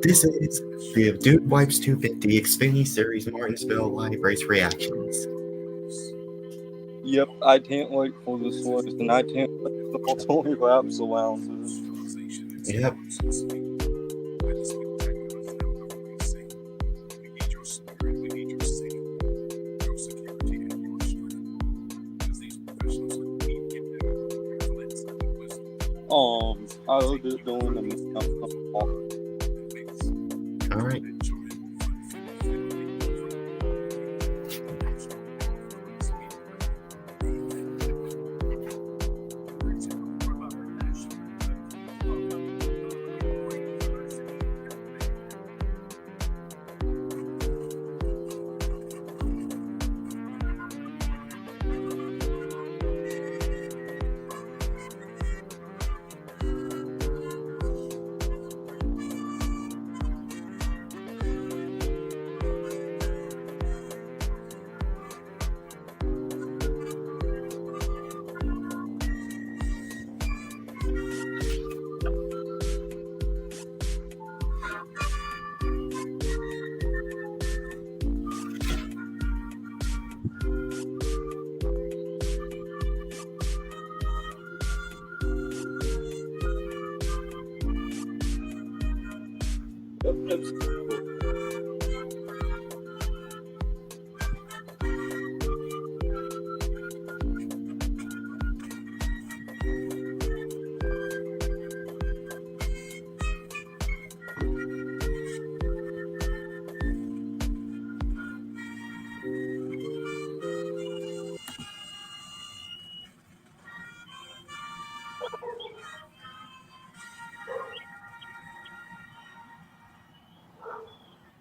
This is the Dude Wipes 250 Xfinity Series Martinsville live race reactions. Yep, I can't wait for this race, and I can't wait for all 20 laps around this. Yep. I heard it doing them. Alright.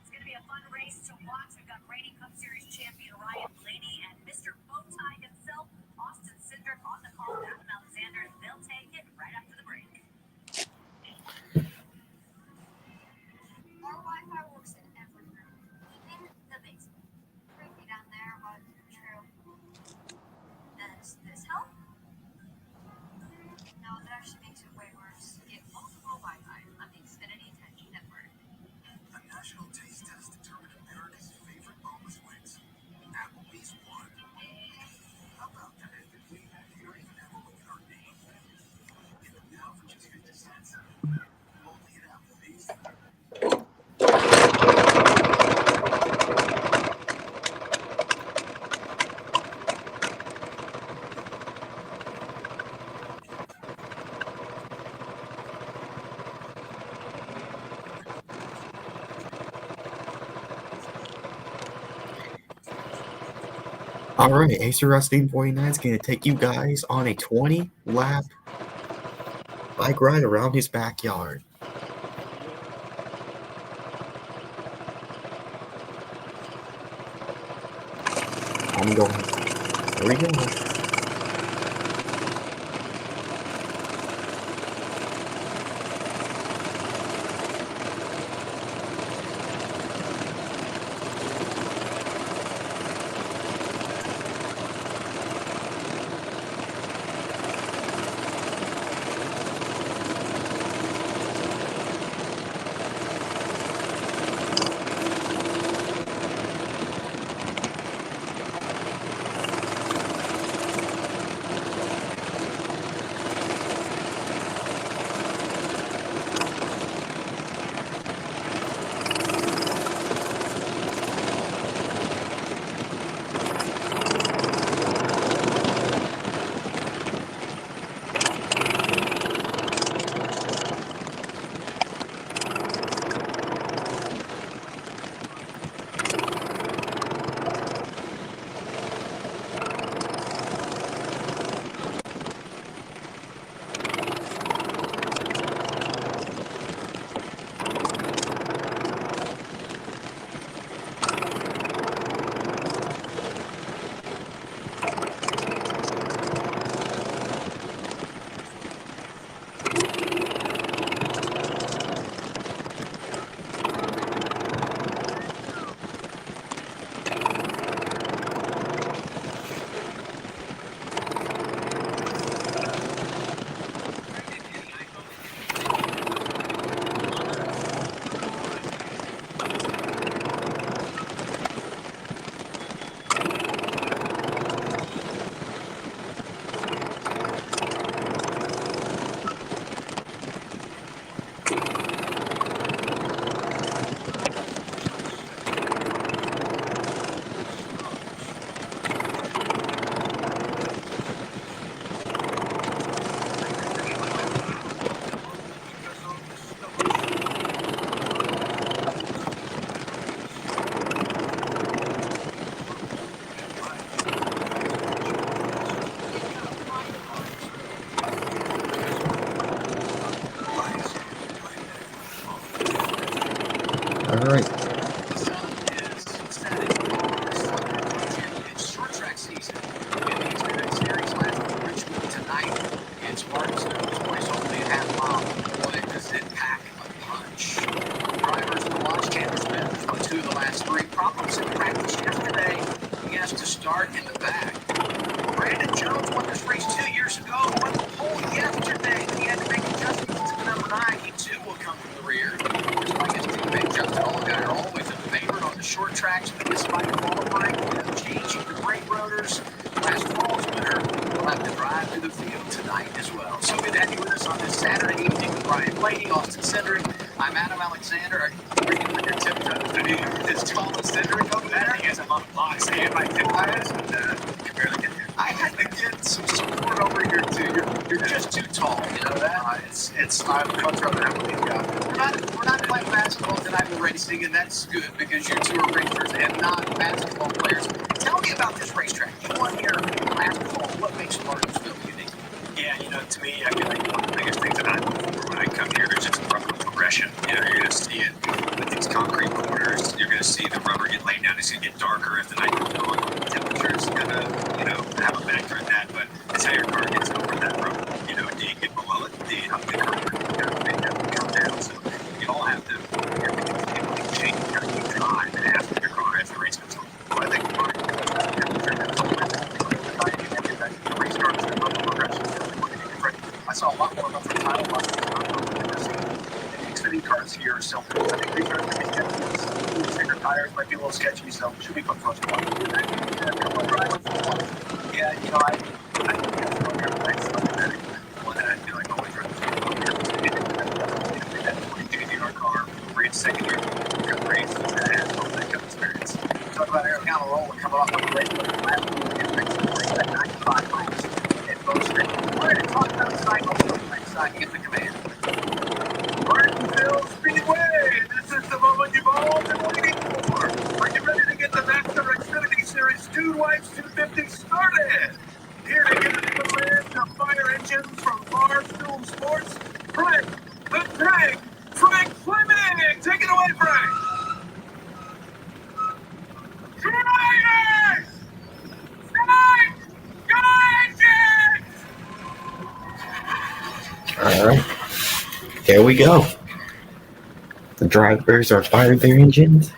It's going to be a fun race to watch. We've got reigning Cup Series champion Ryan Blaney and Mr. Bowtie himself, Austin Cindric, on the call. Adam Alexander. They'll take it right after the break. Our Wi-Fi works in every room, even the basement. Creepy down there, but true. Does this help? No, that actually makes it way worse. Get multiple Wi-Fi on the Xfinity Network. A national taste test determined America's favorite boneless wings. Applebee's won. How about that? We don't even have a look at our name. Get them now for just 50 cents. Only at Applebee's. Alright, Acer Rusting 49 is going to take you guys on a 20-lap bike ride around his backyard. I'm going. There we go. Jones won this race 2 years ago, won the pole yesterday, but he had to make adjustments to the number 9. He too will come from the rear. Just like his teammate Justin Allgaier, always a favorite on the short tracks, but despite qualifying, changing the brake rotors. Last fall's winner will have to drive to the field tonight as well. So good to have you with us on this Saturday evening with Brian Blaney, Austin Cindric. I'm Adam Alexander. Are you on your tiptoes? I mean, is Tom Cindric over there? He has a lot of blocks. Hey, my tiptoes, but you can barely get there. I had to get some support over here too. You're just too tall. You know that? I'm much rather have these guys. We're not playing basketball tonight. We're racing, and that's good because you two are racers and not basketball players. Tell me about this racetrack. You won here last fall. What makes Martinsville unique? Yeah, to me, I feel like one of the biggest things that I look for when I come here is just rubber progression. You're going to see it with these concrete corners. You're going to see the rubber get laid down. It's going to get darker as the night goes on. The temperature is going to, have a factor in that, but it's how your car gets over that rubber. Do you get below it? How big are you got to make that come down? So you all have to continually change. You got to keep drive and after your car as the race goes on. Well, I think the race car is the rubber progression. I saw a lot more about the title last time. Xfinity cars here, so I think these are going to be sketchy. Thicker tires might be a little sketchy, so should be fun for us to watch. Yeah, I think that's one here. One that I feel like always runs that 22-year car, race second year, good race, that has no makeup experience. Talk about Aaron Gallo coming off of the race, but last week we had 95 miles in both states. We're going to talk about tonight on the next side. Get the command. Martinsville Speedway. This is the moment you've all been waiting for. Are you ready to get the NASCAR Xfinity Series Dude Whites 250 started? Here to give it the land of fire engines from Barstool Sports, Frank the Tank, Frank Fleming. Take it away, Frank. Drivers! Start your engines! All right. Here we go. The drivers are firing their engines.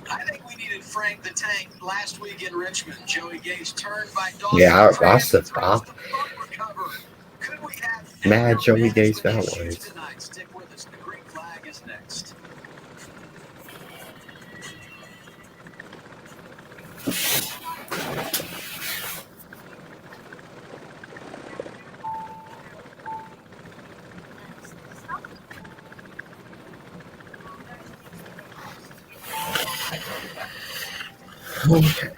I think we needed Frank the Tank last week in Richmond. Joey Gase turned by Dawson. Yeah, Trent that's throws the bumper cover. Could we have mad Joey management Gase fan issues words. tonight? Stick with us. The green flag is next. Okay.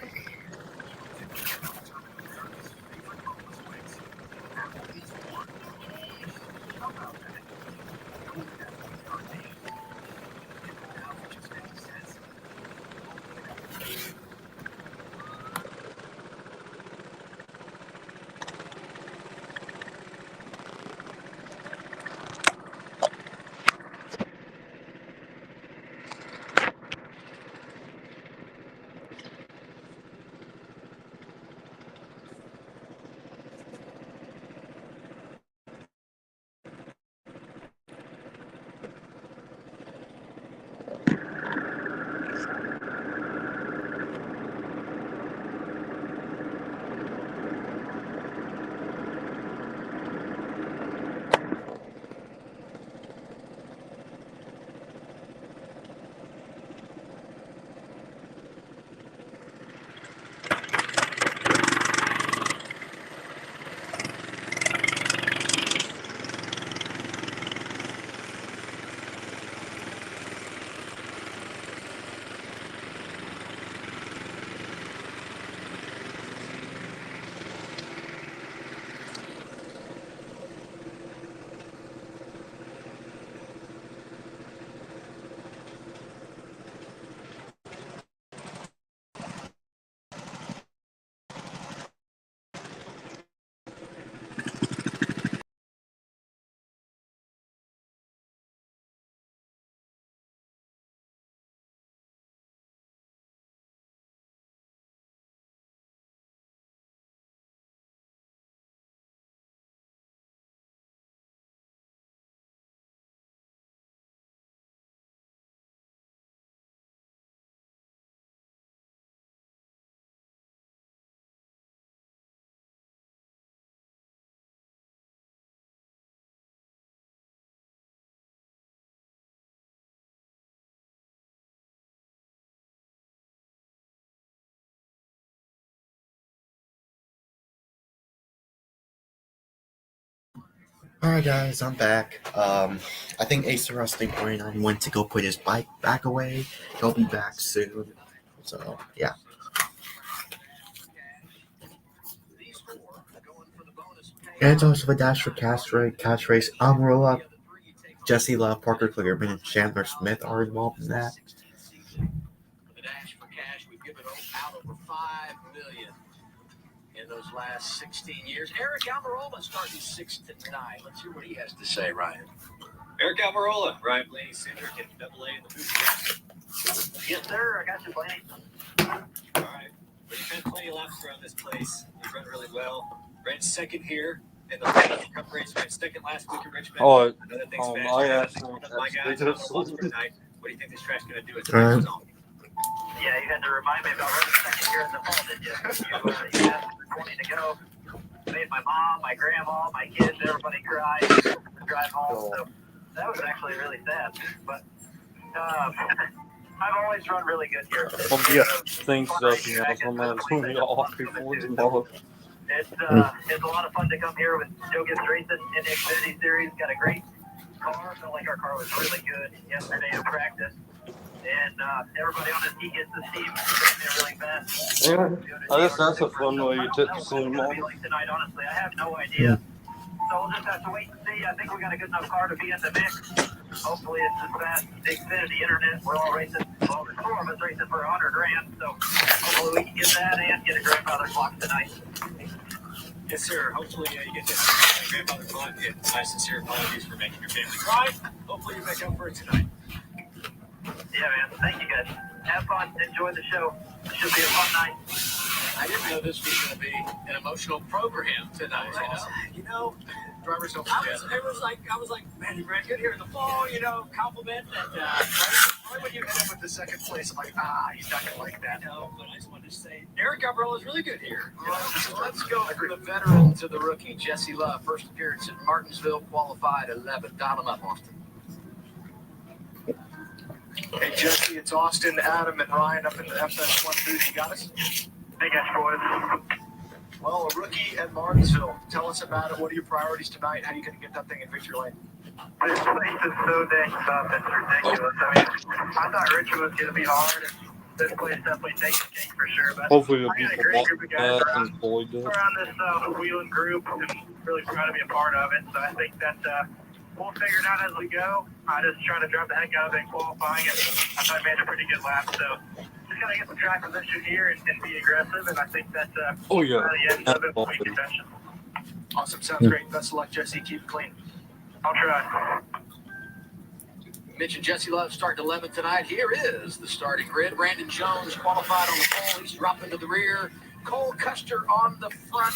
Alright guys, I'm back. I think Ace Wrestling 49 went to go put his bike back away. He'll be back soon. So yeah. And it's also a dash for catchphrase. Amarola, Jesse Love, Parker Kligerman, and Chandler Smith are involved in that. The dash for cash, we've given out over $5 million in those last 16 years. Eric Almirola starting 6 to 9. Let's hear what he has to say, Ryan. Eric Almirola, Ryan Blaney Sr. getting double A in the booth. Yes, sir. I got you, Blaney. All right. We've had plenty of laps around this place. We've run really well. Ran second here in the Cup race. Ran second last week in Richmond. Oh, Another thing's I fast. asked him. My guys are lost for tonight. What do you think this track's going to do at the Alright. zone? Yeah, you had to remind me about running second here in the fall, didn't you? You asked for 20 to go. Made my mom, my grandma, my kids, everybody cry to drive home. So that was actually really sad. But I've always run really good here. Yeah, things up, I'm going to turn it off before tomorrow. It's a lot of fun to come here with Joe Gibbs Racing in the Xfinity Series. Got a great car. Felt like our car was really good yesterday in practice. And everybody on this team gets the steam. They're really fast. Yeah, I guess that's a fun way to see them all. Like tonight, honestly, I have no idea. So we'll just have to wait and see. I think we got a good enough car to be in the mix. Hopefully, it's as fast as the Xfinity Internet. We're all racing. Well, there's 4 of us racing for $100,000. So hopefully, we can get that and get a grandfather clock tonight. Yes, sir. Hopefully you get that grandfather clock. And my sincere apologies for making your family cry. Hopefully you make up for it tonight. Yeah, man. Thank you, guys. Have fun. Enjoy the show. It should be a fun night. I didn't know this was going to be an emotional program tonight. You know, Drivers don't I forget. was like, man, you ran good here in the fall. Compliment and Right when you hit him with the second place, I'm like, he's not going to like that. no, but I just wanted to say Eric Almirola is really good here. So let's go from the veteran to the rookie, Jesse Love. First appearance at Martinsville, qualified 11. Dial him up, Austin. Hey, Jesse, it's Austin, Adam, and Ryan up in the FS1 booth. You got us? Hey, guys, boys. Well, a rookie at Martinsville. Tell us about it. What are your priorities tonight? How are you going to get that thing in victory lane? This place is so dang tough. It's ridiculous. I mean, I thought Richmond was going to be hard. And this place definitely takes a cake for sure. But Hopefully, the I got a people great watch group of guys that and Floyd does. around this wheeling group, and really proud to be a part of it. So I think that we'll figure it out as we go. I just try to drive the heck out of it in qualifying, and I thought I made a pretty good lap. So just gotta get some track position here and be aggressive, and I think that Oh, yeah. by the end of it, we'll be convention. Awesome. Sounds great. Best of luck, Jesse. Keep it clean. I'll try. Mentioned Jesse Love starting 11th tonight. Here is the starting grid. Brandon Jones qualified on the pole. He's dropping to the rear. Cole Custer on the front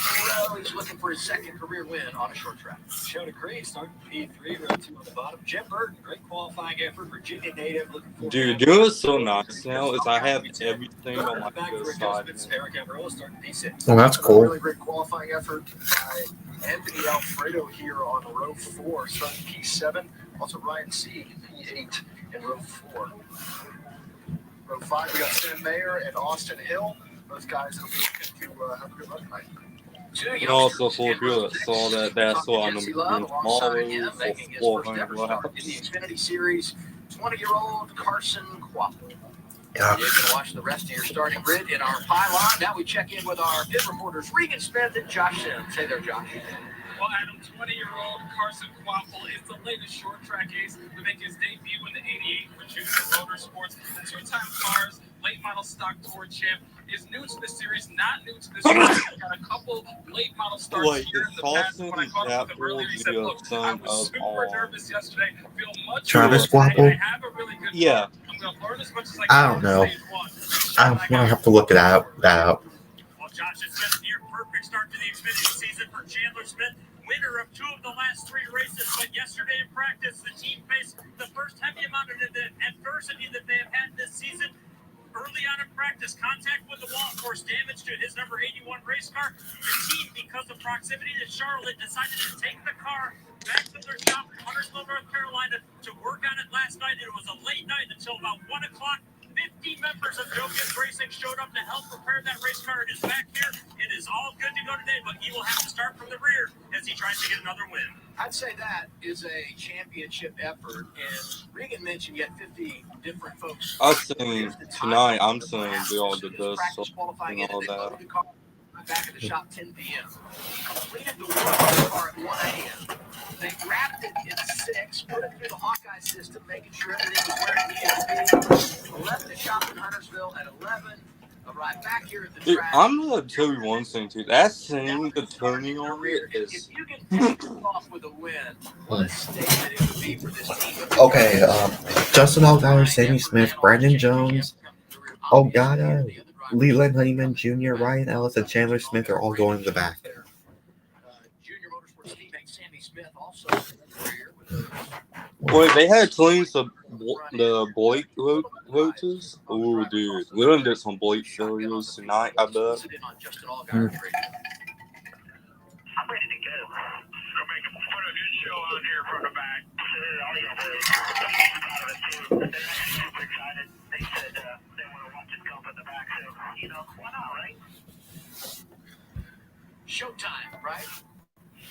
row. He's looking for his second career win on a short track. Showed a great start P3, row 2 on the bottom. Jim Burton, great qualifying effort. Virginia native, looking for Dude, you know what's so nice now is I have everything on my back for good side. adjustments. Eric Almirola starting P6. Well, that's A cool. really great qualifying effort by Anthony Alfredo here on row 4, starting P7. Also Ryan C. P8 in row 4. Row 5, we got Sam Mayer and Austin Hill. Those guys will be looking to have a good run tonight. And also for good, saw that that's why I'm Jesse in Love alongside him, tomorrow making his for first ever 400 start laps. in the Xfinity Series, 20-year-old Carson Quapple. Yeah. You can watch the rest of your starting grid in our pylon. Now we check in with our pit reporters, Regan Smith and Josh Sims. Hey there, Josh. Well, Adam, 20-year-old Carson Quapple is the latest short track ace to make his debut in the 88 Virginia Motorsports. Two-time cars, late model stock tour champ, is new to the series, not new to the series. He's got a couple late model starts Wait, here is in the past. Carson When I caught up with him earlier, he said, the look, I son was of super nervous yesterday. Feel much Travis better today. Quapple? I have a really good Yeah. I'm going to learn as much as I I can don't in know. stage 1. I'm gonna have to look that out. Well, Josh, it's been a near perfect start to the Xfinity season for Chandler Smith, winner of 2 of the last 3 races. But yesterday in practice, the team faced the first heavy amount of adversity that they have had this season. Early on in practice, contact with the wall force damage to his number 81 race car. The team, because of proximity to Charlotte, decided to take the car back to their shop in Huntersville, North Carolina, to work on it last night. It was a late night until about 1 o'clock. 50 members of Joe Gibbs Racing showed up to help prepare that race car. It is back here. It is all good to go today, but he will have to start from the rear as he tries to get another win. I'd say that is a championship effort. And Regan mentioned you had 50 different folks. I think tonight I'm saying they all the best and all that. Back at the shop 10 p.m. Completed the work on the car at 1 a.m. They wrapped it in 6, put it through the Hawkeye system, making sure everything was where it needed to be. Left the shop in Huntersville at 11. Arrived back here at the Dude, track. I'm gonna tell you one thing too. That thing, the turning on it is. If you can finish off with a win, what a statement it would be for this team. Okay, Justin Allgaier, Sammy Smith, Brandon Jones, Ogata, Leland Honeyman Jr., Ryan Ellis, and Chandler Smith are all going to the back. Junior Motorsports teammate Sammy Smith also in the career with Wait, they had cleans the Blake Lotus? Oh, dude. Leland did some Blake failures tonight, I bet. I'm ready to go. We're making put a good show out here from the back. They're actually super excited. They said they want to watch us come from the back. So, why not, right? Showtime, right?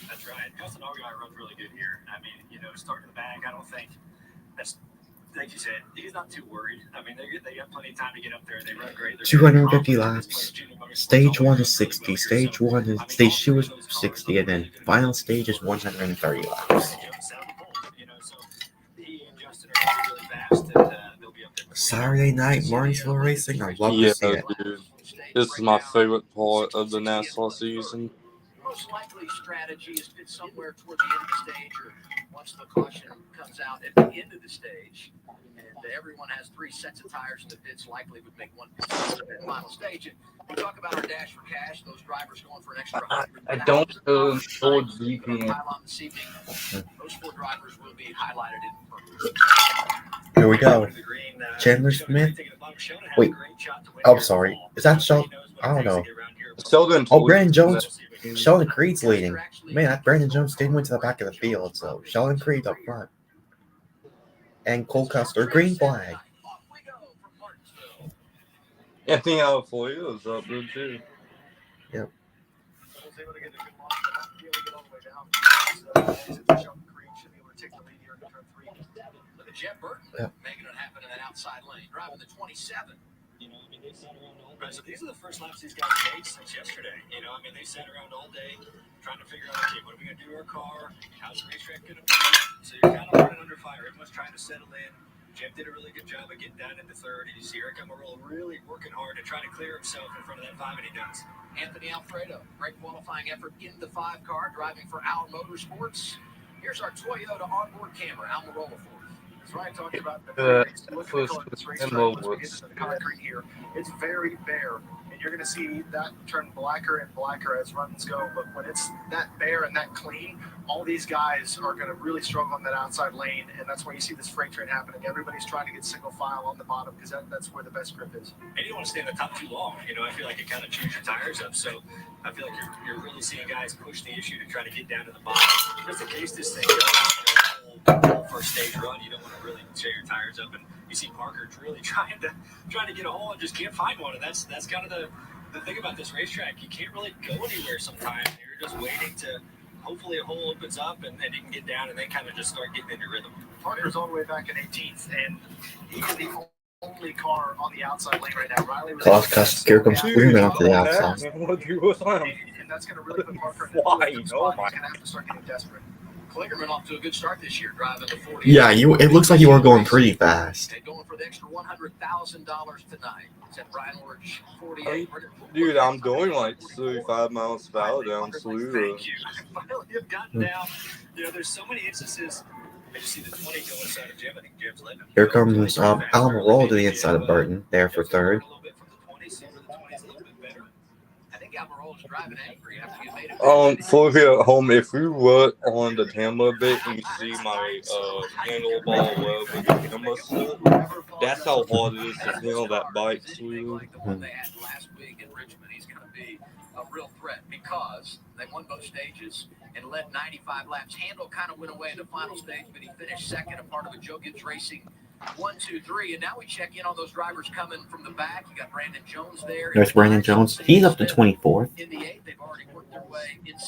That's right. Justin Allgaier runs really good here. I mean, starting the back, I don't think that's, like you said, he's not too worried. I mean, they got plenty of time to get up there. They run great. 250 laps. Stage 1 is 60. Stage 2 is 60, and then final stage is 130 laps. Saturday night Martinsville racing. I love to see it. Dude. This is my favorite part of the NASCAR season. Most likely strategy is pit somewhere toward the end of the stage, or once the caution comes out at the end of the stage, and everyone has 3 sets of tires in the pits, likely would make one pit stop at the final stage. And we talk about our dash for cash, those drivers going for an extra I don't hold VPN. this evening. Those 4 drivers will be highlighted in purple. Here we go. Chandler Smith. Wait. Oh, sorry. Is that Sheldon? I don't know. Sheldon. Oh, Brandon Jones. Sheldon Creed's leading. Man, that Brandon Jones didn't went to the back of the field, so Sheldon Creed up front. And Cole Custer, green flag. Anthony Alfredo is up there too. Yep. Jeff Burton making it happen in that outside lane, driving the 27. They sat around all day. So these are the first laps these guys made since yesterday. They sat around all day trying to figure out, okay, what are we going to do to our car? How's the racetrack going to be? So you're kind of running under fire. Everyone's trying to settle in. Jeff did a really good job of getting down into third. And you see Eric Amarillo really working hard to try to clear himself in front of that 5, and he does. Anthony Alfredo, great qualifying effort in the 5 car, driving for Al Motorsports. Here's our Toyota onboard camera, Almirola for us. As Ryan talked about, the concrete here, it's very bare, and you're going to see that turn blacker and blacker as runs go. But when it's that bare and that clean, all these guys are going to really struggle on that outside lane, and that's why you see this freight train happening. Everybody's trying to get single file on the bottom because that's where the best grip is. And you don't want to stay in the top too long. I feel like it kind of chews your tires up. So I feel like you're really seeing guys push the issue to try to get down to the bottom. Just in case this thing goes, whole first stage run, you don't want to really tear your tires up. And you see Parker's really trying to get a hole and just can't find one. And that's kind of the thing about this racetrack. You can't really go anywhere sometimes. You're just waiting to hopefully a hole opens up and you can get down and then kind of just start getting into rhythm. Parker's all the way back in 18th, and he's the only car on the outside lane right now. Riley was Here comes Freeman onto the outside. and that's going to really put Parker in Why? He's going to have to start getting desperate. Kligerman off to a good start this year, driving the 40. Yeah, it looks like you were going pretty fast. And going for the extra $100,000 tonight. Said Brian Orch, 48. Dude, I'm doing like 35 miles per hour down Saluda. Thank you. Finally, have gotten down. There's so many instances. I just see the 20 go inside of Jim. I think Jim's letting him. Here comes Almirola to the inside of Burton, there for third. For at home, if you look on the camera a bit, you see my handlebar web with the camera set. That's how hard it is to handle that bike smooth. He's going to be a real threat because they won both stages and led 95 laps. Handle kind of went away in the final stage, but he finished second, a part of a Joe Gibbs Racing 1, 2, 3. And now we check in on those drivers coming from the back. You got Brandon Jones there. There's Brandon Jones. He's up to 24th. In the 8th, they've already worked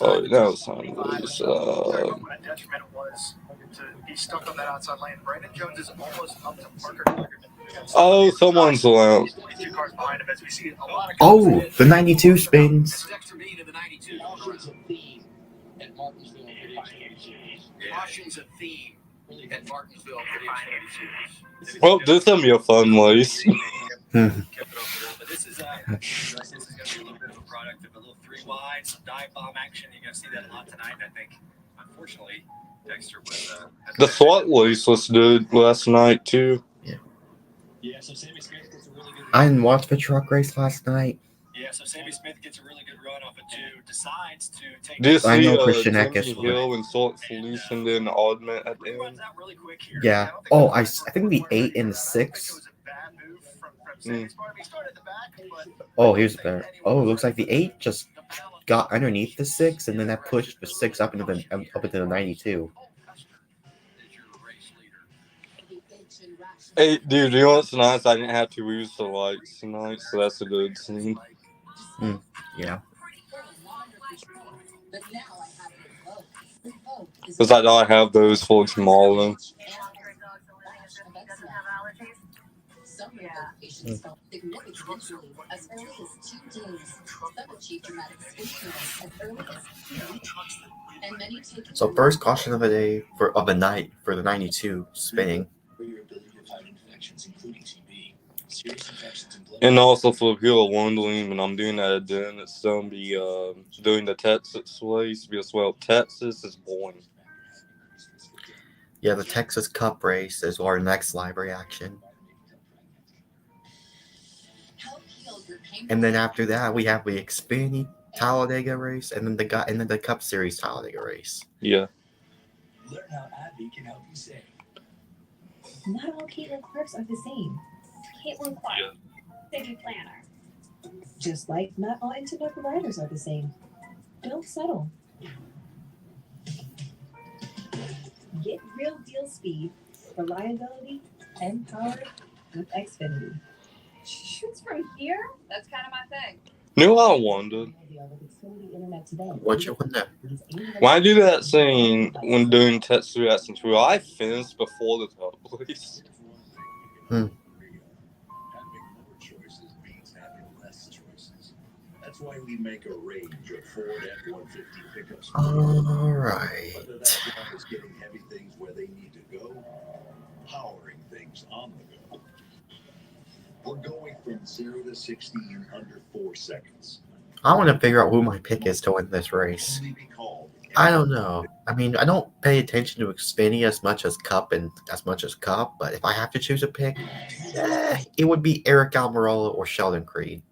Oh, that was time was What a detriment it was to be stuck on that outside lane. Brandon Jones is almost up to Parker. oh, someone's allowed. 22 cars behind him as we see a lot of Oh, the 92 spins. Dexter Bean in the 92. Caution's a theme at Martinsville for the Xfinity Series. Well, this is gonna be a fun race. Kept it up but this is going to be a little bit of a product of a little 3 wide, some dive bomb action. You're going to see that a lot tonight. I think, unfortunately, Dexter was. The SWAT race was good last night too. Yeah, so Sammy Smith gets a really good. I didn't watch the truck race last night. Yeah, so Sammy Smith gets a really good run off of 2. Decides to take. Did you I see know Christian Jimmy Eckes would. Hill and Salt Felice and then Oddman at the end? Runs out really quick here. Yeah. Oh, I think the 8 and the 6. Oh, here's better. Oh, it looks like the 8 just got underneath the 6, and then that pushed the 6 up into the 92. Hey, dude, you know what's nice? I didn't have to use the lights tonight, so that's a good scene. Yeah. Because I know I have those for tomorrow. Some locations felt significant injuries as early as 2 days. Some achieved dramatic skin clearance as early as 2 weeks. And many take So first caution of the day of the night for the 92 spinning. And also for people wondering, when I'm doing that again, it's going to be doing the Texas race because, well, Texas is boring. Yeah, the Texas Cup race is our next live reaction. And then after that, we have the Xfinity Talladega race, and then the Cup Series Talladega race. Yeah. Learn how Abby can help you save. Not all Caitlin Clarks are the same. Caitlin Clark, city planner. Just like not all internet providers are the same. Don't settle. Get real deal speed, reliability, and power with Xfinity. Shoots from here? That's kind of my thing. You know what I wondered? What you wonder? When I do that thing when doing Texas reactions, will I finish before the top race? That's why we make a range of Ford F-150 pickups. All right. Whether that job is getting heavy things where they need to go, powering things on the go. We're going from 0 to 60 in under 4 seconds. I want to figure out who my pick is to win this race. I don't know. I mean, I don't pay attention to Xfinity as much as Cup, but if I have to choose a pick, it would be Eric Almirola or Sheldon Creed.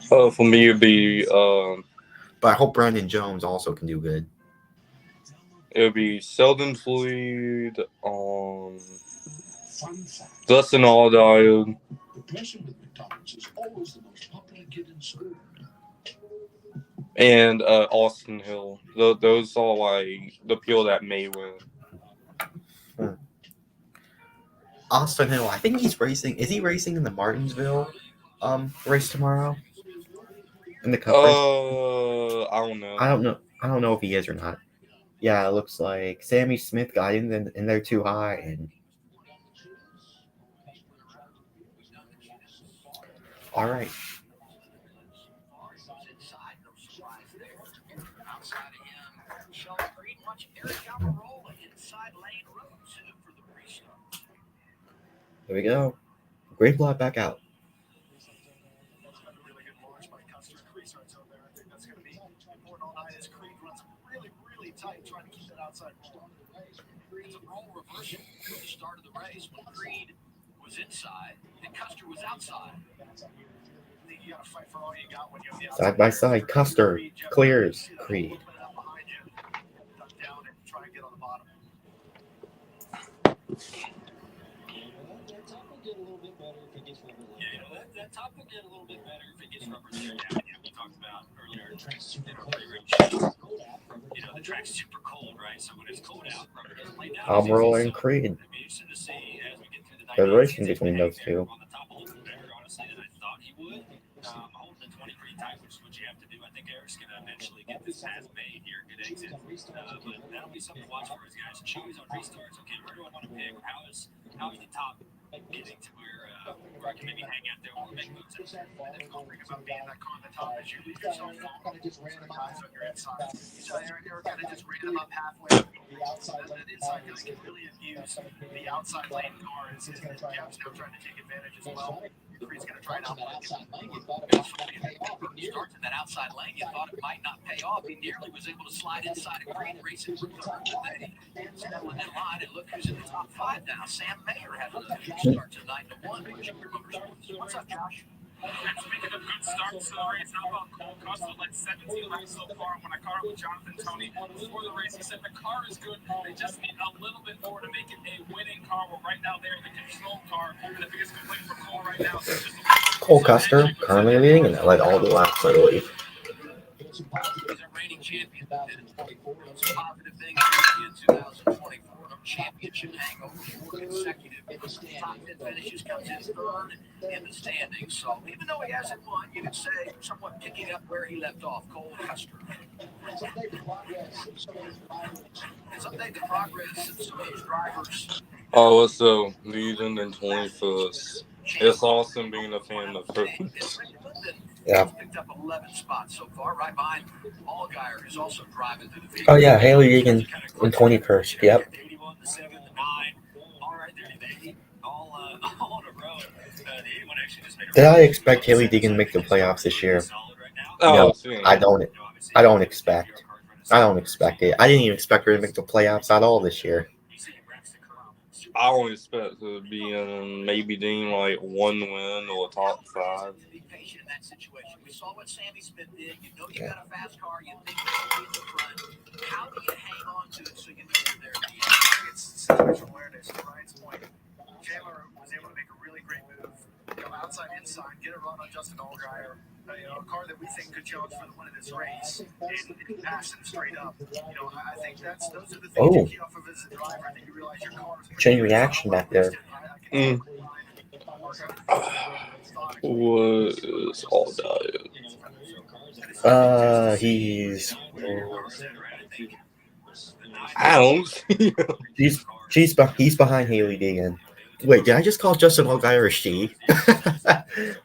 For me, it'd be But I hope Brandon Jones also can do good. it would be Sheldon Fleet, Dustin Alldive. The person with McDonald's is always the most popular kid in school. And Austin Hill. Those are like the people that may win. Austin Hill, I think he's racing. Is he racing in the Martinsville race tomorrow? In the Cup race? I don't know. I don't know if he is or not. Yeah, it looks like Sammy Smith got in there too high, and all right. There we go. Great block back out. Tight, trying to keep that outside ball. It's a role reversal at the start of the race when Creed was inside and Custer was outside. I think you got to fight for all you got when you have the outside. Side by side, Custer clears Creed. Duck down and try and get on the bottom. That top will get a little bit better if it gets rubber. Yeah, we talked about earlier. The track's super cold, right? So when it's cold out, rubber doesn't lay down. Almirola and Creed. It'd be interesting to see as we get through the Good racing between those two. On the top a little bit better, honestly, than I thought he would. Holding the 20 pretty tight, which is what you have to do, I think. think Eric's going to eventually get this pass made here. Good exit. But that'll be something to watch for his guys. Chewy's on restarts. Okay, where do I want to pick? How is the top getting to where I can maybe hang out there or make moves? The difficult thing about being that car on the top is you leave yourself vulnerable to the guys on your inside. So Eric kind of just ran them up halfway. That inside guy can really abuse the outside lane car. And Jeff's now trying to take advantage as well. He's going to try to outline Starts in that outside lane. You thought it might not pay off. He nearly was able to slide inside a green racing for today. Settling in line, and look who's in the top 5 now. Sam Mayer has a start tonight to 1. What's up, Josh? Speaking of good starts to the race, how about Cole Custer led 17 laps so far? When I caught up with Jonathan Tony before the race, he said the car is good. They just need a little bit more to make it a winning car. Well, right now they're the control car, and the biggest complaint for Cole right now is just Cole Custer currently leading, and led all the laps, I believe. He's a reigning champion. 2024. Some positive things in 2024. Championship hangover, 4 consecutive top 10 finishes, comes in third in the standings. So even though he hasn't won, you could say somewhat picking up where he left off. Cole Custer. Let's update the progress of some of his drivers. Oh, so leading in 21st. It's awesome being a fan of her. Yeah. Picked up 11 spots so far, right behind Allgaier, who's also driving through the field. Oh yeah, Haley Egan in 21st. Yep. 81, the 7, the 9. All right there, the 8. All in a row. The 81 actually just made a Did I expect Haley Deegan to make the playoffs this year? No, I don't expect. I don't expect it. I didn't even expect her to make the playoffs at all this year. I don't expect to be in maybe doing like 1 win or top 5. Be patient in that situation. We saw what Sammy Smith did. You know you got a fast car. You think you'll be in the front. How do you hang on to it so you know you're there? it's situational awareness. To Ryan's point, Chandler was able to make a really great move. Go outside, inside, get a run on Justin Allgaier. A car that we think could challenge for the win of this race, and pass him straight up. I think those are the things you key off of as a driver. I think you realize your car is Chain reaction back there. What is all diet? He's. I don't see him. He's behind Haley Deegan. Wait, did I just call Justin Allgaier a she?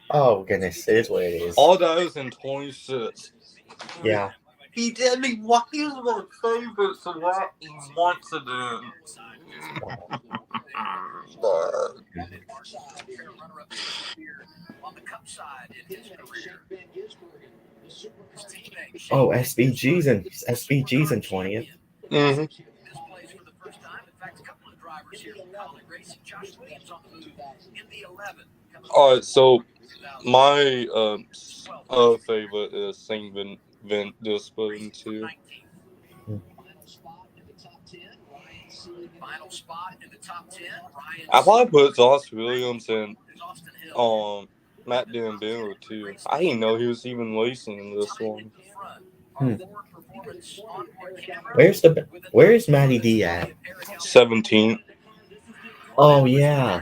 Oh goodness, it is what it is. All diet's in 26. Yeah. He did me. What he was my favorite, so what he wants to do. Oh, SVG's in 20th. Mm-hmm. All right, so my favorite is Saint Vin Discipline too. I probably put Josh Williams and Matt D'Ambino too. I didn't know he was even racing in this one. Where's Matty D at? 17. Oh yeah,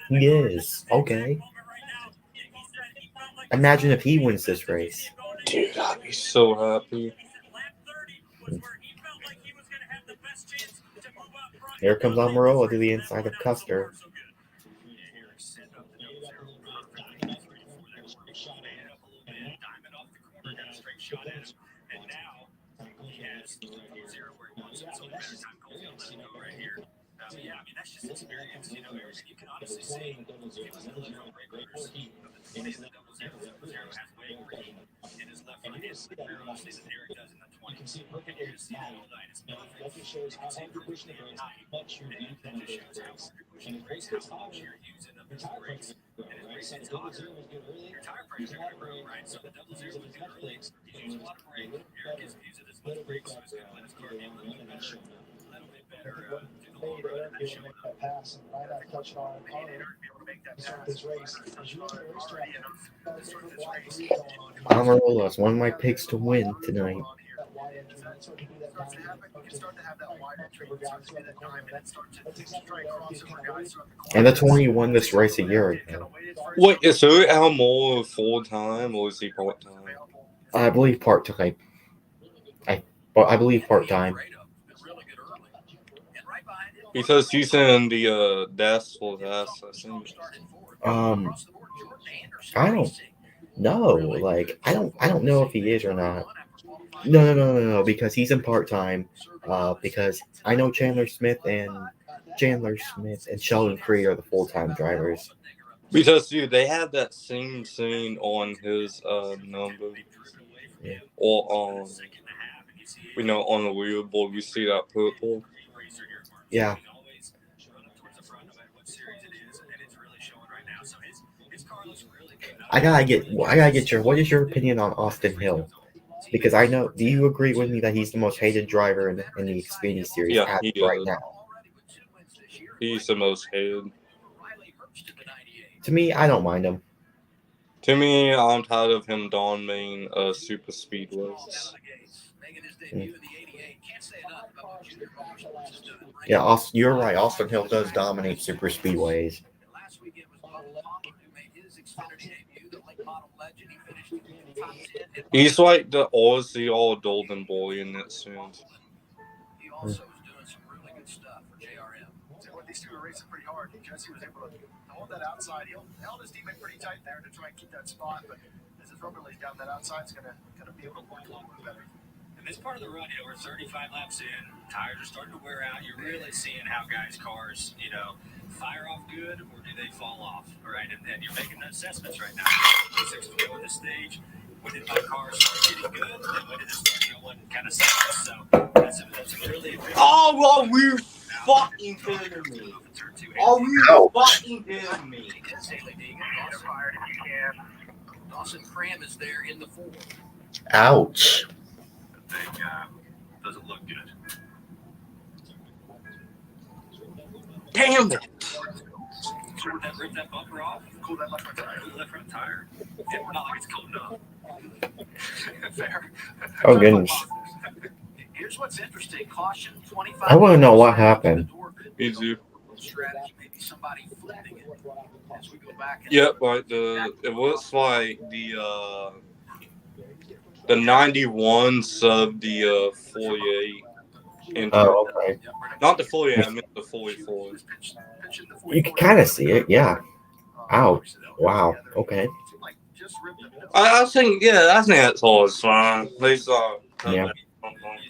he is. Okay. Imagine if he wins this race. Dude, I'd be so happy. Here comes Almirola to the inside of Custer. Yeah, I mean, that's just experience, you can honestly see if it was in the regulars, the 20 in the double zero has way green in his left right hand side barrel, which is Eric does in the 20. You can see that all night. It's perfect. You can see perfectly at night. And that just shows how hard you're pushing the brakes, how much you're using of his brakes. And his brakes is hotter. Your tire pressure is going to grow, right? So the double zero was good early. He's using a lot of brake. Eric isn't using as much brake, so it's going to let his car be a little bit better. Almirola is one of my picks to win tonight. And the 20 won this race a year ago. Wait, is Almirola full time or is he part time? I believe part-time. I believe part-time. Because he's in the deaths for us, I think. I don't know. Like, I don't know if he is or not. No, because he's in part-time. Because I know Chandler Smith and Sheldon Creed are the full-time drivers. Because dude, they have that same scene on his number. Yeah. Or on on the leaderboard you see that purple. Yeah. I gotta get what is your opinion on Austin Hill? Because I know, do you agree with me that he's the most hated driver in the Xfinity Series Yeah, as he right is. now? He's the most hated. To me, I don't mind him. To me, I'm tired of him dominating super speedways. Yeah, you're right. Austin Hill does dominate super speedways. He's like the Aussie all golden boy in that sense. He also was doing some really good stuff for JRM. So these two were racing pretty hard. Jesse was able to hold that outside. He held his teammate pretty tight there to try and keep that spot. But as his rubber lays down, that outside's going to be able to work a little bit better. In this part of the run, we're 35 laps in. Tires are starting to wear out. You're really seeing how guys' cars, fire off good or do they fall off, right? And you're making the assessments right now. What's going this stage? When did my car start getting good? And when did it start going kind of sideways? So that's a really... Oh, are you fucking kidding me? Are you fucking kidding me? Dawson Cram is there in the 4. Ouch. The thing doesn't look good. Damn it. Rip that bumper off. Cool that left front tire. Yeah, not like it's cold enough. Fair. Oh, goodness. Here's what's interesting. Caution 25. I want to know what happened. Me too. Strategy, maybe somebody flipping it. As we go back. Yep, like it looks like the 91 sub the 48. Oh, okay. Not the 48, I meant the 44. You can kind of see it, yeah. Ouch. Wow. Okay. I think that's all it's fine. They saw. Yeah. You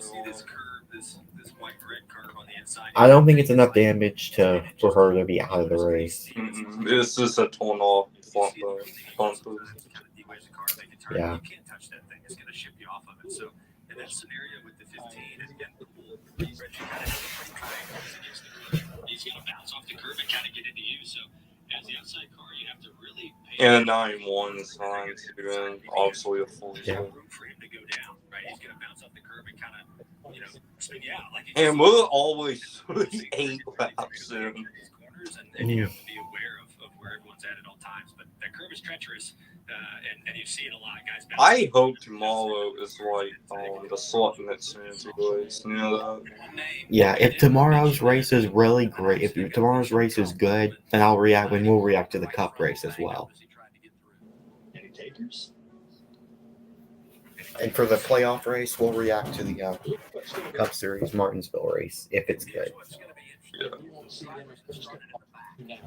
see this curve, this white red curve on the inside. I don't think it's enough damage for her to be out of the race. It's just a torn off bumper. Yeah. You can't touch that thing. It's going to ship you off of it. So in that scenario with the 15, and again, he's going to bounce off the curb and kind of get into you. So as the outside car, you have to really pay. And a 91 is fine too, and obviously a 40. Yeah. Room for him to go down, right? He's going to bounce off the curb and kind of, spin you out. Like And we're always 8 laps in. And you have to be aware of where everyone's at all times. But that curve is treacherous, and you see it a lot, guys. I hope tomorrow is like the slot next race. Yeah, if tomorrow's race is really great, if tomorrow's race is good, then we'll react to the Cup race as well. And for the playoff race, we'll react to the Cup Series Martinsville race if it's good. Yeah.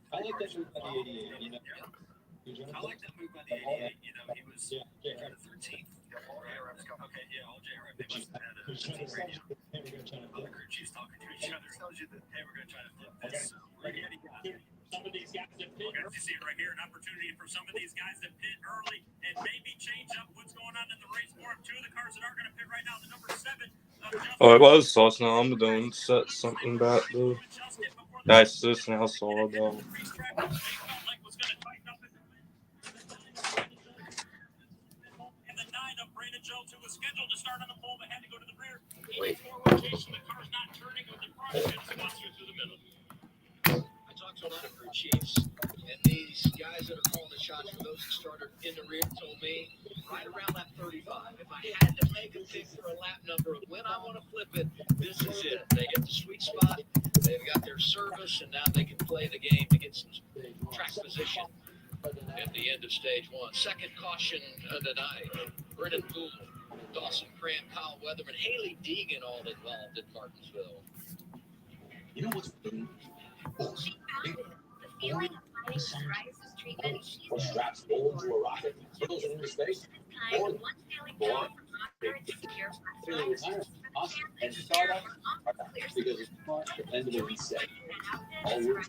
I like that move by the 88. I like that move by the 88. He was the 13th. Okay, yeah, all JRM. They must have had a radio. Other crew chiefs talking to each other. Tells you that, hey, we're going to try to flip this. Some of these guys that pit. You see it right here, an opportunity for some of these guys to pit early and maybe change up what's going on in the race for them. 2 of the cars that are going to pit right now, the number 7. Alright, well, it's sauce now. I'm going to set something back though. Nice, this now saw though. Wait. A lot of crew chiefs, and these guys that are calling the shots for those that started in the rear told me right around lap 35. If I had to make a pick for a lap number of when I want to flip it, this is it. They hit the sweet spot. They've got their service, and now they can play the game to get some track position at the end of stage one. Second caution tonight. Brennan Poole, Dawson Cram, Kyle Weatherman, Haley Deegan all involved in Martinsville. You know what's funny? Straps roll into a rocket, hurtles it into space. Boy, awesome. And start up because it's dependable and safe. All work.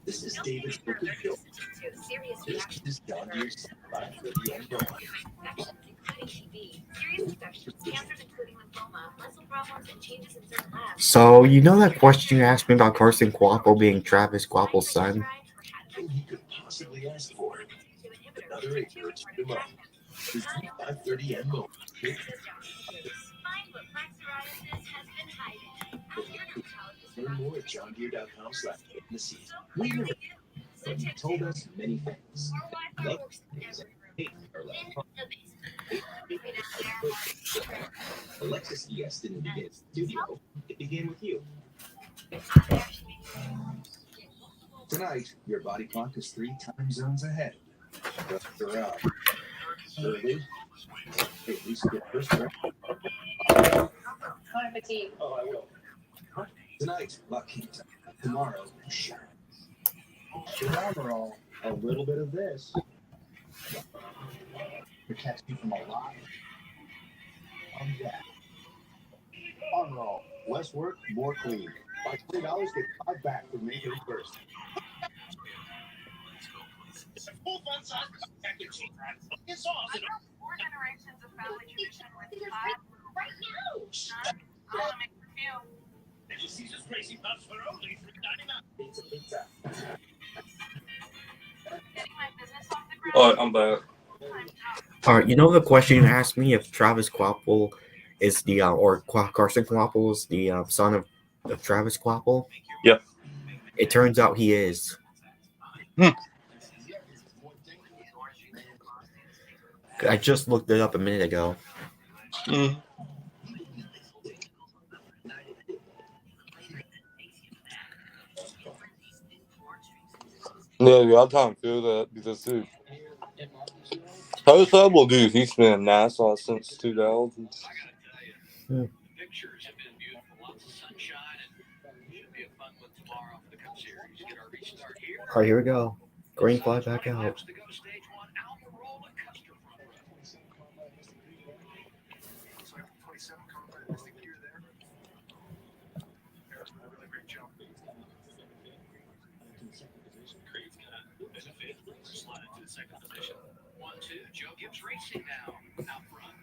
This is David's Broken Hill. This is John Deere's 530 umbrella. So, you know that question you asked me about Carson Quapple being Travis Quapple's son? All he could possibly ask for. Another acre to mow. His 530 M mower. Learn more at johndeere.com/witness. We never, but he told us many things. Love is our love. Alexis ES didn't begin in the studio. It began with you. Tonight, your body clock is 3 time zones ahead. But you're out early. Hey, at least get first right. Oh, I will. Tonight, Lucky. Tomorrow, Sharon. Tomorrow, a little bit of this. Protects you from a lot of that. On roll. Less work, more clean. Buy $20, get 5 back for May 31st. Full fun size package. It's awesome. 4 generations of family tradition with 5 right now. I want to make a few. Little Caesar's Crazy Puffs for only $3.99. Pizza. Getting my business off the ground. All right, I'm back. Alright, you know the question you asked me if Travis Quapple is the, Carson Quapple is the son of Travis Quapple? Yep. It turns out he is. I just looked it up a minute ago. Yeah, you got time to feel that because, dude, how does that will do? He's been in NASCAR since 2000. Pictures have been beautiful. Lots of sunshine, and should be a fun one tomorrow for the Cup Series. Get our restart here. All right, here we go. Green flag back out. To go to stage one, Almirola Custer front row. So 27 combat is the gear there. Eric, a really great job. Creed's gonna benefit. Slide into the second position. 1-2. Joe Gibbs racing now out front.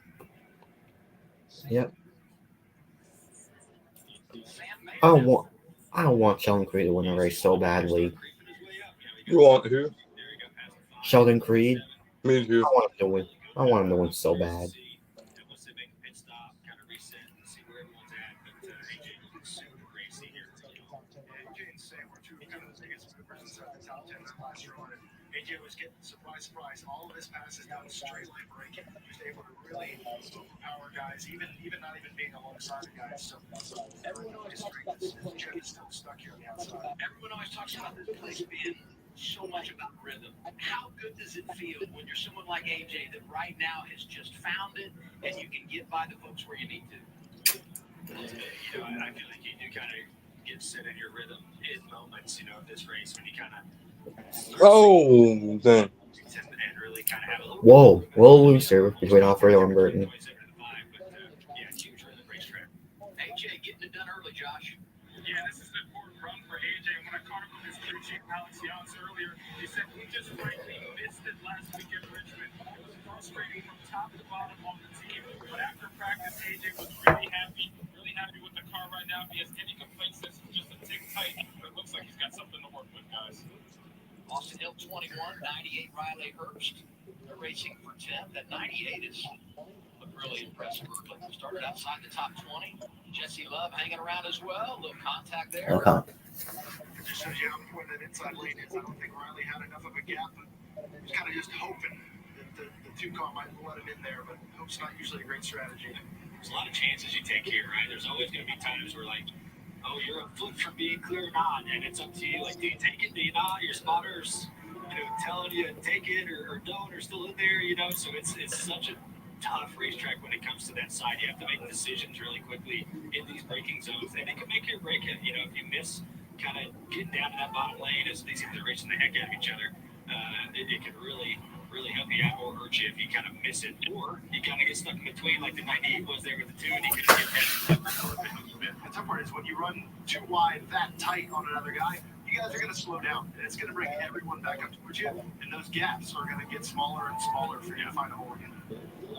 Yep. I don't want Sheldon Creed to win the race so badly. You want who? Sheldon Creed. Me too. I want him to win so bad. AJ was getting surprise. All of his passes down straight line break. He was able to really overpower guys, even not even being alongside the guys. So everyone always is still stuck here on the outside. Everyone always talks about this place being so much about rhythm. How good does it feel when you're someone like AJ that right now has just found it and you can get by the folks where you need to? You know, I feel like you do kind of get set in your rhythm in moments, you know, of this race when you kind of Oh, then. and really kind of have a little. Whoa, little looser between Alfredo and Burton. Yeah, huge rhythm racetrack. AJ getting it done early, Josh. Yeah, this is an important run for AJ. When I caught up with his crew chief Alex Youngs earlier, he said he just frankly missed it last week at Richmond. It was frustrating from top to bottom on the team, but after practice, AJ was really happy with the car right now. If he has any complaints, this is just a tick tight, but it looks like he's got something to work with, guys. Austin Hill 21, 98 Riley Herbst. They're racing for 10th. That 98 is a really impressive. But started outside the top 20. Jesse Love hanging around as well. A little contact there. Okay. It just shows you how important that inside lane is. I don't think Riley had enough of a gap, but he was kind of just hoping that the two car might let him in there, but hope's not usually a great strategy. There's a lot of chances you take here, right? There's always going to be times where, like, oh, you're a foot from being clear or not, and it's up to you. Like, do you take it? Do you not? Your spotters, telling you to take it or don't, or still in there, So it's such a tough racetrack when it comes to that side. You have to make decisions really quickly in these braking zones, and it can make you or break it. If you miss kind of getting down to that bottom lane as these things are racing the heck out of each other, it can really help you out or hurt you if you kind of miss it, or you kind of get stuck in between like the 98 was there with the 2, and you could get that. The tough part is when you run too wide that tight on another guy, you guys are going to slow down, and it's going to bring everyone back up towards you, and those gaps are going to get smaller and smaller for you to find a hole again.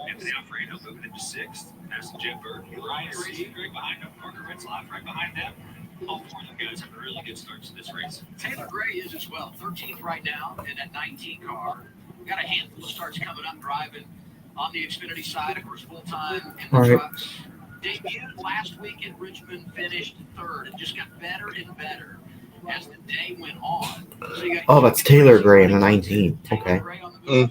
Anthony Alfredo moving into 6th. Aston Jeff Burton, Ryan Reed right behind him. Parker Retzlaff right behind them. All 4 of them guys have really good starts to this race. Taylor Gray is as well. 13th right now in that 19 car. We've got a handful of starts coming up driving on the Xfinity side, of course, full-time in the trucks. Debuted last week in Richmond, finished 3rd, and just got better and better as the day went on. So that's Taylor Gray in the 19. Okay. And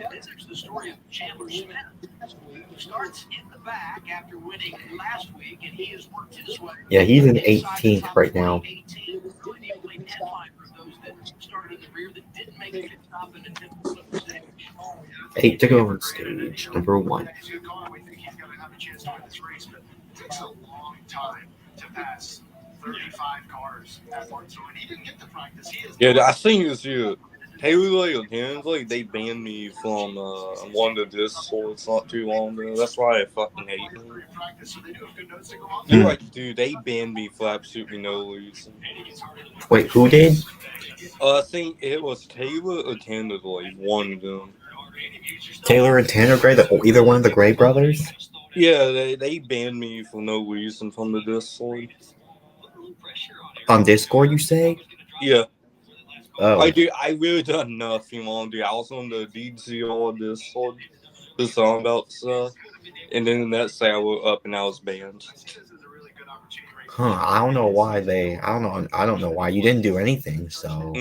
then there's the story of Chandler Smith, who starts in the back after winning last week, and he has worked his way. Yeah, he's in 18th right now. 18, really the only headliner of those that started in the rear that didn't make it stop and attempt to flip the stage. 8 to go on stage, number 1. He's a good car. We think he's going to have a chance to win this race, but it takes a long time to pass 35 cars at Martinsville, and he didn't get to practice. Yeah, I think it's you. Taylor and Hensley, they banned me from one of this sports not too long ago. That's why I fucking hate them. You're like, dude, they banned me for absolutely no reason. Wait, who did? I think it was Taylor or Hensley, one of them. Taylor and Tanner Gray, either one of the Gray brothers? Yeah, they banned me for no reason from the Discord. On Discord, you say? Yeah. Oh. I really done nothing wrong, dude. I was on the DCO Discord, just talking about stuff, and then the next day I woke up and I was banned. Huh? I don't know why I don't know why you didn't do anything. So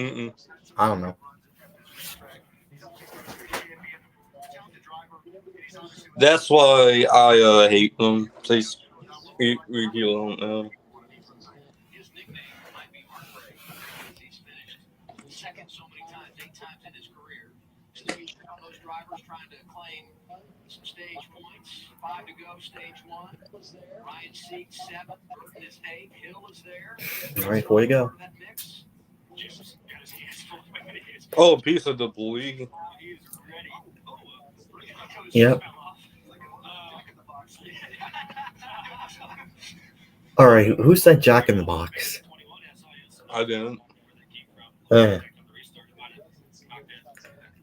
I don't know. That's why I hate them. We don't know. His nickname might be Heartbreak. He's finished second so many times, 8 times in his career. Still on those drivers trying to claim some stage points. 5 to go, stage 1. Ryan Seek 7th, Burton is 8th, Hill is there. All right, 4 to go. Oh, a piece of the bleed. Yep. All right, who said Jack in the Box? I didn't.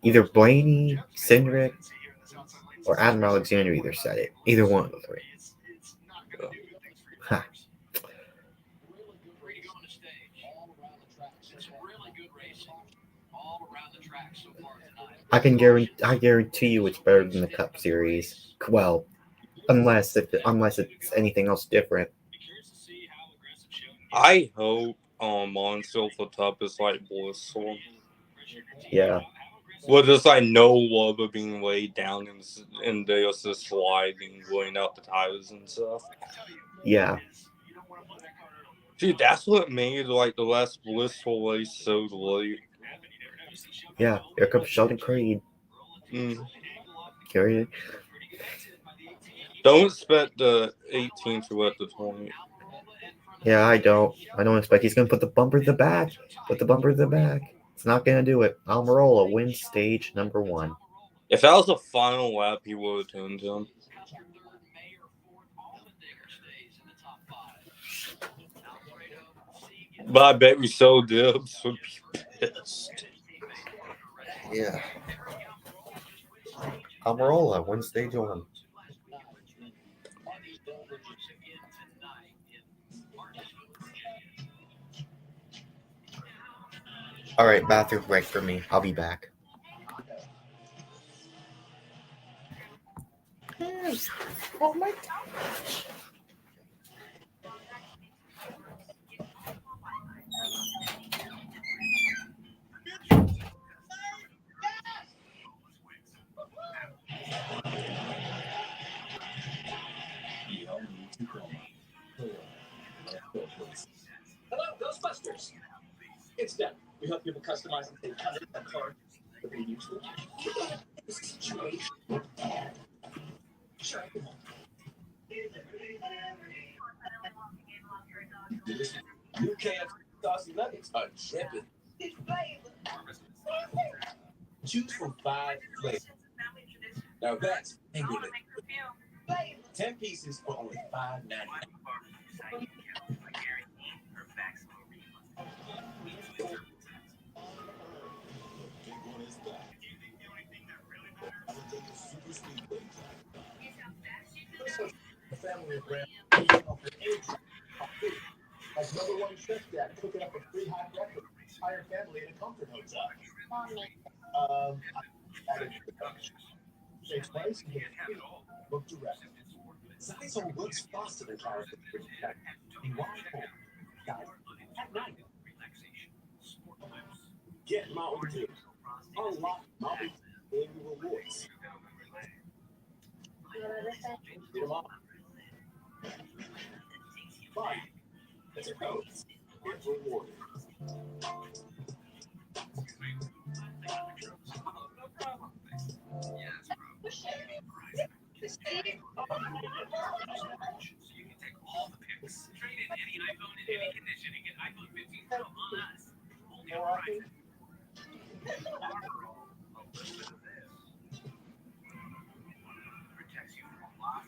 Either Blaney, Cindric, or Adam Alexander either said it. Either one of the 3. Huh. I guarantee you it's better than the Cup Series. Well, unless it's anything else different. I hope Martinsville for Top is like blissful. Yeah. Well, there's like no rubber being laid down and there's just sliding, going out the tires and stuff. Yeah. Dude, that's what made like the last blissful race so late. Yeah, here comes Sheldon Creed. Carry it. Don't expect the 18th to at the 20th. Yeah, I don't expect he's gonna put the bumper to the back. It's not gonna do it. Almirola wins stage number 1. If that was the final lap, he would have turned him. But I bet we so Dibs would be pissed. Yeah. Almirola wins stage 1. All right, bathroom break for me. I'll be back. Oh my gosh. Hello, Ghostbusters. It's them. We help people customize and take hundreds of cards that they use for the situation. Sure, I can help. New KFC saucy nuggets are dripping. Choose from 5 flavors. Now that's finger licking. 10 pieces for only $5.99. The family of brands offer any like #1 chef dad cooking up a free hot breakfast for the entire family in a comfort hotel. Added to the coach. Shakes price and get free. Book direct. Zyzone works faster than character. And why home? Guys, at night. Get Mountain Dew. Unlock Mountain Dew daily rewards. Get them all. Fine. That's a code. Get rewarded. Trade in any iPhone in any condition and get iPhone 15 Pro on us. Only on Verizon. Protects you from a lot.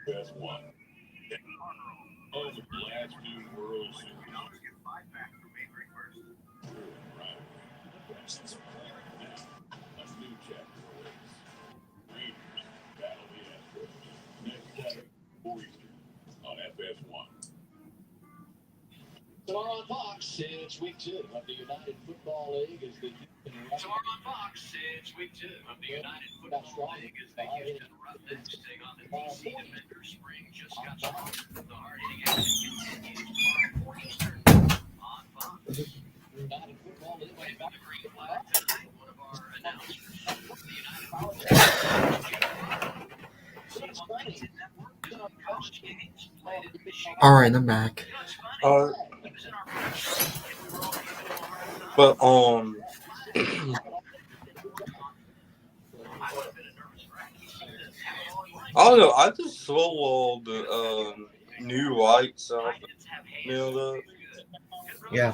Best one. Oh, the last few World Series. Get 5 back from May 31st. Right. A new chapter awaits. Rangers battle the Astros. Next Saturday, 4 Eastern on FS1. Tomorrow on Fox, it's week 2 of the United Football League as the Tomorrow on Fox, it's week 2 of the United Football League as the Houston Roughnecks take on the DC Defenders. Spring just got started. The hard-hitting action continues tomorrow 4 Eastern on Fox. United Football League waving the green flag tonight. One of our announcers, the United Football League. All right, I'm back. But I don't know. I just saw the new lights out there. Yeah.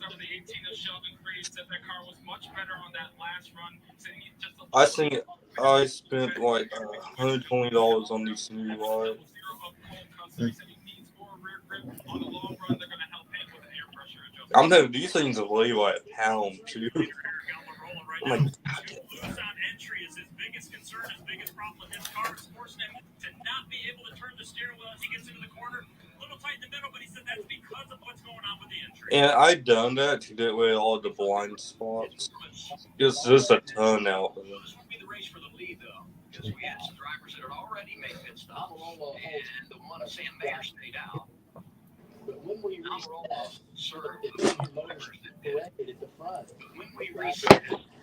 Number 18 of Sheldon Creed said that car was much better on that last run. I think I spent like $120 on these new lights. I'm thinking these things weigh like a pound too. I'm like, Entry is his biggest concern, his biggest problem with his car is forcing him to not be able to turn the steering wheel as he gets into the corner. A little tight in the middle, but he said that's because of what's going on with the entry. and I done that to get rid of all the blind spots. It's just a ton out there. This would be the race for the lead, though, because we had some drivers that had already made pit stops, and the one Sam Mayer stayed out. But when we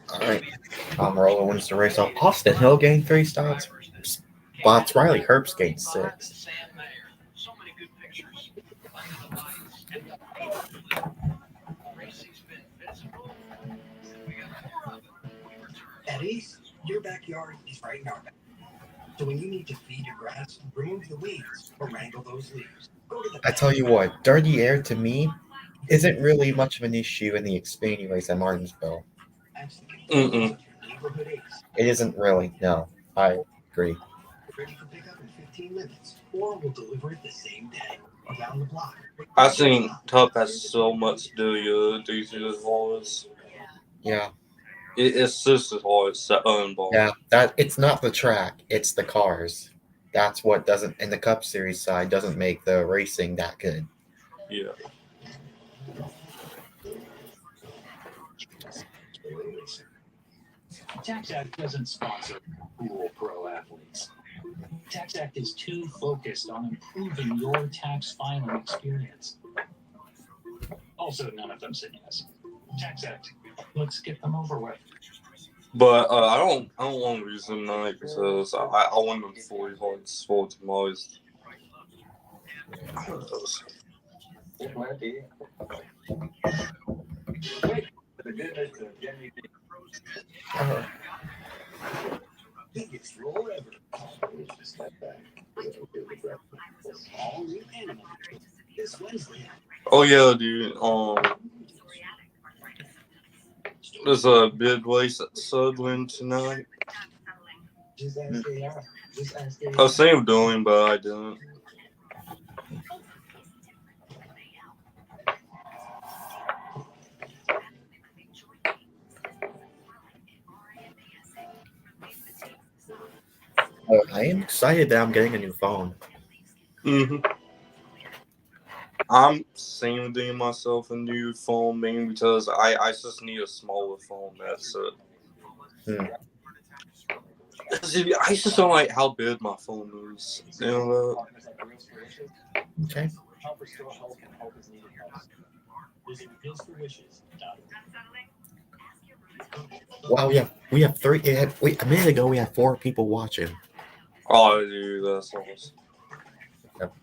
All right. Tom Roller wins the race off Austin Hill, gained 3 spots. Riley Herbst gained 6. So many good pictures. At Ace, your backyard is right in our back. So when you need to feed your grass, remove the weeds, or wrangle those leaves, go to the I tell you what, dirty air to me isn't really much of an issue in the Xfinity race at Martinsville. Mm-mm. It isn't really. No, I agree. Ready for pickup in 15 minutes, or we'll deliver it the same day around the block. I think Tup has so much to do these hauls. Yeah. It's just as hard as the unball. Yeah, it's not the track, it's the cars. That's what doesn't, in the Cup Series side, doesn't make the racing that good. Yeah. TaxAct doesn't sponsor cool pro athletes. TaxAct is too focused on improving your tax filing experience. Also, none of them say yes. TaxAct, let's get them over with. But I don't want to use them tonight because I want them fully hard for tomorrow's. Oh yeah, dude. There's a bid race at Sutherland tonight. I was thinking of doing, but I didn't. I am excited that I'm getting a new phone. I'm saving myself a new phone mainly because I just need a smaller phone. That's it. I just don't like how big my phone is. You know that? Okay. Wow, we have three. A minute ago we had 4 people watching. Oh, dude, that's awesome. Yep.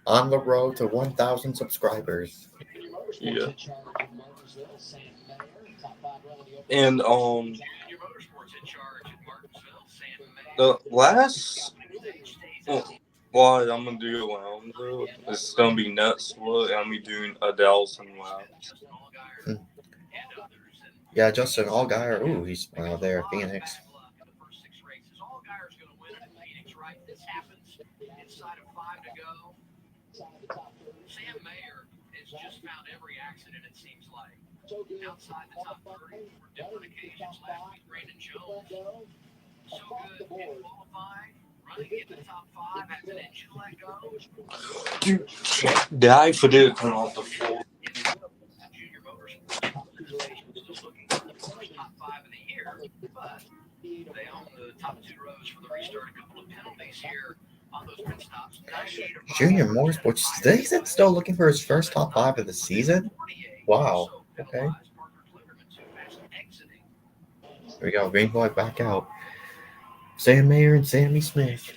On the road to 1,000 subscribers. Yeah. And the last what I'm gonna do around though, it's gonna be nuts. I'm gonna be doing Adele's and laps. Yeah, Justin Allgaier. Ooh, he's there at Phoenix. Sam Mayer has just found every accident, it seems like. Outside the top 30 for different occasions last week. Brandon Jones, so good in qualifying, running in the top 5 as an engine let go. Dude, did I forget to turn off the floor? Junior Motorsports organization is still looking for the first top 5 of the year, but they own the top 2 rows for the restart. A couple of penalties here on those pit stops. Junior Motorsports, is it still looking for his first top 5 of the season? Wow. Okay. There we go. Green flag back out. Sam Mayer and Sammy Smith.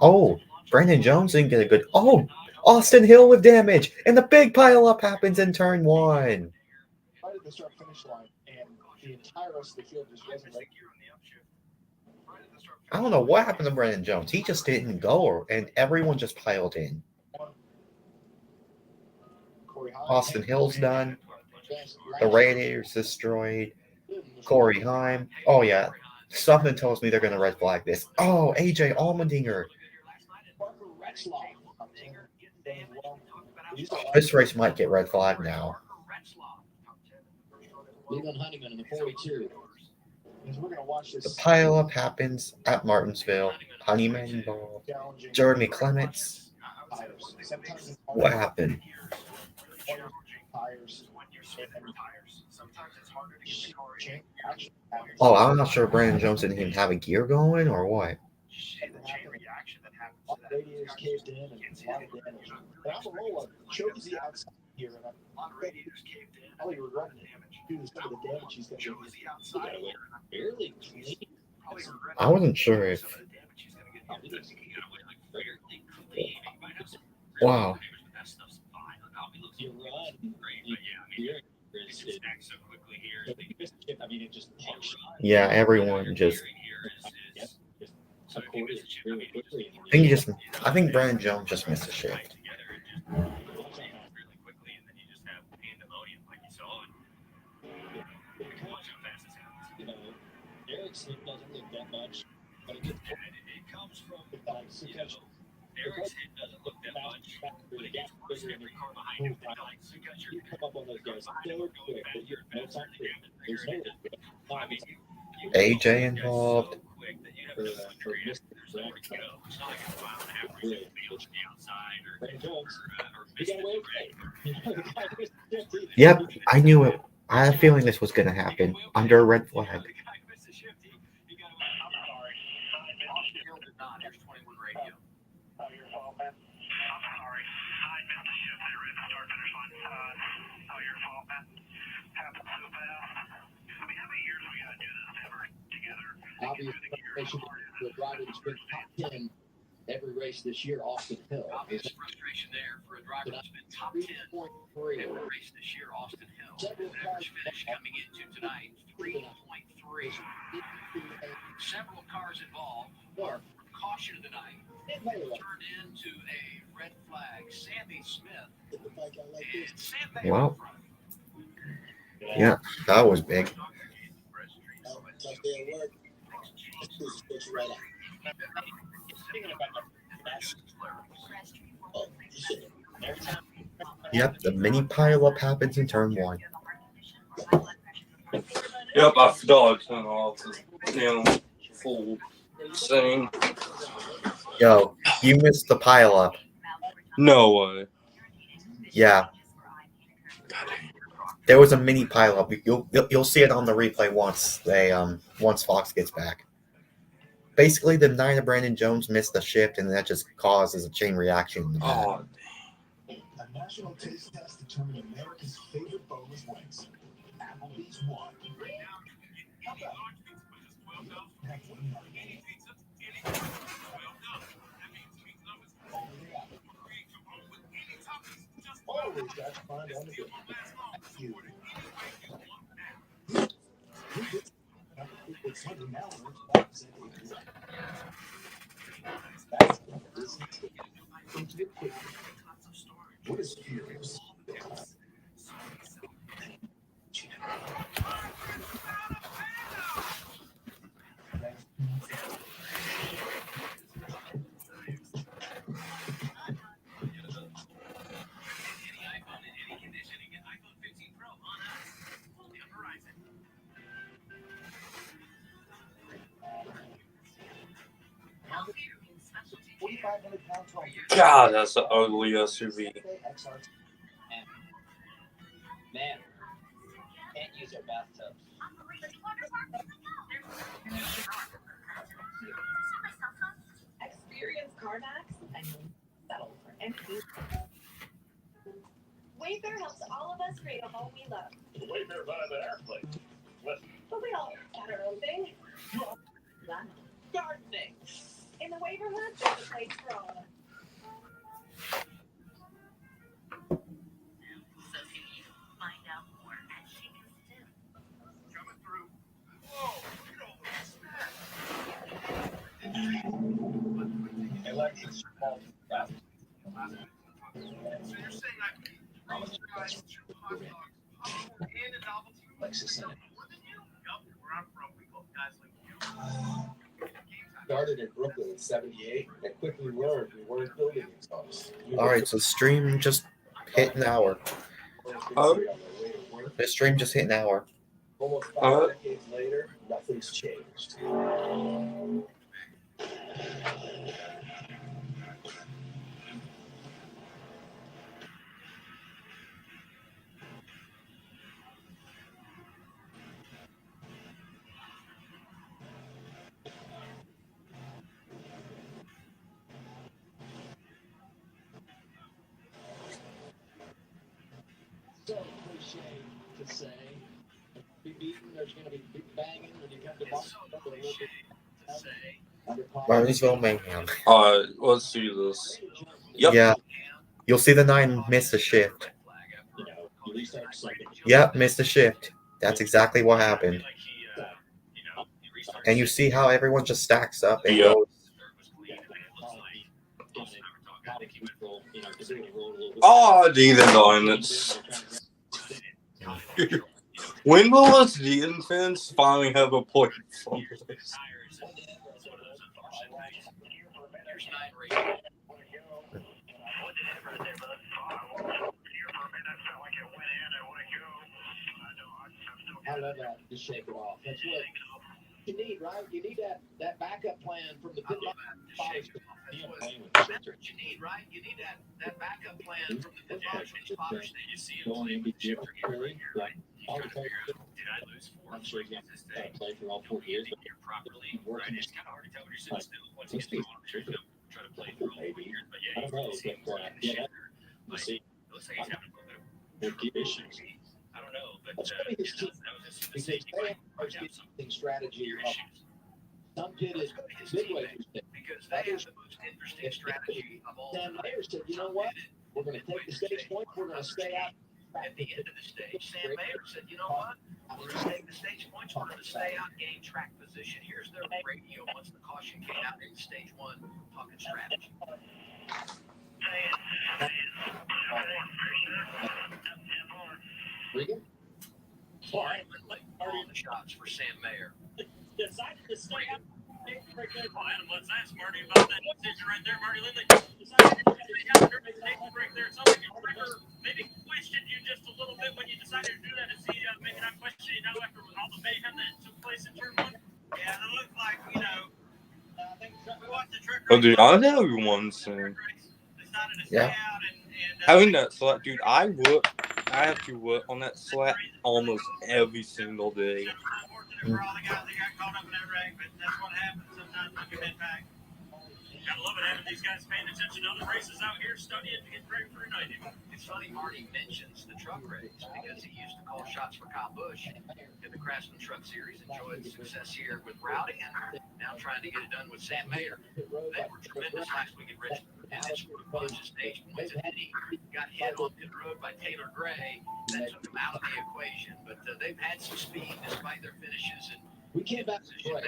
Oh, Brandon Jones didn't get a good. Oh, Austin Hill with damage, and the big pileup happens in turn 1. Right at the start finish line, and the entire rest of the field just wasn't ready. I don't know what happened to Brandon Jones. He just didn't go, and everyone just piled in. Austin Hill's done. The Radiators destroyed. Corey Heim. Oh, yeah. Something tells me they're going to red flag this. Oh, AJ Allmendinger. This race might get red flag now. Leland Honeyman in the 42. The pileup happens at Martinsville. Honeyman involved. Jeremy Clements. What happened? Oh, I'm not sure Brandon Jones didn't even have a gear going or what. Radiators caved in and a lot of damage. But Almirola chose the outside here, and I'm really regretting it due to some of the damage he's going to do. Barely clean. I wasn't sure if. Wow. Yeah, everyone just. I think Brandon Jones just missed a shift. Eric's hit doesn't look that much, but it comes from Eric's hit doesn't look that much, but it gets worse every car behind him. You come up on those guys so quick that you have no time to there's no AJ involved. Yep, I knew it. I had a feeling this was going to happen under a red flag. I'm sorry. Austin Hill did not. Here's 21 radio. I'm sorry. I missed the shift there at the start finish line. Not your fault, man. Happened so fast. How many years we got to do this ever together? Obvious frustration to a driver that's been top 10 every race this year, Austin Hill. Obvious frustration there for a driver that's been top 10 every race this year, Austin Hill. His average finish coming into tonight, 3.3. Several cars involved. Or caution of the night turned into a red flag. Sammy Smith and Sam Bailey Well, in front. yeah, that was big. Yep, the mini pileup happens in turn 1. Yep, I forgot to turn off the full thing. Yo, you missed the pileup. No way. Yeah. There was a mini pileup. You'll see it on the replay once Fox gets back. Basically, the 9 of Brandon Jones missed the shift, and that just causes a chain reaction in the back. Oh, A national taste test determined America's favorite boneless wings. Applebee's won. How about have one nugget? Always got to find on the good. You. It's under now. What is furious? God, that's an ugly SUV. Man, can't use our bathtubs. Experience CarMax and settle for empty. Wayfair helps all of us create a home we love. Wayfair buy the airplane. But we all got our own thing. Gardening. In the neighborhood, there's a place for all of us. So can you find out more at Chicken Stew? Coming through. Whoa, look at all this. Alexis, So you're saying I can eat 3 fries, 2 hot dogs, popcorn, and a novelty food? Alexis, More than you? Yup, where I'm from, we call guys like you. started in Brooklyn in '78 and quickly learned we weren't building these homes. All right, so stream just hit an hour. The stream just hit an hour. Almost 5 decades later, nothing's changed. So cliche to say, be beaten, there's going to be big banging when you come to Boston. Martinsville Mayhem. Let's see this. Yep. Yeah. You'll see the 9 miss the shift. Yep, missed the shift. That's exactly what happened. And you see how everyone just stacks up and goes. Oh, Dean Diamonds. When will us Dean fans finally have a point for this? I love that. Just shake it off. That's what you need, right? You need that backup plan from the pit. That's what you need, right? You need that backup plan from the pit box when spotters that you see him playing with the shifter gear right here, right? You try to figure out, did I lose 4 races this day? Don't be ending gear properly, right? It's kind of hard to tell when you're sitting still. Once he gets going on there, try to play through all the gears. But yeah, you can see him playing the shifter. Like, it looks like he's having a little bit of gear issues. I don't know, but that was just the safety might have some strategy gear issues. Some pit is midway because they have the most interesting strategy of all. Sam Mayer said, you know what? We're going to take the stage point. We're going to stay out. At the end of the stage, Sam Mayer said, you know what? We're going to take the stage points. We're going to stay out, gain track position. Here's their radio once the caution came out in stage 1, talking strategy. Regan? All the shots for Sam Mayer. Decided to stay out. Adam, let's ask Marty about that decision right there. Marty Lindley decided to stay out during the safety break there. It sounds like your driver maybe questioned you just a little bit when you decided to do that. Is he maybe not questioning you now after all the mayhem that took place in turn 1? Yeah, it looked like, you know, we watched the trick Oh, dude, I know everyone's saying. Yeah. Having that slap, dude, I have to work on that slap almost every single day. For all the guys that got caught up in that wreck, but that's what happens sometimes when you get back. Gotta love it having these guys paying attention to other races out here, studying to get ready for tonight. It's funny Marty mentions the truck race because he used to call shots for Kyle Busch in the Craftsman Truck Series. Enjoyed success here with Rowdy and now trying to get it done with Sam Mayer. They were tremendous last week at Richmond. And then scored a bunch of stage points and then he got hit on pit road by Taylor Gray. That took him out of the equation. But they've had some speed despite their finishes and we came back to break.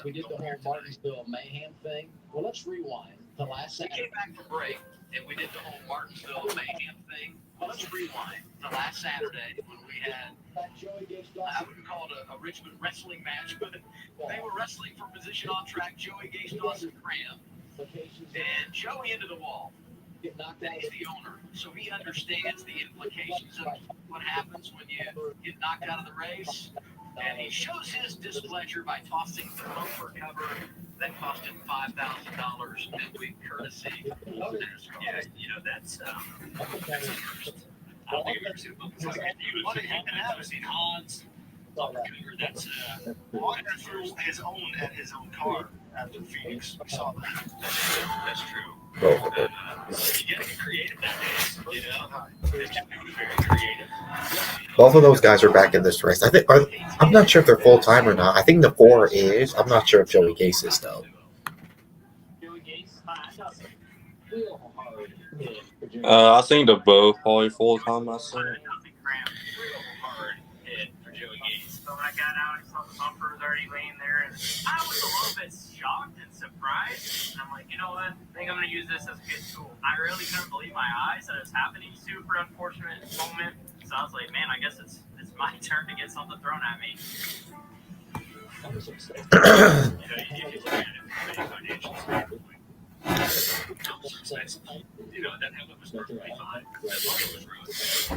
We did the whole Martinsville mayhem thing. Well, let's rewind to last Saturday. We came back from break, and we did the whole Martinsville mayhem thing. Well, let's rewind to last Saturday when we had, I wouldn't call it a Richmond wrestling match, but they were wrestling for position on track. Joey Gase, Dawson Graham, and Joey into the wall. He's the owner, so he understands the implications of what happens when you get knocked out of the race. And he shows his displeasure by tossing the bumper cover that cost him $5,000 midweek courtesy. Yeah, you know, that's first. I don't think I've ever seen a bumper cover. I've seen Hans. That's Walker threw his own at his own car after Phoenix. We saw that. That's true. You gotta get creative nowadays, you know? They can be very creative. Both of those guys are back in this race. I'm not sure if they're full time or not. I think the 4 is. I'm not sure if Joey Gase is though. I think they're both probably full time. I think. So when I got out, I saw the bumper was already laying there, and I was a little bit shocked and surprised. And I'm like, you know what? I think I'm going to use this as a good tool. I really couldn't believe my eyes that it was happening. Super unfortunate moment. So I was like, man, I guess it's my turn to get something thrown at me. You know, you look at it from a financial standpoint. You know, that helmet was perfectly fine. That was road. So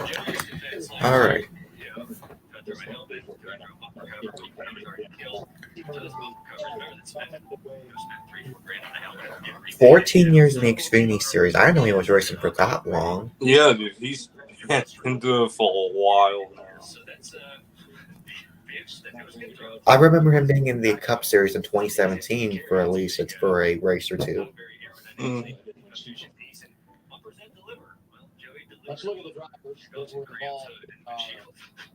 Joey's defense, like, All right. you know, cut through my helmet, cut through a bumper cover, I was already killed. So this bumper cover is better than spent $3-4 grand on the helmet. 14 years in the Xfinity Series. I didn't know he was racing for that long. Yeah, dude, he's been doing it for a while now. So that's I remember him being in the Cup Series in 2017 for at least for a race or two. Let's look at the drivers that were involved in our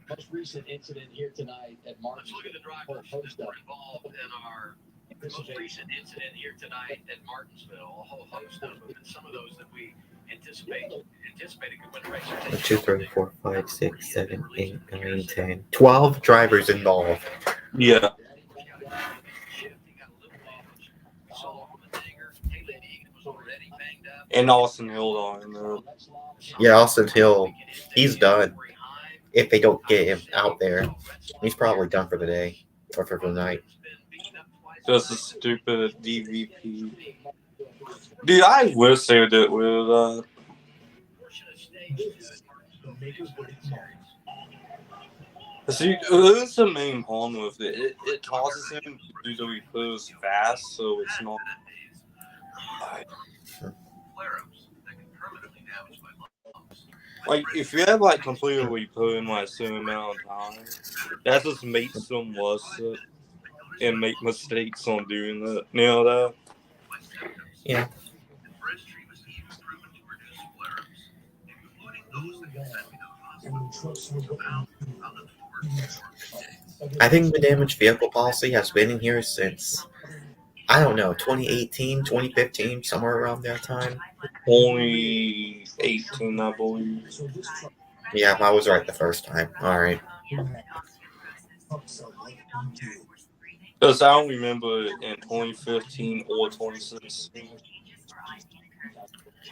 most recent incident here tonight at Martinsville. Let's look at the drivers that were involved in our most recent incident here tonight at Martinsville. A whole host of them, and some of those that we anticipated could win races. 2, 3, 4, 5, 6, 7, 8, 9, 10. 12 drivers involved. Yeah. And Austin Hill on there. Yeah, Austin Hill, he's done. If they don't get him out there, he's probably done for the day or for the night. Just a stupid DVP. Dude, I wish they would do it with See, that's the main problem with it. It causes him to do the repos fast, so it's not. Like, if you have, like, completely repo in, like, a certain amount of time, that just makes them worse and make mistakes on doing it. You know that? Yeah. I think the damaged vehicle policy has been in here since, I don't know, 2018, 2015, somewhere around that time. 2018, I believe. Yeah, I was right the first time. All right. Because I don't remember it in 2015 or 2016.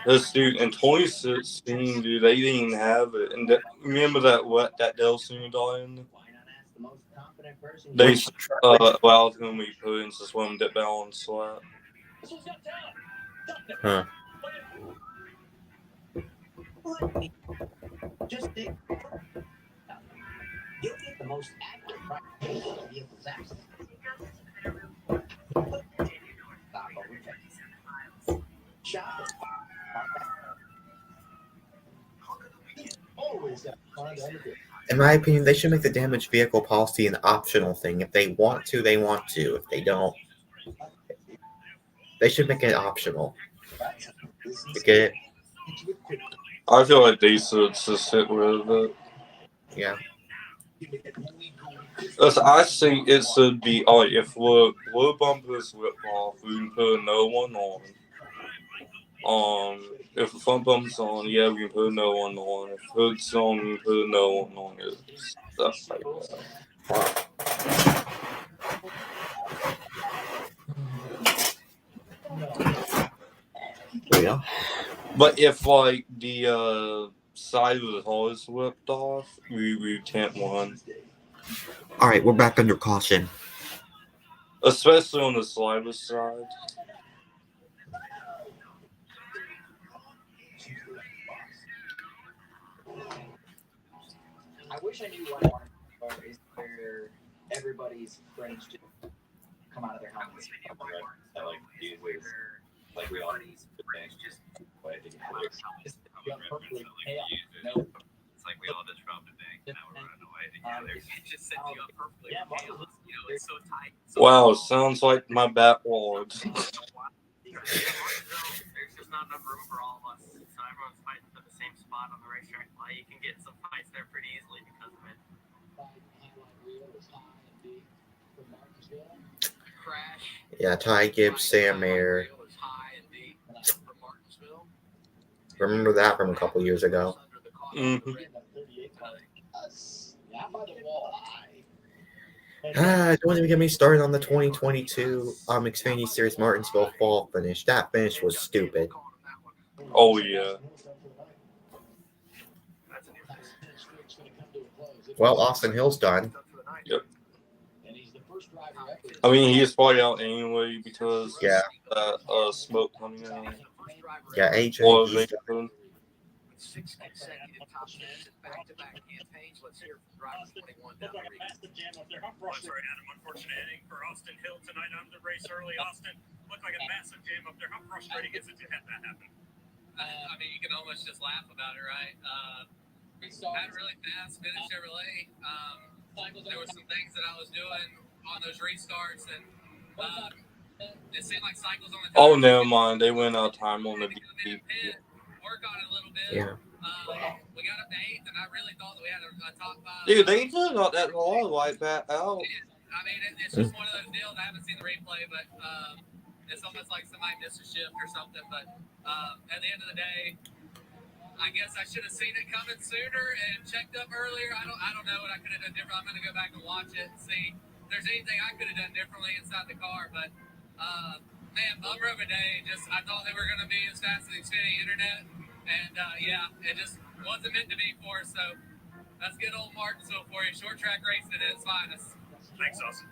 This dude, in 2016, dude, they didn't even have it. And remember that Delson died in? They allowed him to be put into swim that balance slap. Huh. You'll get the most accurate price of vehicles access. Shop it. In my opinion, they should make the damaged vehicle policy an optional thing. If they want to, they want to. If they don't, they should make it optional. Okay. I feel like they should just sit with it. Yeah. I think it should be, alright, if we're bumpers rip off, we can put no one on. If the front bumper's on, yeah, we can put no one on. If hood's on, we can put no one on. Stuff like that. Yeah. But if, like, the side of the hull is ripped off, we can't run. All right, we're back under caution. Especially on the slider side. I wish I knew what is where everybody's brains just come out of their helmets. That like these ways, like we all need to think just what I think It's like we all just robbed a bank and now we're running away together. It just sets you up perfectly for chaos. You know, it's so tight. Wow, sounds like my backward. There's just not enough room for all of us. So everyone's fighting for the same spot on the racetrack. Like, you can get some fights there pretty easily because of it. Yeah, Ty Gibbs, Sam Mayer. Remember that from a couple years ago. Mm-hmm. Don't even get me started on the 2022 Xfinity Series Martinsville fall finish. That finish was stupid. Oh, yeah. Well, Austin Hill's done. Yep. I mean, he's probably out anyway because smoke coming out. Yeah, AJ. Or He's done. 6 consecutive top finishes, back-to-back campaigns. Let's hear from driver 21 down the region. Sorry, Adam. Unfortunate inning for Austin Hill tonight on the race early. Austin looked like a massive jam up there. How frustrating is it to have that happen? I mean, you can almost just laugh about it, right? Had a really fast finish Chevrolet. There were some things that I was doing on those restarts, and it seemed like cycles on the tires. Oh, never mind. They went out of time on the DP. Work on it a little bit. Yeah. We got up to 8th, and I really thought that we had a top 5. Dude, they just got that law like that out. I mean, it's just one of those deals. I haven't seen the replay, but it's almost like somebody missed a shift or something. But at the end of the day, I guess I should have seen it coming sooner and checked up earlier. I don't know what I could have done different. I'm going to go back and watch it and see if there's anything I could have done differently inside the car. But man, bummer of a day. I thought they were going to be as fast as the Xfinity Internet, and it just wasn't meant to be for us. So that's good old Martinsville for you. Short track racing at its finest. Thanks, Austin.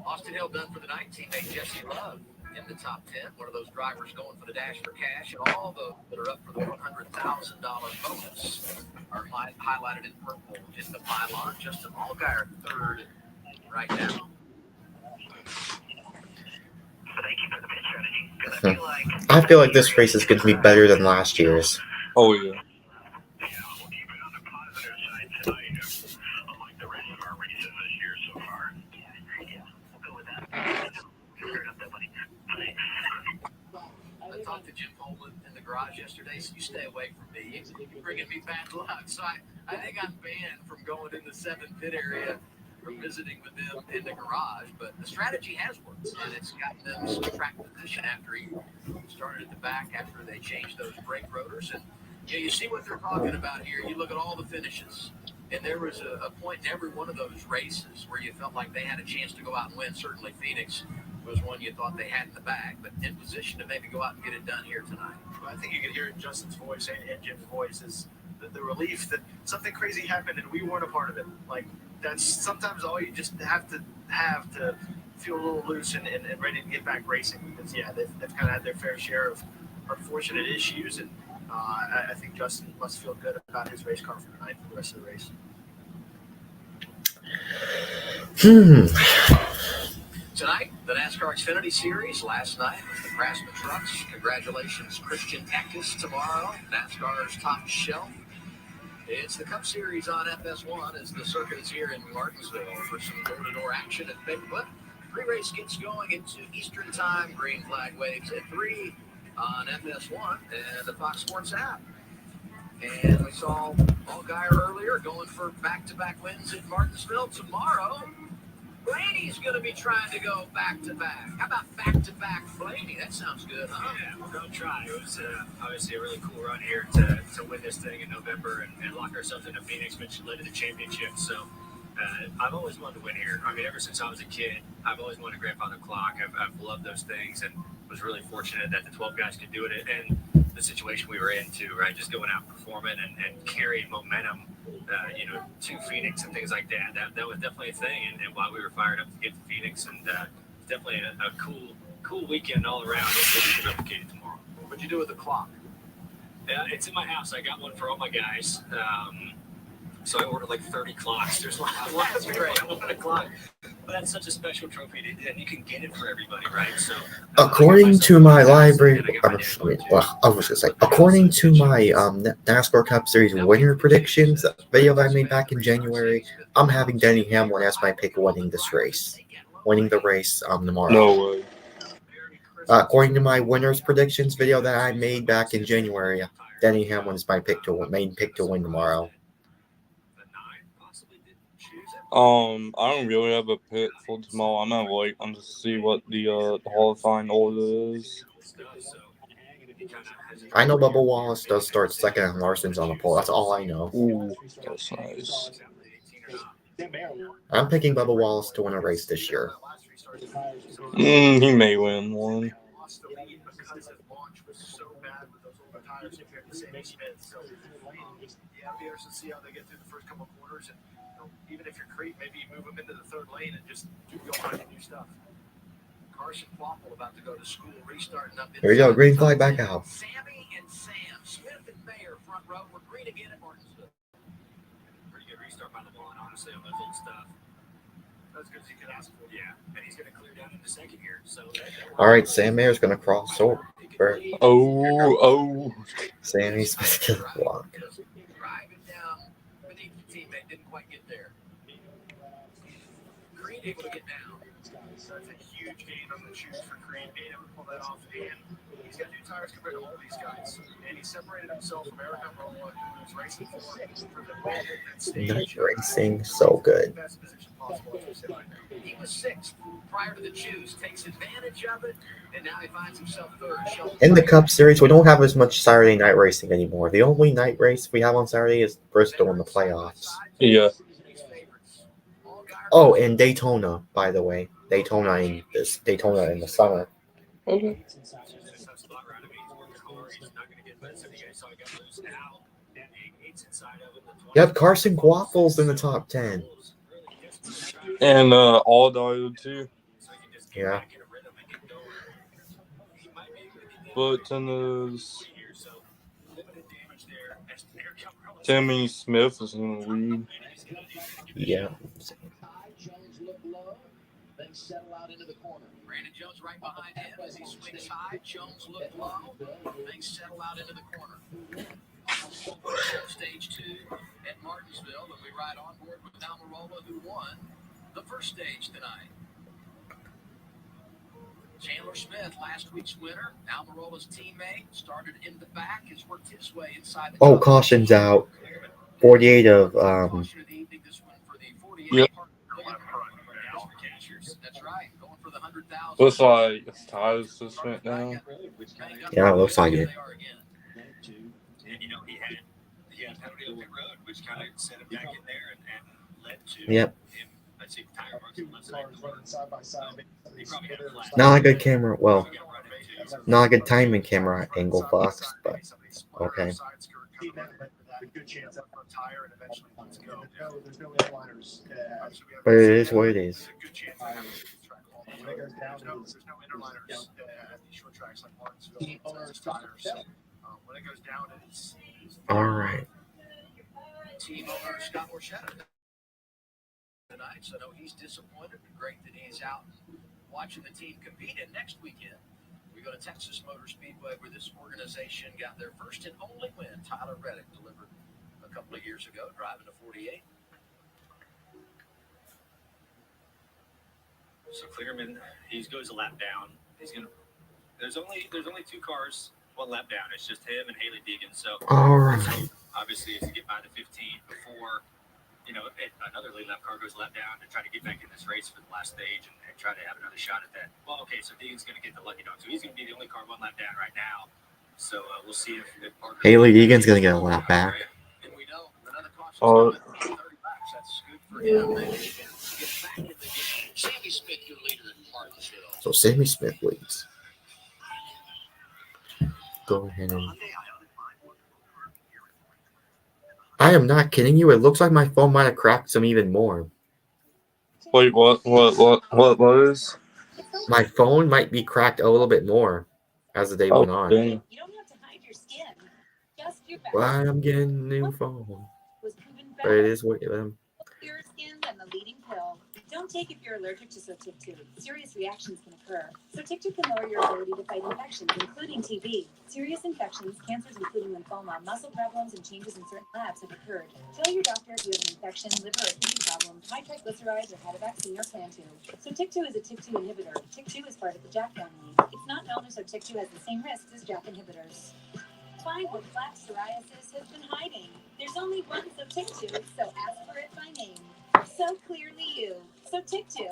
Austin Hill done for the night. Teammate Jesse Love in the top 10. One of those drivers going for the dash for cash, and all those that are up for the $100,000 bonus are highlighted in purple in the pylon. Justin Allgaier third right now. I feel like this race is going to be better than last year's. Oh yeah. I talked to Jim Poland in the garage yesterday, so you stay away from me. You're bringing me bad luck. So I think I'm banned from going in the 7th pit area or visiting with them in the garage. But the strategy has worked, and it's gotten them some track position after he started at the back after they changed those brake rotors. And you see what they're talking about here. You look at all the finishes, and there was a point in every one of those races where you felt like they had a chance to go out and win. Certainly Phoenix was one you thought they had in the bag, but in position to maybe go out and get it done here tonight. Well, I think you can hear in Justin's voice and Jim's voice is the relief that something crazy happened and we weren't a part of it. Like, that's sometimes all you just have to feel a little loose and ready to get back racing, because they've kind of had their fair share of unfortunate issues, and I think Justin must feel good about his race car for tonight for the rest of the race. Tonight, the NASCAR Xfinity Series. Last night was the Craftsman Trucks. Congratulations, Christian Eckes. Tomorrow, NASCAR's Top Shelf. It's the Cup Series on FS1 as the circuit is here in Martinsville for some door-to-door action at Bigfoot. Pre-race gets going into Eastern Time. Green flag waves at 3 on FS1 and the Fox Sports app. And we saw Allgaier earlier going for back-to-back wins at Martinsville. Tomorrow, Blaney's going to be trying to go back-to-back. How about back-to-back Blaney? That sounds good, huh? Yeah, we're going to try. It was obviously a really cool run here to win this thing in November and lock ourselves into Phoenix, which led to the championship. So I've always wanted to win here. I mean, ever since I was a kid, I've always wanted grandfather clock. I've loved those things and was really fortunate that the 12 guys could do it. And the situation we were in, too, right? Just going out performing and carrying momentum, to Phoenix and things like that. That was definitely a thing. And while we were fired up to get to Phoenix, and definitely a cool weekend all around. Hopefully we can replicate it tomorrow. What'd you do with the clock? It's in my house. I got one for all my guys. So I ordered like 30 clocks. There's lots of great. I want a clock. But that's such a special trophy, and you can get it for everybody, right? So, according to my library, according to my NASCAR Cup Series winner predictions video that I made back in January, I'm having Denny Hamlin as my pick winning this race, winning the race tomorrow. No way. According to my winners predictions video that I made back in January, Denny Hamlin is my main pick to win tomorrow. I don't really have a pick for tomorrow. I'm gonna wait to see what the qualifying order is. I know Bubba Wallace does start second and Larson's on the pole. That's all I know. Ooh, that's nice. I'm picking Bubba Wallace to win a race this year. He may win one. To see how they get through the first couple of quarters, and even if you're Crete, maybe you move them into the third lane and just go find new stuff. Carson Waffle about to go to school, restarting up. Here we go, green flag back out. Sammy and Sam, Smith and Mayer front row. We're green again at Martinsville. Pretty good restart by LeBron, honestly, on those old stuff. As good as you could ask for. Yeah, and he's going to clear down into second here. So all right, Sam Mayer's going to cross over. Oh. Sammy Smith to the block. Driving down beneath the teammate, didn't quite get there. Creed able to get down. That's a huge gain on the choose for Creed, being able to pull that off, and he's got new tires compared to all these guys. And he separated himself from Eric Rowan, who was racing for the stage. Night racing, so good. Best position possible, as we said right now. He was sixth prior to the choose, takes advantage of it, and now he finds himself third. In the Cup Series, we don't have as much Saturday night racing anymore. The only night race we have on Saturday is Bristol in the playoffs. Yeah. Oh, and Daytona, by the way. Daytona in the summer. Okay. Yep, Carson Waffles in the top 10. And Allgaier too. Yeah. foot tennis. Timmy Smith is in the lead. Yeah. Jones look low, then settle out into the corner. Brandon Jones right behind him as he swings high. Jones look low, then settle out into the corner. Stage 2 at Martinsville, and we ride on board with Almirola, who won the first stage tonight. Chandler Smith, last week's winner, Almirola's teammate, started in the back, has worked his way inside the Oh, caution's out. 48 of Yep. That's right, going for the 100,000. Looks like his tires just went down. Yeah, it looks like it. And he had penalty on pit road, which kind of sent him back in there and led to Yep. him. Let's see, tire marks on the left side. He probably had a flat. Not a good camera. Well, not a good timing camera angle, Fox, but okay. But it is what it is. There's no interliners at these short tracks like Martinsville. When it goes down, it's All right. Team owner Scott Morchetta tonight, so no, he's disappointed. Great that he's out watching the team compete. And next weekend, we go to Texas Motor Speedway, where this organization got their first and only win. Tyler Reddick delivered a couple of years ago, driving a 48. So Clearman, he goes a lap down. He's gonna. There's only 2 cars, 1 lap down. It's just him and Haley Deegan. So All right. obviously, to get by the 15 before, another lead lap car goes a lap down to try to get back in this race for the last stage and try to have another shot at that. Well, okay, so Deegan's gonna get the lucky dog. So he's gonna be the only car 1 lap down right now. So we'll see if Parker. Haley Deegan's gonna get a lap back. And we know another caution Oh. 30 laps. That's good for him. They need to get back in the game. Sammy Smith, your leader in Martinsville. So Sammy Smith leads. Go ahead and. I am not kidding you. It looks like my phone might have cracked some even more. Wait, what is? My phone might be cracked a little bit more as the day went on. Dang. You don't have to hide your skin. Just your back Well, I'm getting a new phone. was proven But it better. is what Clearer skin than the leading pill. Don't take if you're allergic to Sotyktu. Serious reactions can occur. Sotyktu can lower your ability to fight infections, including TB. Serious infections, cancers including lymphoma, muscle problems, and changes in certain labs have occurred. Tell your doctor if you have an infection, liver or kidney problems, high triglycerides, or had a vaccine or plan to. Sotyktu is a TYK2 inhibitor. TYK2 is part of the JAK family. It's not known if Sotyktu has the same risks as JAK inhibitors. Find what plaque psoriasis has been hiding. There's only one Sotyktu, so ask for it by name. So clearly you. Sotyktu.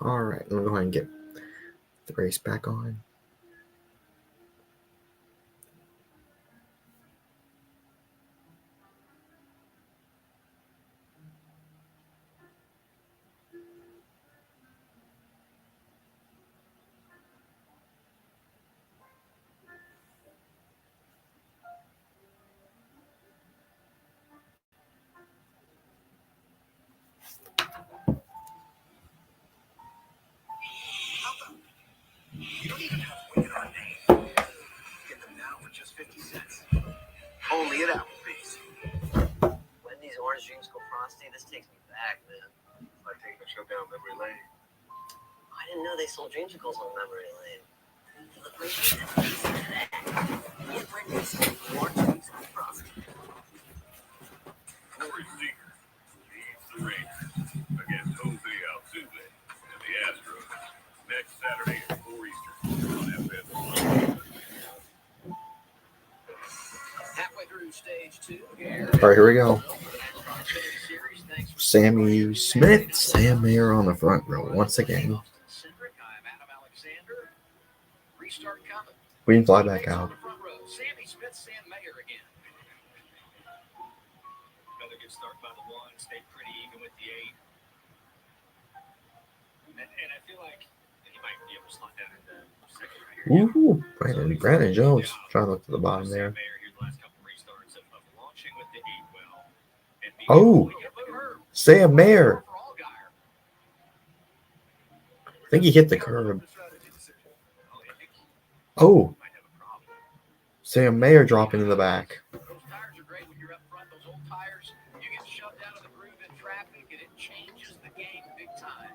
All right. Let me go ahead and get the race back on. You don't even have to wait on name. Get them now for just 50 cents. Only at Applebee's. Wendy's orange dreamsicle frosty. This takes me back, man. It's like taking a trip down memory lane. I didn't know they sold dreamsicles on memory lane. They look like today. Get Wendy's orange dreamsicle frosty. Corey Seager leads the race against Jose Altuve and the Astros next Saturday at 4 Eastern on FM. Halfway through stage 2 here. All right, here we go. Series, thanks for Sammy Smith, Sam Mayer on the front row once again. Cedric. I'm Adam Alexander. Restart coming. We can fly back out. On the front row. Sammy Smith, Sam Mayer again. Another good start by the 1. Stayed pretty even with the 8. And I feel like he might be able to slot down in the second right here. Ooh, Brandon Jones trying to look to the bottom there. Oh, Sam Mayer. I think he hit the curb. Oh, Sam Mayer dropping in the back. Those tires are great when you're up front. Those old tires, you get shoved out of the groove in traffic, and it changes the game big time.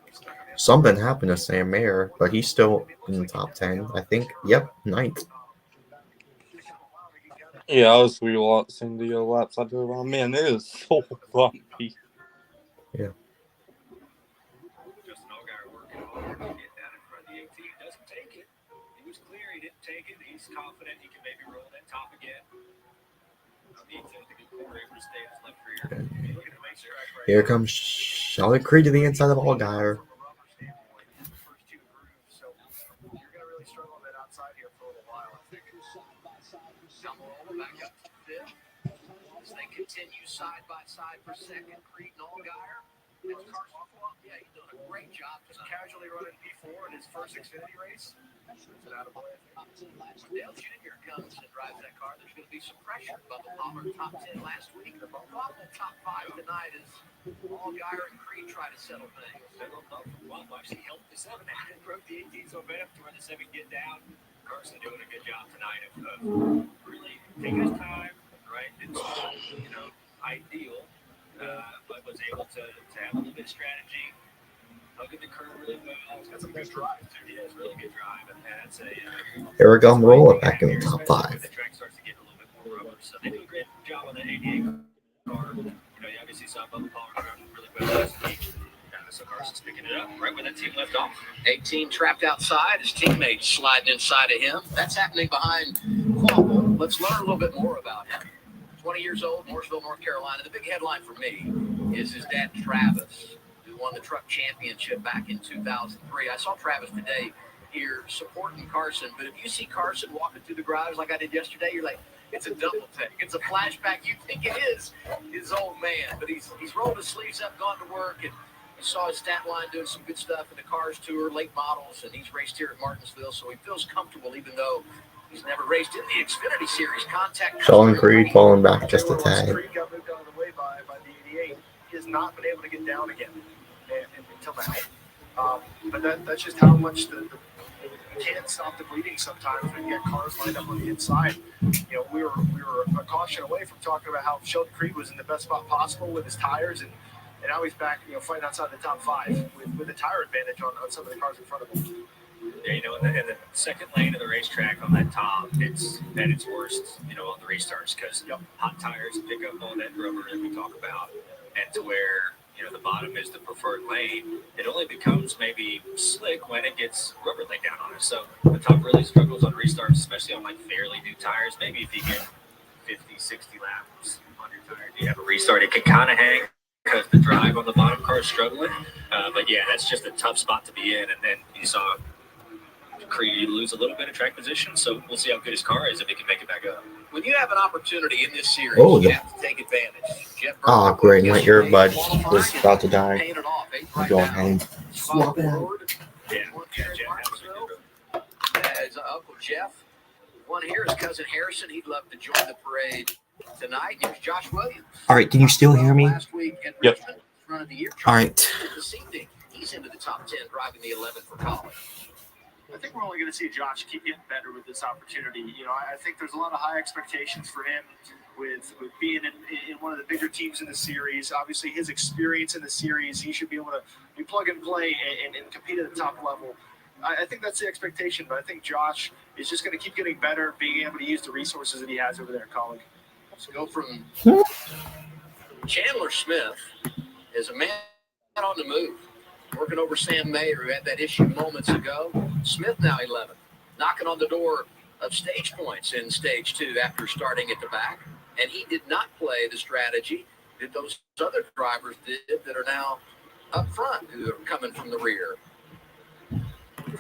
Something happened to Sam Mayer, but he's still in the top 10. I think. Yep, 9th. Yeah, I was rewatching the laps I drove on. Man, it is so bumpy. Yeah. Justin Allgaier working hard to get down in front of the 18. Doesn't take it. He was clear. He didn't take it. He's confident he can maybe roll that top again. Here comes Charlotte Creed to the inside of Allgaier. They continue side by side for second. Creed and Allgaier. Yeah, he's doing a great job. Just casually running P4 in his first Xfinity race. Dale Jr. comes and drives that car. There's going to be some pressure. Bubba Palmer top 10 last week. The Bubba top 5 tonight as Allgaier and Creed try to settle things. Actually helped the 7 and broke the 18 so bad to where the 7 get down. Carson doing a good job tonight of really taking his time, right? It's ideal, but was able to have a little bit of strategy. Hugging the curve really well. He's got some good drive too. He has really good drive, and that's a. Aragon roller back in the top 5. The track starts to get a little bit more rubber, so they do a great job on the 88 car. You obviously saw Bubba Palmer run really well last week. So Carson's picking it up right where that team left off. 18 trapped outside. His teammates sliding inside of him. That's happening behind Quabble. Let's learn a little bit more about him. 20 years old, Mooresville, North Carolina. The big headline for me is his dad, Travis, who won the truck championship back in 2003. I saw Travis today here supporting Carson, but if you see Carson walking through the garage like I did yesterday, you're like, it's a double take. It's a flashback. You think it is his old man, but he's rolled his sleeves up, gone to work, and you saw his stat line doing some good stuff in the Cars Tour, late models, and he's raced here at Martinsville, so he feels comfortable even though he's never raced in the Xfinity Series. Contact Sheldon Creed falling back just a tad. Creed got moved out of the way by the 88. He has not been able to get down again until now. But that's just how much you can't stop the bleeding sometimes when you get cars lined up on the inside. We were a caution away from talking about how Sheldon Creed was in the best spot possible with his tires, and now he's back, fighting outside the top 5 with a tire advantage on some of the cars in front of him. Yeah, in the second lane of the racetrack on that top, it's at its worst, on the restarts because hot tires pick up all that rubber that we talk about, and to where the bottom is the preferred lane, it only becomes maybe slick when it gets rubber laid down on it. So the top really struggles on restarts, especially on fairly new tires. Maybe if you get 50, 60 laps on your tire, you have a restart, it can kind of hang because the drive on the bottom car is struggling. But yeah, that's just a tough spot to be in. And then you saw Creed lose a little bit of track position, so we'll see how good his car is if he can make it back up. When you have an opportunity in this series, you have to take advantage. Oh, great. My earbud was about to die. I'm going home. Swap forward. As Uncle Jeff. One here is Cousin Harrison. He'd love to join the parade tonight. Here's Josh Williams. All right, can you still hear me? Yep. All right. This evening, he's into the top 10, driving the 11 for college. I think we're only going to see Josh keep getting better with this opportunity. I think there's a lot of high expectations for him with being in one of the bigger teams in the series. Obviously, his experience in the series, he should be able to be plug and play and compete at the top level. I think that's the expectation, but I think Josh is just going to keep getting better, being able to use the resources that he has over there at college. Let's go from Chandler Smith is a man on the move. Working over Sam Mayer, who had that issue moments ago. Smith now 11th, knocking on the door of stage points in stage 2 after starting at the back. And he did not play the strategy that those other drivers did that are now up front, who are coming from the rear.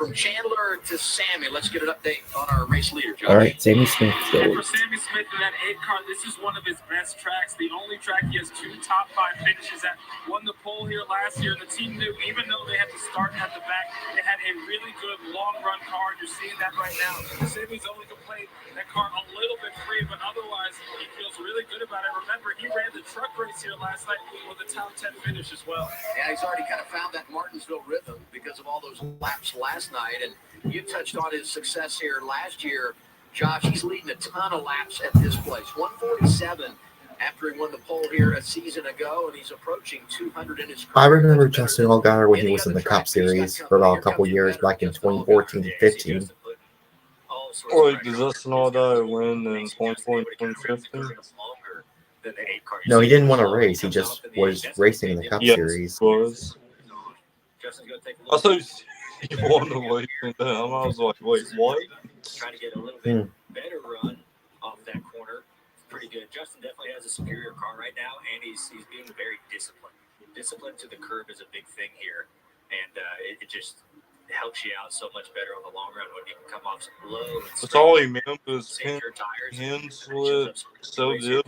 from Chandler to Sammy. Let's get an update on our race leader, Josh. All right, Sammy Smith. And for Sammy Smith in that 8 car, this is one of his best tracks. The only track he has 2 top 5 finishes at. Won the pole here last year. The team knew, even though they had to start at the back, they had a really good long-run car. You're seeing that right now. Sammy's only complained that car a little bit free, but otherwise he feels really good about it. Remember, he ran the truck race here last night with a top 10 finish as well. Yeah, he's already kind of found that Martinsville rhythm because of all those laps last night. And you touched on his success here last year. Josh, he's leading a ton of laps at this place. 147 after he won the pole here a season ago, and he's approaching 200 in his career. I remember Justin Allgaier when he was in the Cup Series for about a couple years back in 2014 to 15. Wait, does Justin Allgaier win in 2014, 2015? No, he didn't want to race. He just was racing in the Cup Series. Was. I thought he won the race and then I was like, wait, what? Trying to get a little bit better run off that corner. Pretty good. Justin definitely has a superior car right now, and he's being very disciplined. Discipline to the curb is a big thing here, and it just helps you out so much better on the long run when you can come off some low. That's all he meant was hand slip so good.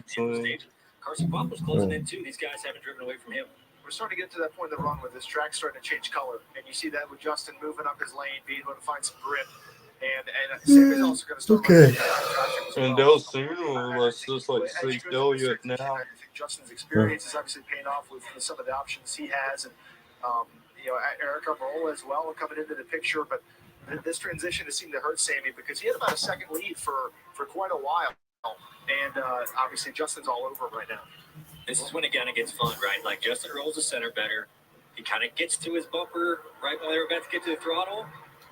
Carson Pop was closing in too. These guys haven't driven away from him. We're starting to get to that point in the run where this track's starting to change color, and you see that with Justin moving up his lane, being able to find some grip. And Sammy's also going to start. Okay. And Del Cena was just like say Delia now. I think Justin's experience is obviously paying off with some of the options he has, and Eric Almirola as well coming into the picture. But this transition has seemed to hurt Sammy because he had about a second lead for quite a while, and obviously Justin's all over it right now. This is when it kind of gets fun, right? Like Justin rolls the center better. He kind of gets to his bumper right while they're about to get to the throttle.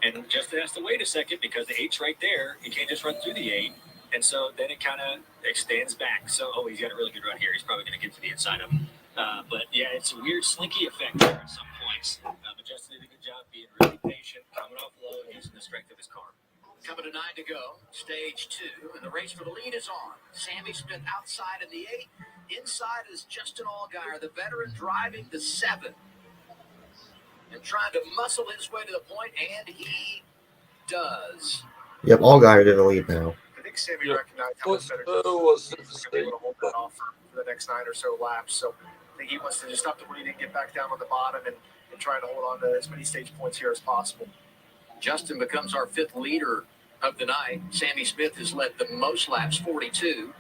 And Justin has to wait a second because the 8's right there. He can't just run through the 8. And so then it kind of extends back. So, he's got a really good run here. He's probably going to get to the inside of him. But, yeah, it's a weird slinky effect there at some points. But Justin did a good job being really patient, coming off low, using the strength of his car. Coming to 9 to go, stage 2, and the race for the lead is on. Sammy Smith outside in the 8. Inside is Justin Allgaier, the veteran, driving the 7. And trying to muscle his way to the point, and he does. Yep, Allgaier did the lead now. I think Sammy recognized how much better he was going to be able to hold that off for the next 9 or so laps. So I think he wants to just stop the bleeding and get back down on the bottom and try to hold on to as many stage points here as possible. Justin becomes our 5th leader of the night. Sammy Smith has led the most laps, 42.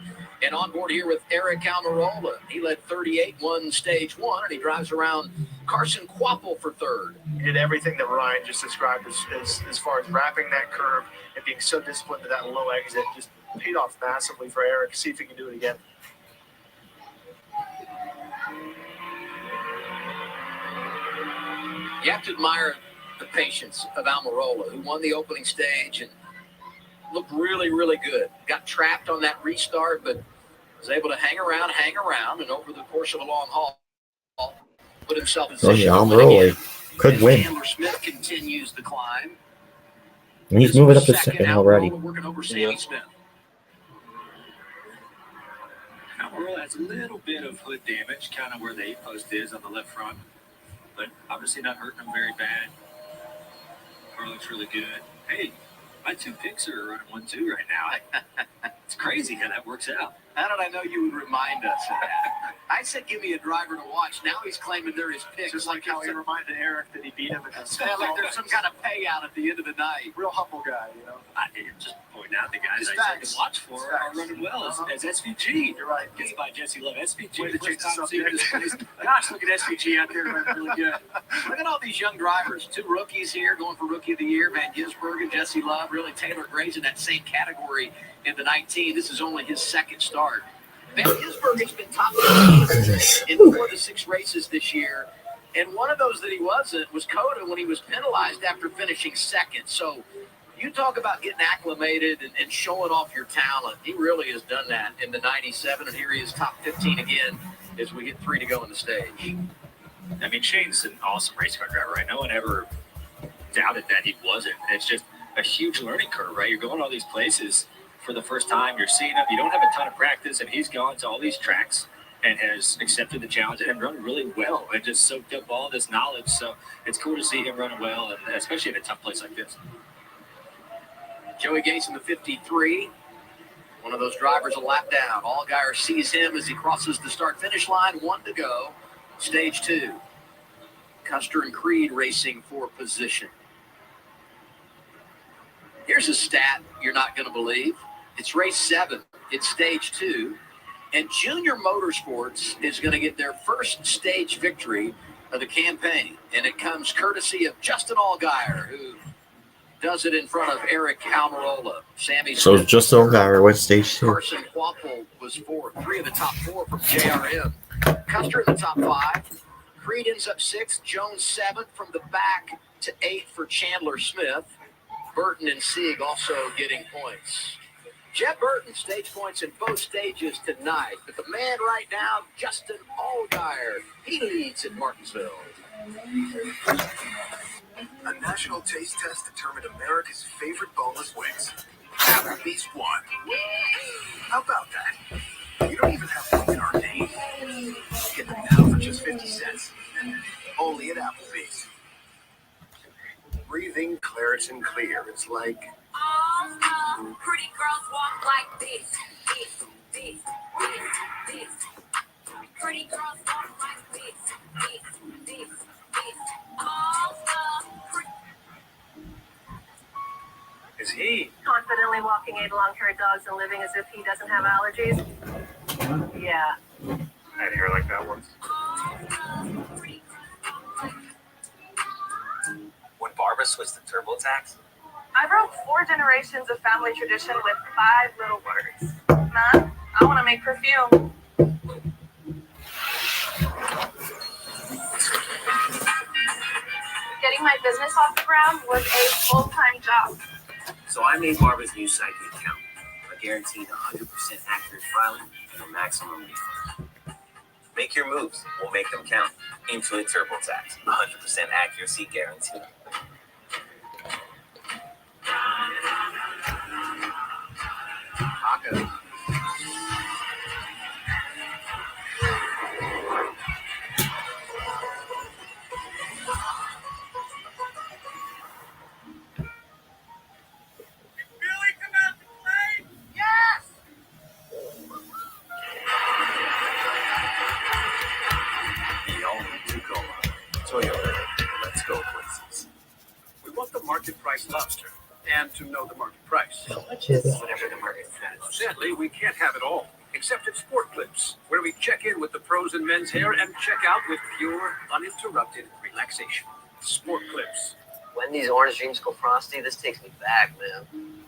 And on board here with Eric Almirola. He led 38, won stage 1, and he drives around Carson Quapple for 3rd. He did everything that Ryan just described as far as wrapping that curve and being so disciplined to that low exit. Just paid off massively for Eric. See if he can do it again. You have to admire the patience of Almirola, who won the opening stage and looked really, really good. Got trapped on that restart, but was able to hang around, and over the course of a long haul, put himself in position. Almirola could win. Chandler Smith continues the climb. And he's moving up to 2nd already. Working over Sammy Smith. Almirola has a little bit of hood damage, kind of where the 8 post is on the left front, but obviously not hurting him very bad. Car looks really good. Hey, my 2 picks are running 1-2 right now. It's crazy how that works out. How did I know you would remind us of that? I said, give me a driver to watch. Now he's claiming they're his picks. Just like how he reminded Eric that he beat him. Like there's some kind of payout at the end of the night. Real humble guy, you know. I did just point out the guys I can watch for are running well as SVG. You're right. Gets by Jesse Love. SVG. Way to change the subject. Gosh, look at SVG out there running really good. Look at all these young drivers. 2 rookies here going for Rookie of the Year. Van Gisbergen, Jesse Love. Really, Taylor Gray's in that same category in the 19. This is only his 2nd start. Van Gisbergen's been top 15 in 4 of the 6 races this year. And one of those that he wasn't was Coda when he was penalized after finishing 2nd. So you talk about getting acclimated and showing off your talent. He really has done that in the 97, and here he is top 15 again as we get 3 to go in the stage. I mean, Shane's an awesome race car driver, right? No one ever doubted that he wasn't. It's just a huge learning curve, right? You're going to all these places for the first time. You're seeing him. You don't have a ton of practice, and he's gone to all these tracks. and has accepted the challenge and run really well and just soaked up all this knowledge. So it's cool to see him running well, and especially in a tough place like this. Joey Gase in the 53. One of those drivers a lap down. Allgaier sees him as he crosses the start-finish line. 1 to go. Stage 2. Custer and Creed racing for position. Here's a stat you're not going to believe. It's race 7. It's stage 2. And Junior Motorsports is going to get their first stage victory of the campaign. And it comes courtesy of Justin Allgaier, who does it in front of Eric Almirola. Sammy So Smith just so Guy went stage 2. Carson Quapple was 4. 3 of the top 4 from JRM. Custer in the top 5. Creed ends up 6th. Jones 7th. From the back to 8th for Chandler Smith. Burton and Sieg also getting points. Jeb Burton stage points in both stages tonight. But the man right now, Justin Allgaier, he leads at Martinsville. A national taste test determined America's favorite boneless wings. Applebee's won. How about that? You don't even have one in our name. Get them now for just 50 cents. Only at Applebee's. Breathing Claritin Clear. It's like... pretty girls walk like this. This. Pretty girls walk like this. Is he? Confidently walking 8 long-haired dogs and living as if he doesn't have allergies? Yeah. I had hair like that once. When Barbara switched to TurboTax, I wrote 4 generations of family tradition with 5 little words. Mom, I want to make perfume. Getting my business off the ground was a full-time job. so I made Barbara's new site the account. A guaranteed 100% accurate filing and a maximum refund. Make your moves. We'll make them count. Intuit TurboTax. 100% accuracy guaranteed. Taco. Billy come out to play? Yes! The all-new Tacoma. Toyota. Let's go places. We want the market price lobster and to know the market price. Whatever the market says. Sadly, we can't have it all, except at Sport Clips, where we check in with the pros in men's hair and check out with pure, uninterrupted relaxation. Sport Clips. Wendy's Orange Dreamsicle Frosty, this takes me back, man.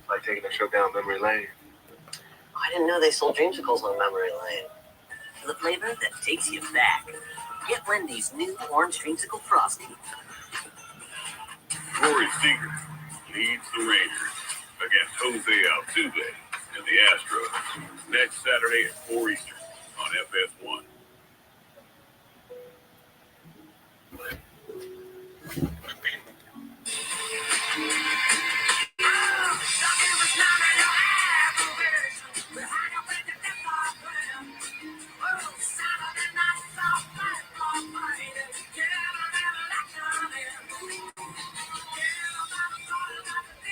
Like taking a trip down memory lane. I didn't know they sold dreamsicles on memory lane. For the flavor that takes you back, get Wendy's new Orange Dreamsicle Frosty. Corey Seager leads the Rangers against Jose Altuve and the Astros next Saturday at 4 Eastern on FS1.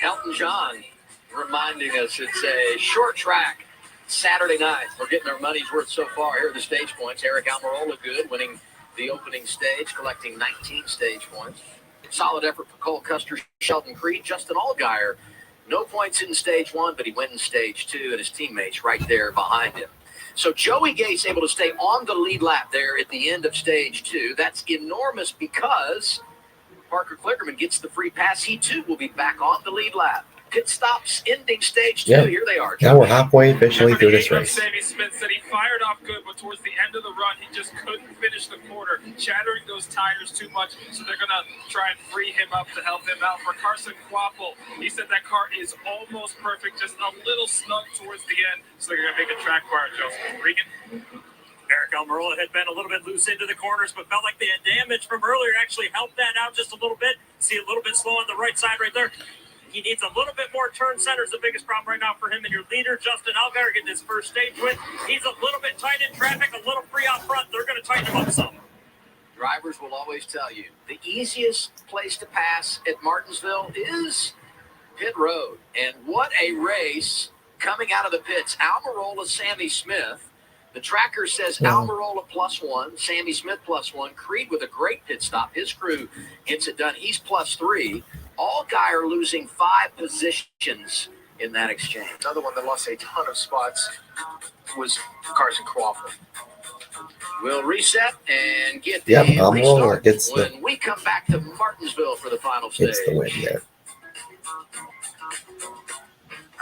Elton John reminding us it's a short track Saturday night. We're getting our money's worth so far. Here are the stage points. Eric Almirola good, winning the opening stage, collecting 19 stage points. Solid effort for Cole Custer, Sheldon Creed, Justin Allgaier. No points in stage 1, but he wins stage 2, and his teammates right there behind him. So Joey Gase able to stay on the lead lap there at the end of stage 2. That's enormous because Parker Kligerman gets the free pass. He, too, will be back on the lead lap. Pit stops ending stage 2. Yeah. Here they are. Now we're halfway officially through this race. Sammy Smith said he fired off good, but towards the end of the run, he just couldn't finish the quarter, chattering those tires too much, so they're going to try and free him up to help him out. For Carson Quapple, he said that car is almost perfect, just a little snug towards the end, so they're going to make a track bar adjustment. Regan? Eric Almirola had been a little bit loose into the corners, but felt like the damage from earlier actually helped that out just a little bit. See a little bit slow on the right side right there. He needs a little bit more turn center is the biggest problem right now for him. And your leader, Justin Allgaier, getting his first stage win. He's a little bit tight in traffic, a little free out front. They're going to tighten him up some. Drivers will always tell you the easiest place to pass at Martinsville is pit road. And what a race coming out of the pits. Almirola, Sammy Smith. The tracker says Almirola +1, Sammy Smith +1. Creed with a great pit stop. His crew gets it done. He's +3. Allgaier losing 5 positions in that exchange. Another one that lost a ton of spots was Carson Crawford. We'll reset and get the Almirola restart when we come back to Martinsville for the final stage. Gets the win there.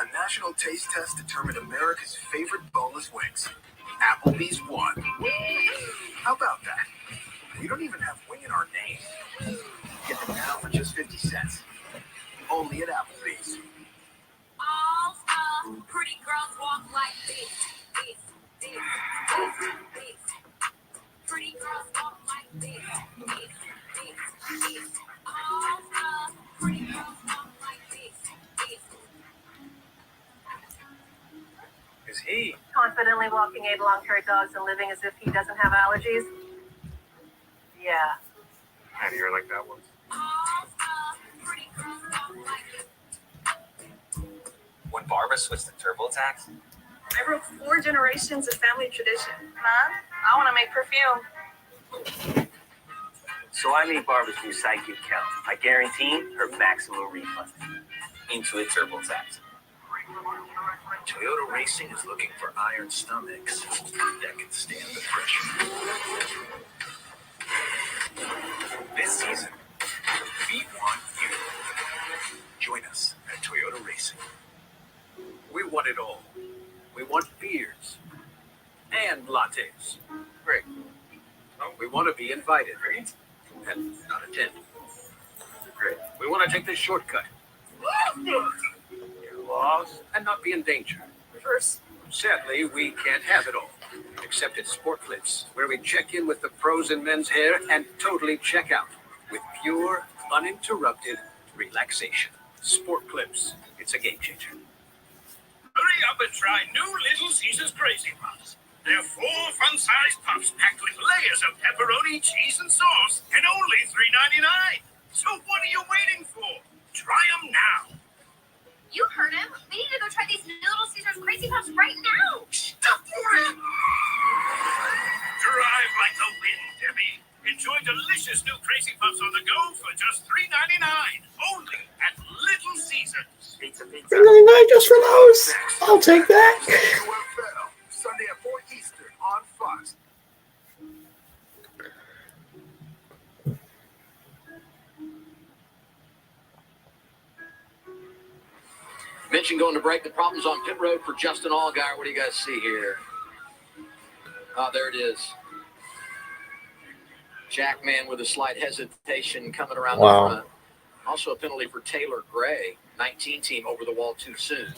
A national taste test determined America's favorite boneless wings. Applebee's won. How about that? We don't even have wing in our name. Get them now for just 50 cents. Only at Applebee's. All pretty girls walk like this. Pretty girls walk like this. All pretty girls walk like this. Is he Confidently walking 8 long-haired dogs and living as if he doesn't have allergies? Yeah. had hair like that one? When Barbara switched to TurboTax? I broke 4 generations of family tradition. Mom, I want to make perfume. So I made Barbara's new sidekick count. I guarantee her maximum refund. Intuit TurboTax. Toyota Racing is looking for iron stomachs that can stand the pressure. This season, we want you. Join us at Toyota Racing. We want it all. We want beers and lattes. Great. We want to be invited. Great. And not attend. Great. We want to take this shortcut. Get lost and not be in danger. First, sadly, we can't have it all. Except at Sport Clips, where we check in with the pros in men's hair and totally check out with pure, uninterrupted relaxation. Sport Clips. It's a game changer. Hurry up and try new Little Caesars Crazy Puffs. They're 4 fun-sized puffs packed with layers of pepperoni, cheese, and sauce, and only $3.99. So what are you waiting for? Try them now. You heard him. We need to go try these new Little Caesars Crazy Puffs right now. Stop for it! Drive like the wind, Debbie. Enjoy delicious new Crazy Puffs on the go for just $3.99. Only at Little Caesars. Pizza, pizza. $3.99 just for those. I'll take that. UFL, Sunday at 4 Eastern on Fox. Mention going to break. The problem's on pit road for Justin Allgaier. What do you guys see here? Oh, there it is. Jackman with a slight hesitation coming around the front. Also a penalty for Taylor Gray, 19 team over the wall too soon.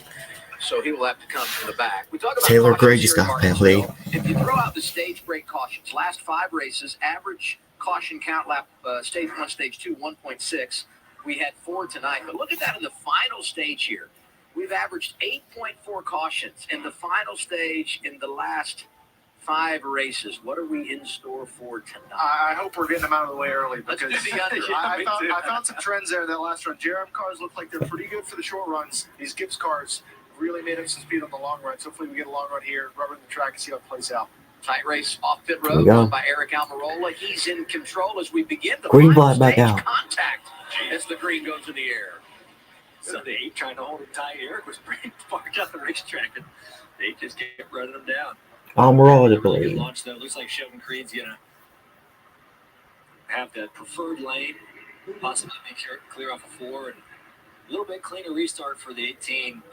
So he will have to come from the back. We talk about Taylor Gray just got a penalty. If you throw out the stage break cautions, last 5 races, average caution count lap, stage 1, stage 2, 1.6. We had 4 tonight. But look at that in the final stage here. We've averaged 8.4 cautions in the final stage in the last 5 races. What are we in store for tonight? I hope we're getting them out of the way early because Let's do the under. I found some trends there in that last run. JRM cars look like they're pretty good for the short runs. These Gibbs cars really made up some speed on the long run. So hopefully we get a long run here, rubbing the track, and see how it plays out. Tight race off pit road won by Eric Almirola. He's in control as we begin the Green final flag back stage out. contact as the green goes in the air. So they trying to hold him tight. Eric was pretty far down the racetrack, and they just kept running him down. Almirola to Really good believe. launch though. Looks like Sheldon Creed's gonna have the preferred lane, possibly make sure clear off a 4, and a little bit cleaner restart for the 18,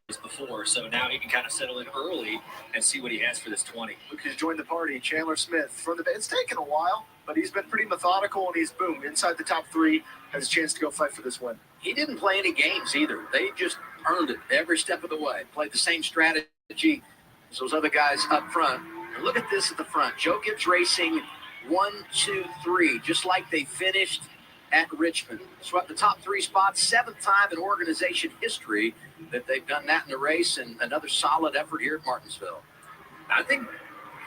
as before. So now he can kind of settle in early and see what he has for this 20. Look who's joined the party, Chandler Smith. From the It's taken a while, but he's been pretty methodical, and he's, boom, inside the top 3, has a chance to go fight for this win. He didn't play any games either. They just earned it every step of the way. Played the same strategy as those other guys up front. And look at this at the front. Joe Gibbs Racing 1, 2, 3, just like they finished at Richmond. Swept the top 3 spots, 7th time in organization history that they've done that in the race, and another solid effort here at Martinsville. I think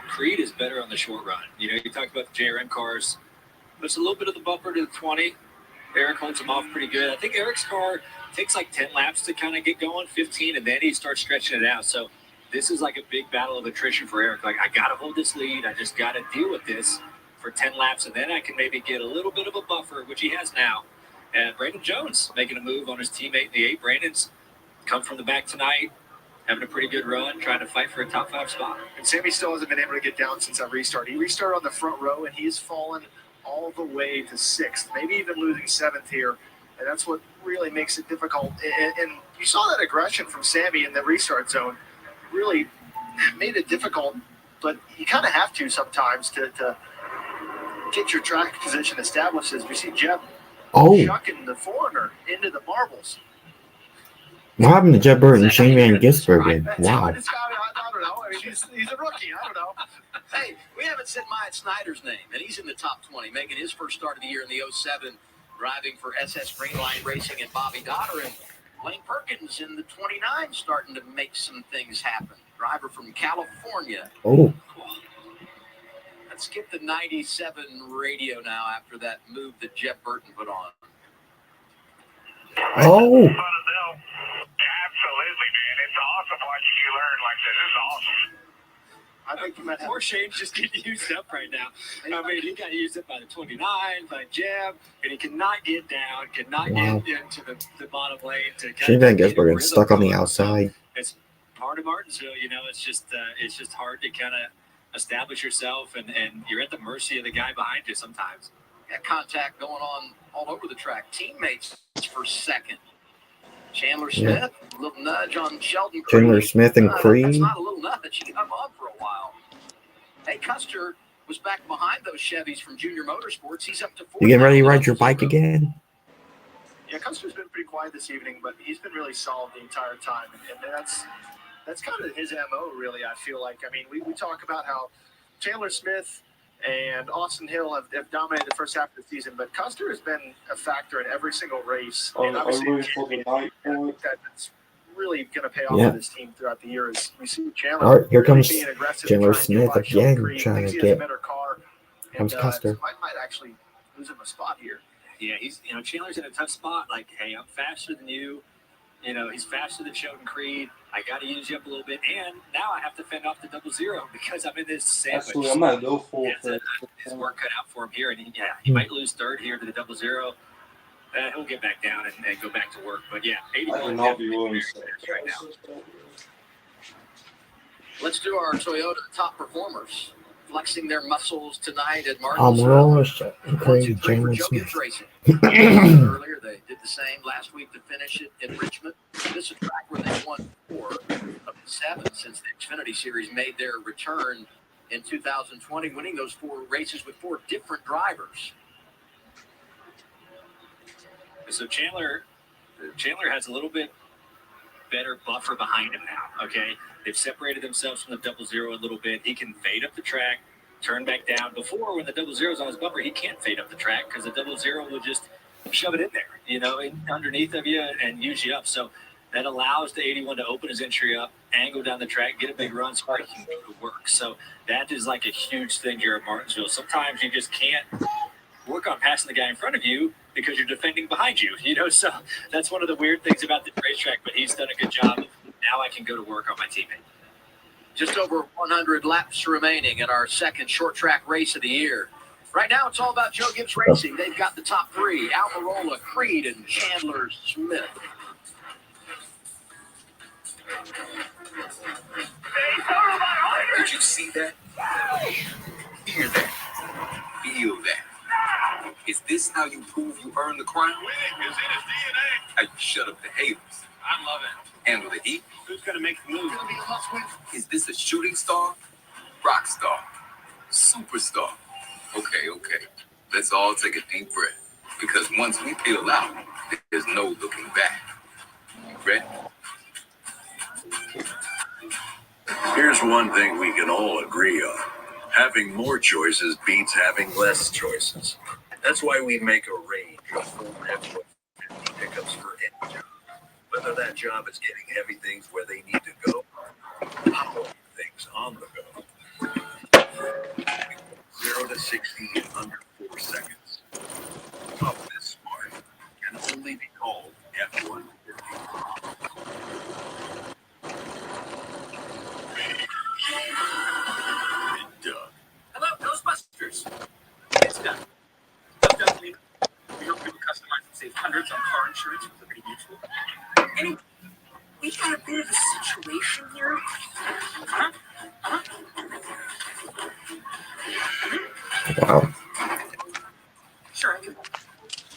Creed is better on the short run. You talked about the JRM cars. Puts a little bit of the bumper to the 20. Eric holds him off pretty good. I think Eric's car takes like 10 laps to kind of get going, 15, and then he starts stretching it out. So this is like a big battle of attrition for Eric. Like, I got to hold this lead. I just got to deal with this for 10 laps, and then I can maybe get a little bit of a buffer, which he has now. And Brandon Jones making a move on his teammate in the 8. Brandon's come from the back tonight, having a pretty good run, trying to fight for a top 5 spot. And Sammy still hasn't been able to get down since that restart. He restarted on the front row, and he's fallen all the way to 6th, maybe even losing 7th here. And that's what really makes it difficult. And you saw that aggression from Sammy in the restart zone. Really made it difficult, but you kind of have to sometimes to get your track position established. As we see Jeb chucking the foreigner into the marbles. What happened to Jeb Burton and Shane Van Gisbergen? Wow. I don't know. I mean, he's a rookie. I don't know. Hey, we haven't said Myatt Snyder's name, and he's in the top 20, making his first start of the year in the 07, driving for SS Greenline Racing and Bobby Dotter, and Lane Perkins in the 29 starting to make some things happen. Driver from California. Oh. Let's get the 97 radio now after that move that Jeb Burton put on. Oh. Absolutely, man. It's awesome watching you learn like this. This is awesome. I think you might have. Poor Shane's just getting used up right now. I mean, he got used up by the 29, by Jeb, and he cannot get down, get into the bottom lane. Shane Van Gisbergen stuck on the outside. It's part of Martinsville, it's just hard to kind of establish yourself, and you're at the mercy of the guy behind you sometimes. Got contact going on all over the track. Teammates for 2nd. Chandler Smith, a little nudge on Sheldon Creed. Chandler Smith and Creed. That's not a little nudge. He hung on for a while. Hey, Custer was back behind those Chevys from Junior Motorsports. He's up to 4. You getting ready to ride your bike again? Yeah, Custer's been pretty quiet this evening, but he's been really solid the entire time. And that's kind of his MO, really, I feel like. I mean, we talk about how Chandler Smith and Austin Hill have dominated the first half of the season, but Custer has been a factor in every single race. And obviously, that's really going to pay off for this team throughout the year. As we see Chandler, all right, here comes being aggressive, Chandler Smith again, trying to get. Comes Custer. Might actually lose him a spot here. Yeah, he's Chandler's in a tough spot. Like, hey, I'm faster than you. He's faster than Sheldon Creed. I got to use you up a little bit, and now I have to fend off the 00 because I'm in this sandwich. Absolutely, I'm gonna go full. His work cut out for him here, and he might lose 3rd here to the 00. He'll get back down and go back to work. But yeah, 81. I will not be willing to say right now. Let's do our Toyota top performers, flexing their muscles tonight at Martinsville. Okay, Chandler Smith. Earlier, they did the same last week to finish it in Richmond. This is a track where they won 4 of the 7 since the Xfinity Series made their return in 2020, winning those 4 races with 4 different drivers. So Chandler has a little bit better buffer behind him now, okay? They've separated themselves from the 00 a little bit. He can fade up the track, turn back down. Before, when the 00 is on his bumper, he can't fade up the track because the 00 will just shove it in there, underneath of you and use you up. So that allows the 81 to open his entry up, angle down the track, get a big run, so he can go to work. So that is like a huge thing here at Martinsville. Sometimes you just can't work on passing the guy in front of you because you're defending behind you, so that's one of the weird things about the racetrack, but he's done a good job. Now I can go to work on my teammate. Just over 100 laps remaining in our 2nd short track race of the year. Right now, it's all about Joe Gibbs Racing. They've got the top 3, Almirola, Creed, and Chandler Smith. Did you see that? Hear that? Feel that? Is this how you prove you earned the crown? Winning is in his DNA. How you shut up the haters? I love it. Handle the heat? Who's going to make the move? Is this a shooting star? Rock star? Superstar? Okay. Let's all take a deep breath. Because once we peel out, there's no looking back. You ready? Here's one thing we can all agree on. Having more choices beats having less choices. That's why we make a range just for F-150 pickups for any job. Whether that job is getting heavy things where they need to go, power things on the go. 0 to 60 in under 4 seconds. Toughness smart can only be called F-150. Doug. Hello, Ghostbusters. It's Doug. I'm Doug Lee. We help people customize and save hundreds on car insurance with Liberty Mutual. Anyway, we got a bit of a situation here. Wow. Sure, I can.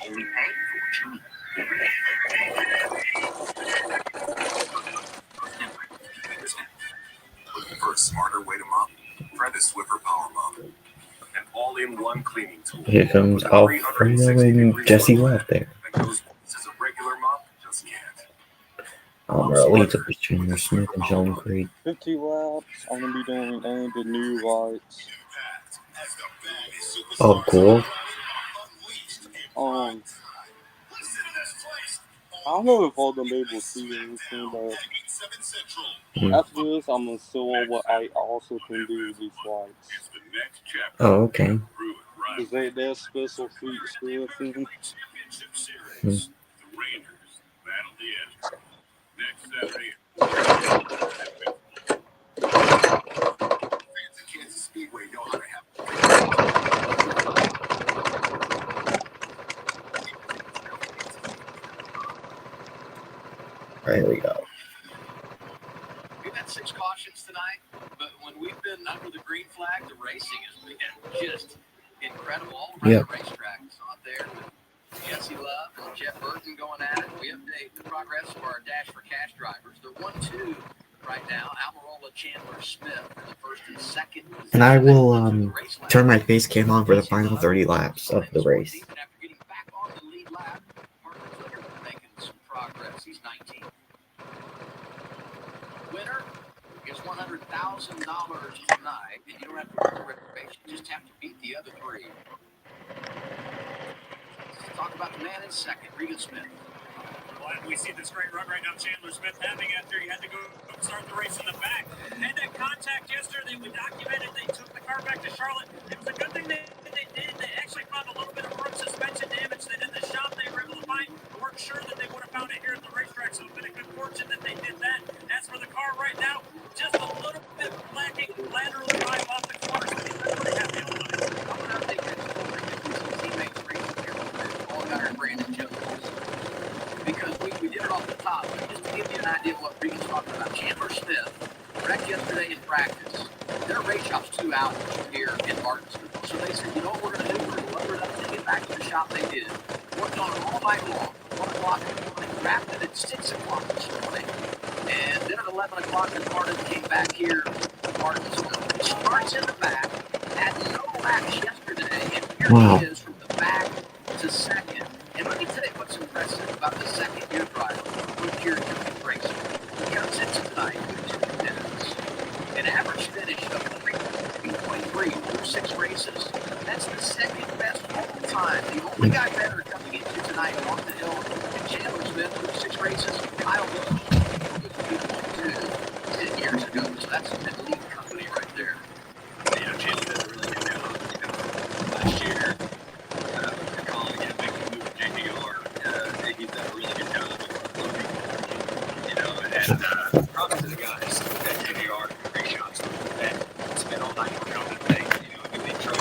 Only pay for what you need. Looking for a smarter way to mop? Try the Swiffer Power Mop. An all-in-one cleaning tool. Here comes Alfredo and Jesse Love there. That goes as a regular mop just can't. Early to Chandler Smith and John Creed. 50 laps. I'm gonna be doing the new lights. Oh, cool. I don't know if I'm gonna be able to see anything, but after this, I'm gonna show what I also can do with these lights. Oh, okay. Because they're special feet stuff. There we go. We've had 6 cautions tonight, but when we've been under the green flag, the racing has been just incredible. All around the racetrack out there with Jesse Love and Jeff Burton going at it. We update the progress of our Dash for Cash drivers. They're 1-2 right now. Almirola, Chandler Smith for the first and second. And I will turn my face cam on for the final 30 laps of the race. After getting back on the lead lap, Martin Flicker making some progress. He's 19. Winner gets $100,000 tonight, and you don't have to win the race. You just have to beat the other 3. Let's talk about the man in second, Regan Smith. Well, we see this great run right now, Chandler Smith having after he had to go start the race in the back. Had that contact yesterday, we documented, they took the car back to Charlotte. It was a good thing they did. They actually found a little bit of front suspension damage that in the shop they were able to find. We weren't sure that they would have found it here at the racetrack, so it's been a good fortune that they did that. As for the car right now, just a little bit lacking lateral drive off the corners, but he's not really happy on it. I'm going to update that story with some teammates racing here with Allgaier and Brandon Jones. Because we did it off the top, but just to give you an idea of what Regan's talking about. Chandler Smith wrecked yesterday in practice. Their race shop's 2 hours here in Martinsville. So they said, you know what we're going to do? We're going to load it up and get back to the shop. They did. Worked on it all night long. 1 o'clock in the morning. Wrapped it at 6 o'clock this morning. And then at 11 o'clock, the Martin came back here to Martinsville. It starts in the back. Had no laps yesterday. And here he is from the back to second. And let me tell you what's impressive about the second-year driver who's here to race. He comes into tonight with 2 minutes. An average finish of 3.3 through 6 races. That's the second best all time. The only guy better coming into tonight off the hill and Chandler Smith through 6 races, Kyle Busch, was 2.2 10 years ago. So that's an elite company right there. Yeah, Chandler did a really good job. Last year, he's done a really good job of loading, and props to the guys at JDR, great shots that spent all night working on that thing, good intro.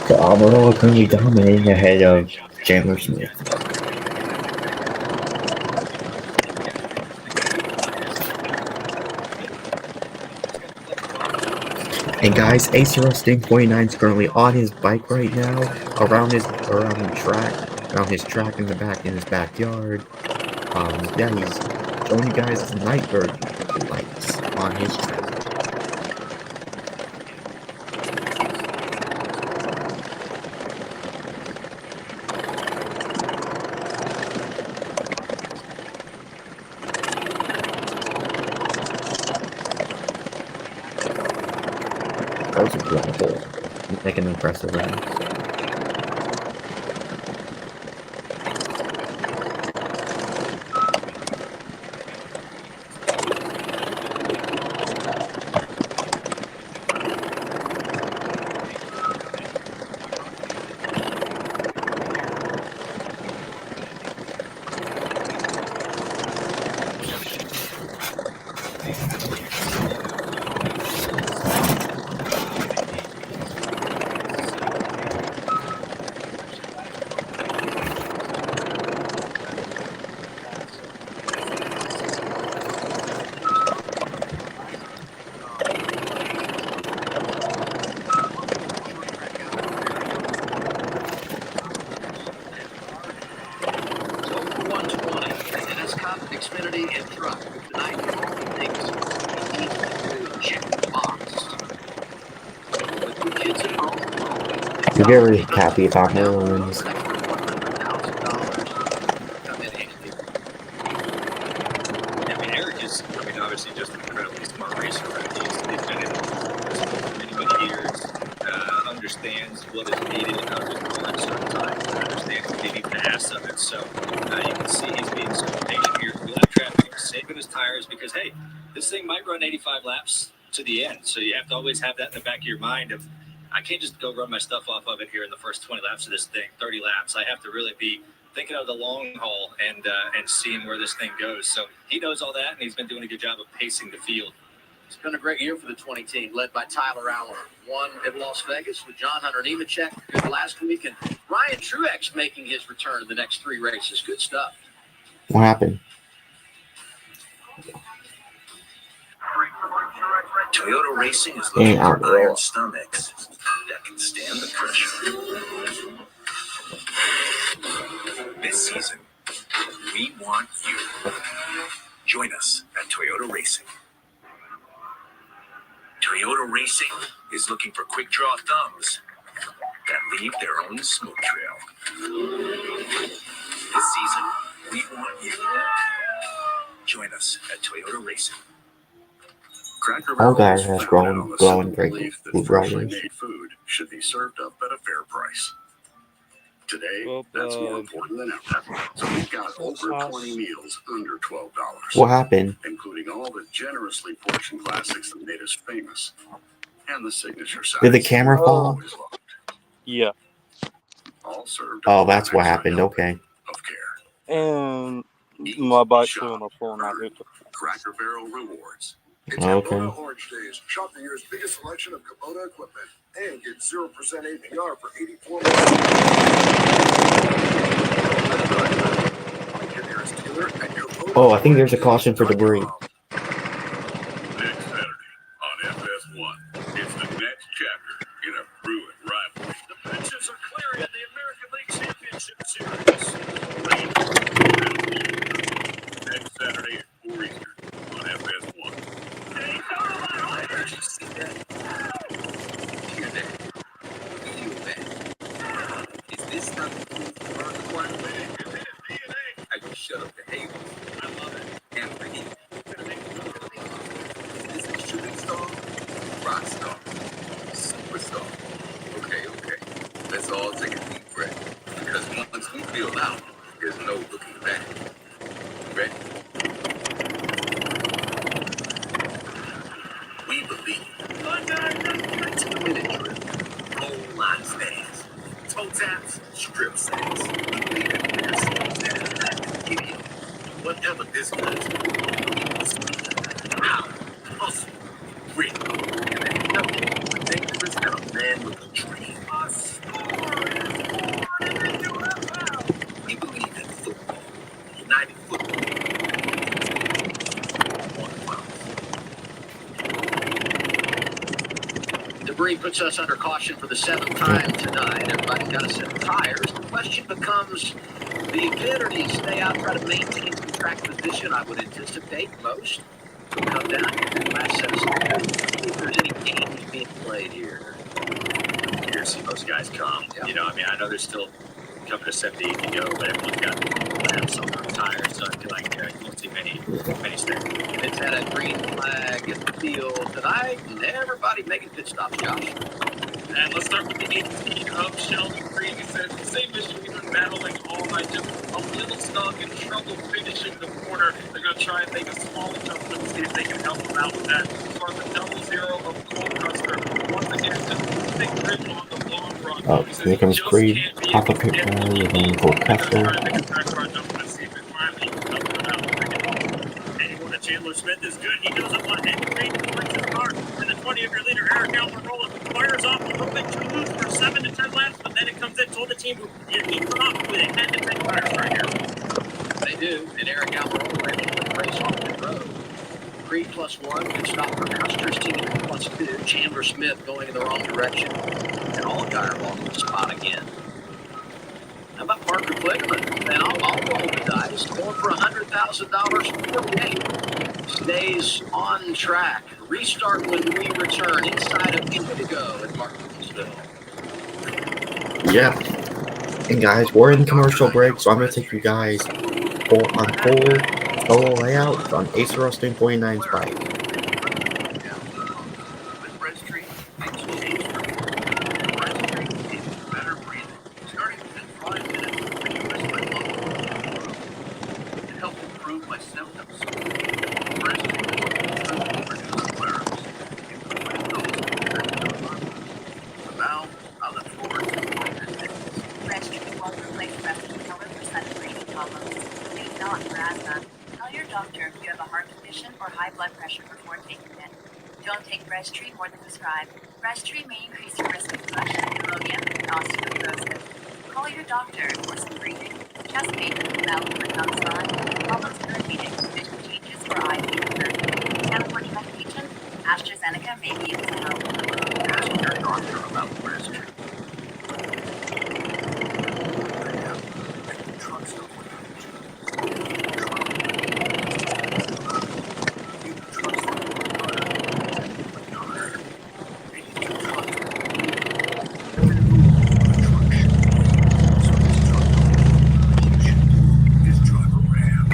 So Almirola currently dominating ahead of Chandler Smith. And guys, ACR Sting 49 is currently on his bike right now, around his track in the back in his backyard. Yeah, he's showing you guys the Nightbird lights on his track. That was a beautiful, make an impressive round. Xfinity and Truck. Tonight, all the things you need to check the box. With the kids at home, You're very happy about heroines. I mean, Eric is, obviously just an incredibly smart racer, right? He's been in this many, many years, understands what is needed of his car at certain times, and understands what he needs to ask of it. So you can see he's being so patient here through that traffic, saving his tires because, hey, this thing might run 85 laps to the end. So you have to always have that in the back of your mind of, I can't just go run my stuff off of it here in the first 20 laps of this thing, 30 laps. I have to really be thinking of the long haul and seeing where this thing goes. So he knows all that, and he's been doing a good job of pacing the field. It's been a great year for the 20 team, led by Tyler Allen. Won at Las Vegas with John Hunter Nemechek good last week, and Ryan Truex making his return to the next 3 races. Good stuff. What happened? Toyota Racing is looking for iron stomachs that can stand the pressure. This season, we want you. Join us at Toyota Racing. Toyota Racing is looking for quick draw thumbs that leave their own smoke trail. This season, we want you. Join us at Toyota Racing. Cracker Our Barrel guy is has founded on the growing simple great belief that food freshly rollers. made food should be served up at a fair price. Today, that's more important than ever. So we've got over 20 meals under $12. What happened? Including all the generously portioned classics that made us famous. And the signature size. Did the camera fall? Yeah. All served Oh, that's what happened. Okay. of care. And my bike flew on the floor and I hit it. Cracker Barrel Rewards. Okay. Kubota Orange Days. Shop the year's biggest selection of Kubota equipment and get 0% APR for 84 months. Find your nearest dealer at Kubota. Oh, I think there's a caution for debris. Next Saturday on FS1, it's the next chapter in a brewing rivalry. The benches are clearing in the American League Championship Series. Next Saturday at 4 Eastern on FS1. Did you see that? Hear that? Feel that? Is this not the proof of the requirement? I just shut up the haters. I love it. And for you. Is this a shooting star? Rock star? Superstar? Okay. Let's all take a deep breath. Because once we feel out, there's no looking back. Ready? We believe. 2-minute drill. Goal line stands. Toe taps. Strip sacks. We believe in fair seats that is not idiot. Whatever this does. Power. Hustle. Grit. And ain't nothing more ridiculous than a man with a dream. We believe in football. United football. Debris puts us under caution for the 7th time tonight. Everybody's got a set of tires. The question becomes, do you get or do you stay out, try to maintain some track position? I would anticipate most will come down to the last set of tires. If there's any games being played here. Here, see most guys come. Yeah. You know, I there's still coming to 70 to go, but everyone's got to have some tires, so I feel like you won't see many stay. It's had a green flag in the field tonight, and everybody making pit stops, Josh. And let's start with the 18 of Sheldon Creed. He says the same issue we've been battling all night, just a little stuck and trouble finishing the corner. They're going to try and make a small adjustment to see if they can help them out with that. As far as the 0-0 of Cole Custer, once again, just big grip on the long run. Oh, here comes Creed. Half a pit car with Cole Custer. Chandler Smith is good. He goes up on Hank Green, points his car, and the 20 of your leader, Eric Almirola, fires off a little bit too loose for 7 to 10 laps, but then it comes in, told the team you need to come up with a 10 to 10 tires right here. They do, and Eric Almirola able to race off the road. Creed +1, good stop for Custer's team +2. Chandler Smith going in the wrong direction, and Allgaier lost the spot again. How about Parker Kligerman? And I'll roll the dice, going for $100,000 for pink. Stays on track. Restart when we return inside of 2 to go at Martinsville. Yeah. And guys, we're in commercial break, so I'm going to take you guys on full solo layouts on Acer Austin 49's bike. With Breadstreet, things change for you. Breadstreet gives you better breathing, starting within 5 minutes. Request by local to help improve my symptoms. Breadstreet will improve and reduce flares, including those compared to Normal. So now, I look forward to more visits. Breadstreet won't replace rescue color for sudden breathing problems. Please not for asthma. Tell your doctor if you have a heart condition or high blood pressure before taking it. Don't take Breadstreet more than prescribed. Breadstreet may increase your risk of infection, pneumonia, and osteoporosis. Call your doctor for some breathing, chest pain, mouth or tongue swelling, problems urinating, vision changes, or eye fever. California medication, AstraZeneca may be able to help. Ask your doctor about Breadstreet. Trust them with you can trust them with butter. But daughter, they need to trust them. Every move on a truck should be easy. So this truck should just drive around.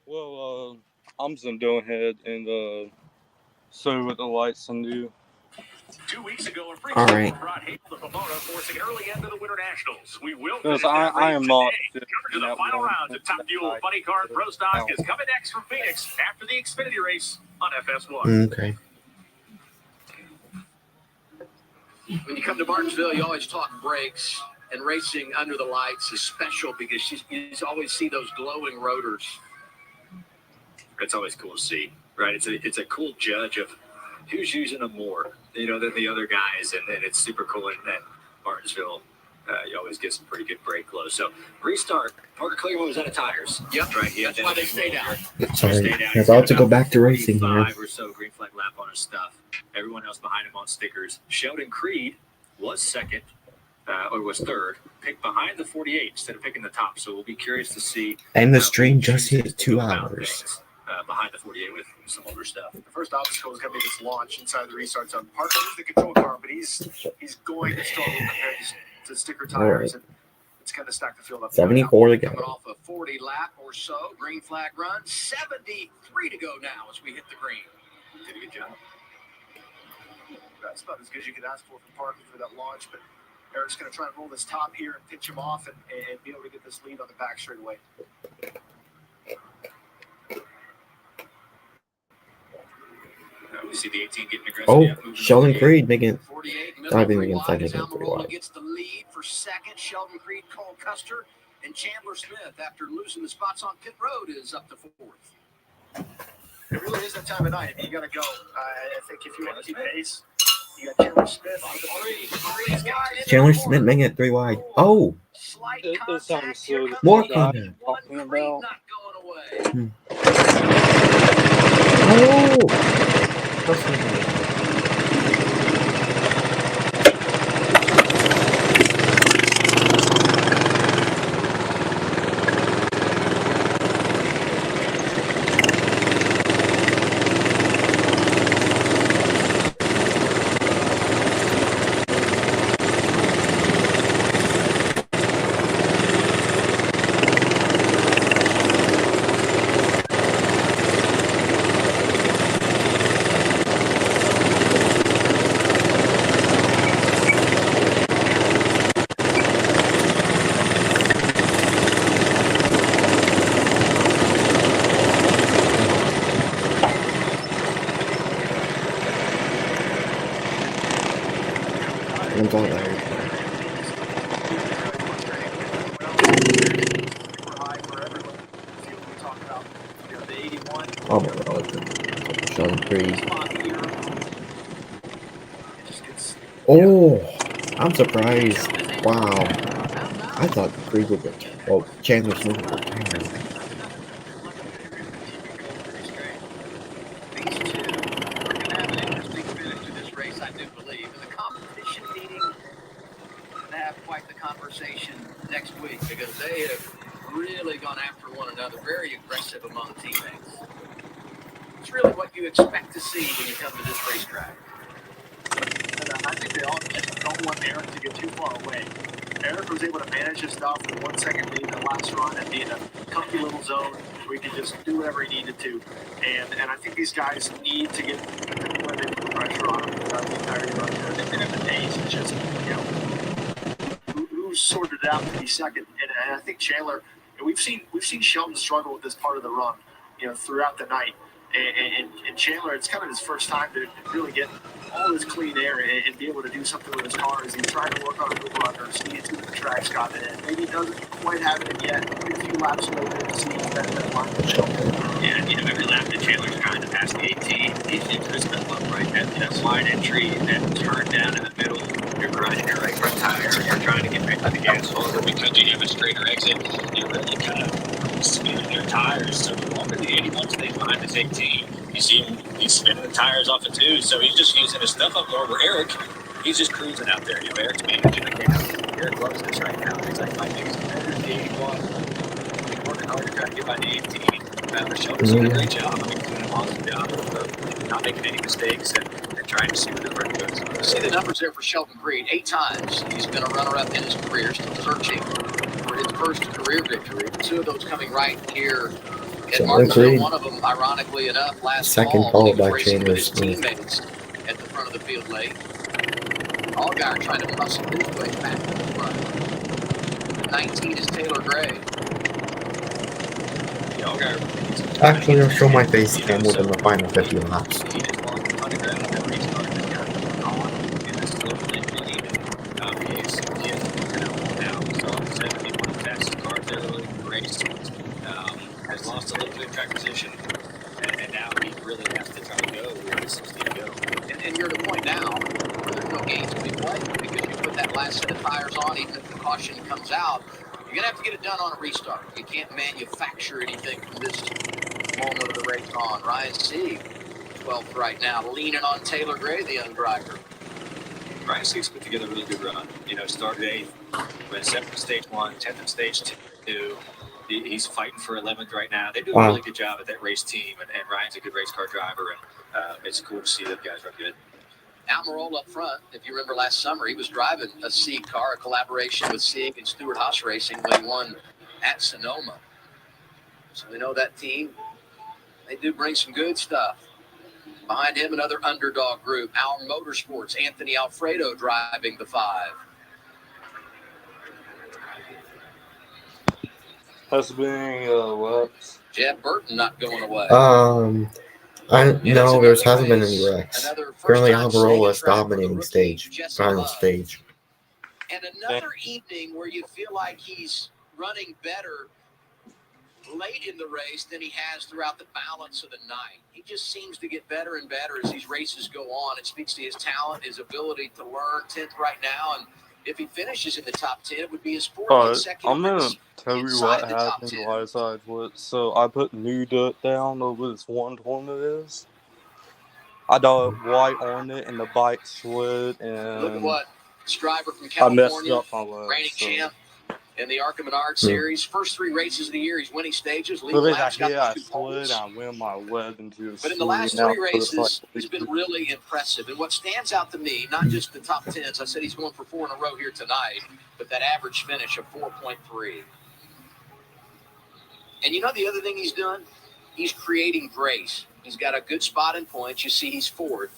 Well, I'm just gonna go ahead and show what the lights can do. 2 weeks ago, a free All right. brought Hale to Pomona, forcing an early end to the Winter Nationals. We will Because finish that I race am not today. Cover to the final rounds of Top Fuel Funny Car Pro Stock is coming next from Phoenix after the Xfinity race on FS1. Okay. When you come to Martinsville, you always talk brakes, and racing under the lights is special because you always see those glowing rotors. It's always cool to see, right? It's a cool judge of who's using them more, than the other guys, and then it's super cool in that Martinsville. You always get some pretty good brake glow. So restart. Parker Clearwood was out of tires. Yep, right. That's why they stayed out. Sorry. I'm about to go back to racing here. 45 or so green flag lap on his stuff. Everyone else behind him on stickers. Sheldon Creed was second, or was third, picked behind the 48 instead of picking the top. So we'll be curious to see. And the stream just hit 2 hours. Behind the 48 with some older stuff. The first obstacle is going to be this launch inside the restart zone. Parker is the control car, but he's going to struggle compared to sticker tires, and it's going to stack the field up. 74 to go. Coming off a 40 lap or so, green flag run, 73 to go now as we hit the green. Did a good job. That's about as good as you could ask for Parker for that launch, but Eric's going to try and roll this top here and pitch him off and be able to get this lead on the back straightaway. We see the 18 getting aggressive. Oh, Sheldon Creed making it. 48, Diving middle inside, three wide as making it 3 Almirola wide. gets the lead for second. Sheldon Creed, Cole Custer, and Chandler Smith, after losing the spots on pit road, is up to fourth. It really is that time of night. You got to go. I think if you want to keep pace, you got Chandler Smith. Chandler Smith making it 3 wide. Oh, This sounds so more that contact. I'm talking about. Oh. I'm going out. Oh my god. Sean Creed. Oh, I'm surprised. Wow. I thought Creed would get, well, Chandler Smith would get tired. These two are going to have an interesting finish to this race, I do believe. And the competition meeting going to have quite the conversation next week because they have really gone after one another, very aggressive among teammates. It's really what you expect to see when you come to this racetrack. And I think they all just don't want Eric to get too far away. Eric was able to manage his stuff with 1 second lead in the last run and be in a comfy little zone where he could just do whatever he needed to. And I think these guys need to get when they put the pressure on him throughout the entire run. They've been in the days. It's just, who sorted it out to be second. And I think Chandler, and we've seen Sheldon struggle with this part of the run, throughout the night. And Chandler, it's kind of his first time to really get all his clean air and be able to do something with his car as he's trying to work on a move under, see what the track's got in it. Maybe he doesn't quite have it yet. Maybe a few laps ago, to see that line with Sheldon. Yeah, every lap that Chandler's trying to pass the 18, he's into his stuff up, right? That slide entry, that turn down in the middle, you're grinding your right front tire, you're trying to get back to the gas hole because you have a straighter exit, you're really kind of spinning your tires. So the longer the 81 stays behind his 18, you see him, he's spinning the tires off it too, so he's just using his stuff up more. Where Eric, he's just cruising out there. Eric's managing the gap. Eric loves this right now. He's like, my biggest competitor is the 81. He's working hard to try to get by the 18. Sheldon's doing a great job. I mean, he's doing an awesome job of not making any mistakes and trying to see where the run goes. You see the numbers there for Sheldon Creed. 8 times he's been a runner-up in his career, still searching for his first career victory. 2 of those coming right here at Martinsville. One of them, ironically enough, last Second fall, followed he was by racing Chandler with his Smith. teammates at the front of the field late. Allgaier trying to muscle his way back to the front. 19 is Taylor Gray. Actually, I'll show my face cam within the final 50 laps. He just lost a ton of ground in that restart. This guy on in the slow lane. He is working out now. We saw him 70 one of the fastest cars there early in the race. Has lost a little bit of track position, and now he really has to try to go where he's 60 to go. And you're at a point now where there's no games to be played because you put that last set of tires on, even if the caution comes out, you're going to have to get it done on a restart. You can't manufacture anything from this moment of the race on. Ryan Sieg, 12th right now, leaning on Taylor Gray, the young driver. Ryan Sieg's put together a really good run. Started 8th, went 7th in stage 1, 10th in stage 2. He's fighting for 11th right now. They do a really good job at that race team, and Ryan's a good race car driver, and it's cool to see those guys run good. Almirola up front. If you remember last summer, he was driving a Sieg car, a collaboration with Sieg and Stewart Haas Racing when he won at Sonoma. So we know that team. They do bring some good stuff. Behind him, another underdog group, Our Motorsports, Anthony Alfredo driving the 5. Has been laps. Jeff Burton not going away. No, there hasn't been any wrecks. Currently, Almirola is dominating final stage. And another evening where you feel like he's running better late in the race than he has throughout the balance of the night. He just seems to get better and better as these races go on. It speaks to his talent, his ability to learn. 10th right now, and if he finishes in the top 10, it would be his 4th consecutive I'm gonna race tell you what happened last night. So I put new dirt down over this 120 is. I got white on it, and the bike slid, and look at what Striver from I messed California, up my leg. reigning champ in the ARCA Menard Series. First 3 races of the year, he's winning stages. Leading But laps, got I those 2 slid, poles. I went my leg into the But in the last 3 races, he's been really impressive. And what stands out to me, not just the top 10s, I said he's going for 4 in a row here tonight, but that average finish of 4.3. And you know the other thing he's done? He's creating grace. He's got a good spot in points. You see he's 4th.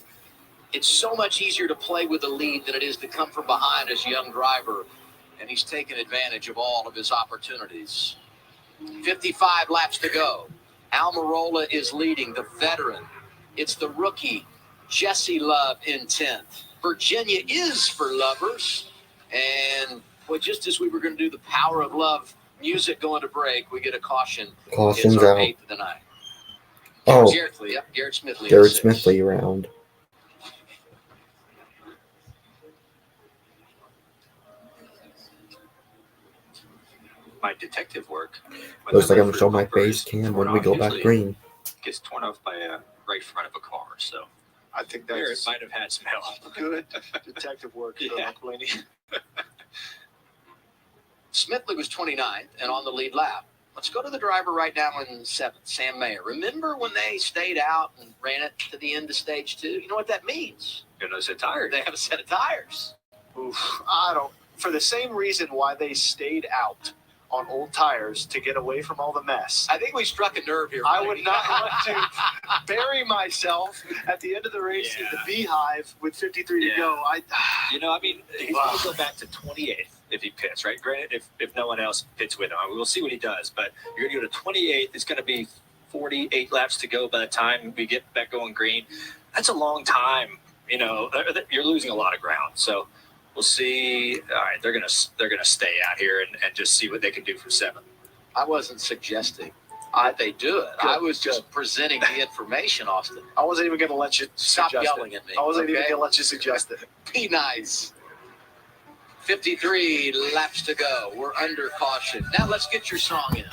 It's so much easier to play with the lead than it is to come from behind as a young driver. And he's taken advantage of all of his opportunities. 55 laps to go. Almirola is leading, the veteran. It's the rookie, Jesse Love, in 10th. Virginia is for lovers. And well, just as we were going to do the Power of Love music going to break, we get a caution. Caution's it's our out. 8th of the night. Oh, Garrett Smithley. Garrett Smithley round. My detective work. Looks like I'm going to show my face cam when we go back green. Gets torn off by a right front of a car, so I think Garrett might have had some help. good detective work. Yeah. Blaney. Smithley was 29th and on the lead lap. Let's go to the driver right now in 7th, Sam Mayer. Remember when they stayed out and ran it to the end of stage 2? You know what that means? You know, set of tires. They have a set of tires. Oof, I don't. For the same reason why they stayed out on old tires to get away from all the mess. I think we struck a nerve here. I would not want to bury myself at the end of the race in the beehive with 53 to go. He's going to go back to 28th if he pits, right? Granted, if no one else pits with him, we'll see what he does. But you're going to go to 28th. It's going to be 48 laps to go by the time we get back going green. That's a long time. You know, you're losing a lot of ground. So we'll see. All right, they're gonna stay out here and just see what they can do for 7th. I wasn't suggesting they do it. Good. I was just presenting the information, Austin. I wasn't even going to let you Stop suggest yelling it. at me. I wasn't even okay? going to let you suggest it. Be nice. 53 laps to go. We're under caution. Now let's get your song in.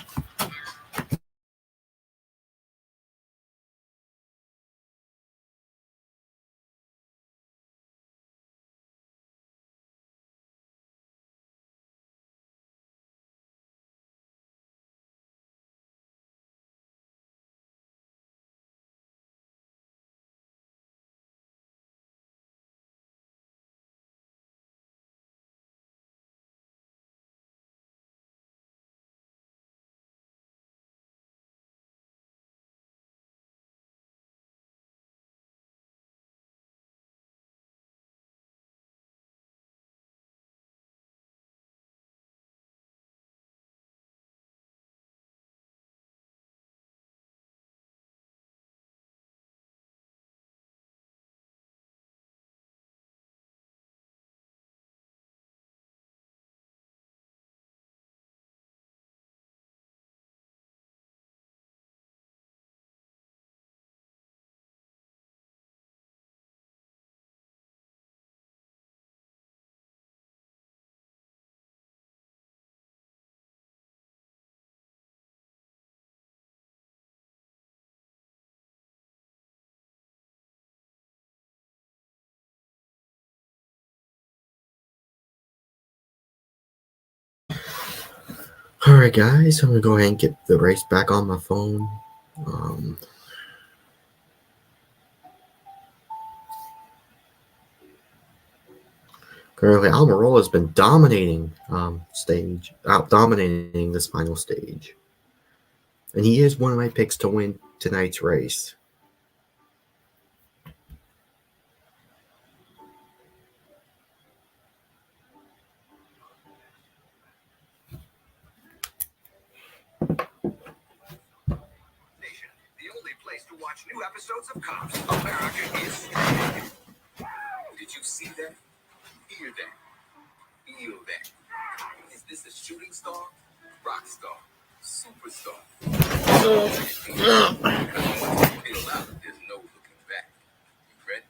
Alright guys, I'm going to go ahead and get the race back on my phone. Currently, Almirola has been dominating dominating this final stage. And he is one of my picks to win tonight's race. The only place to watch new episodes of Cops. America is streaming. Did you see that? Hear that? Feel that? Is this a shooting star? Rock star? Superstar? Feel out, there's no looking back. You ready?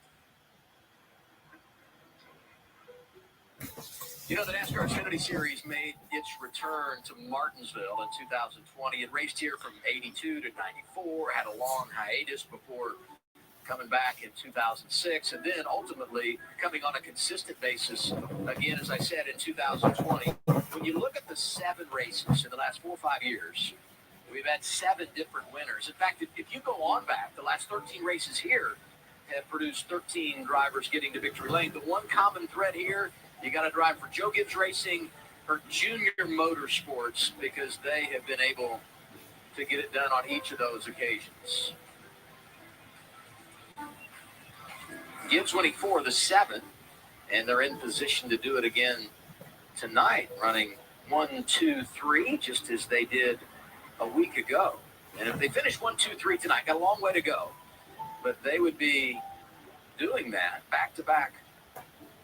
You know, the NASCAR Xfinity Series made its return to Martinsville in 2020. It raced here from 82 to 94, had a long hiatus before coming back in 2006, and then ultimately coming on a consistent basis again, as I said, in 2020. When you look at the 7 races in the last 4 or 5 years, we've had 7 different winners. In fact, if you go on back, the last 13 races here have produced 13 drivers getting to victory lane. The one common thread here, you got to drive for Joe Gibbs Racing or Junior Motorsports, because they have been able to get it done on each of those occasions. Gibbs winning 4 of the 7, and they're in position to do it again tonight, running 1, 2, 3, just as they did a week ago. And if they finish 1, 2, 3 tonight, got a long way to go, but they would be doing that back-to-back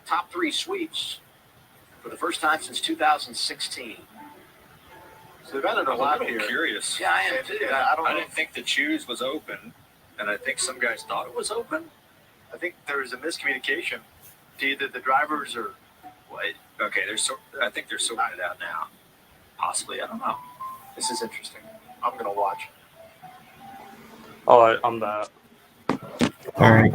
top 3 sweeps for the first time since 2016. So they've added a lot here. Curious. Yeah, I am too. I didn't think the choose was open, and I think some guys thought it was open. I think there was a miscommunication to either the drivers or What? Okay, I think they're sorting it out now. Possibly, I don't know. this is interesting. I'm going to watch. All right, I'm back. All right.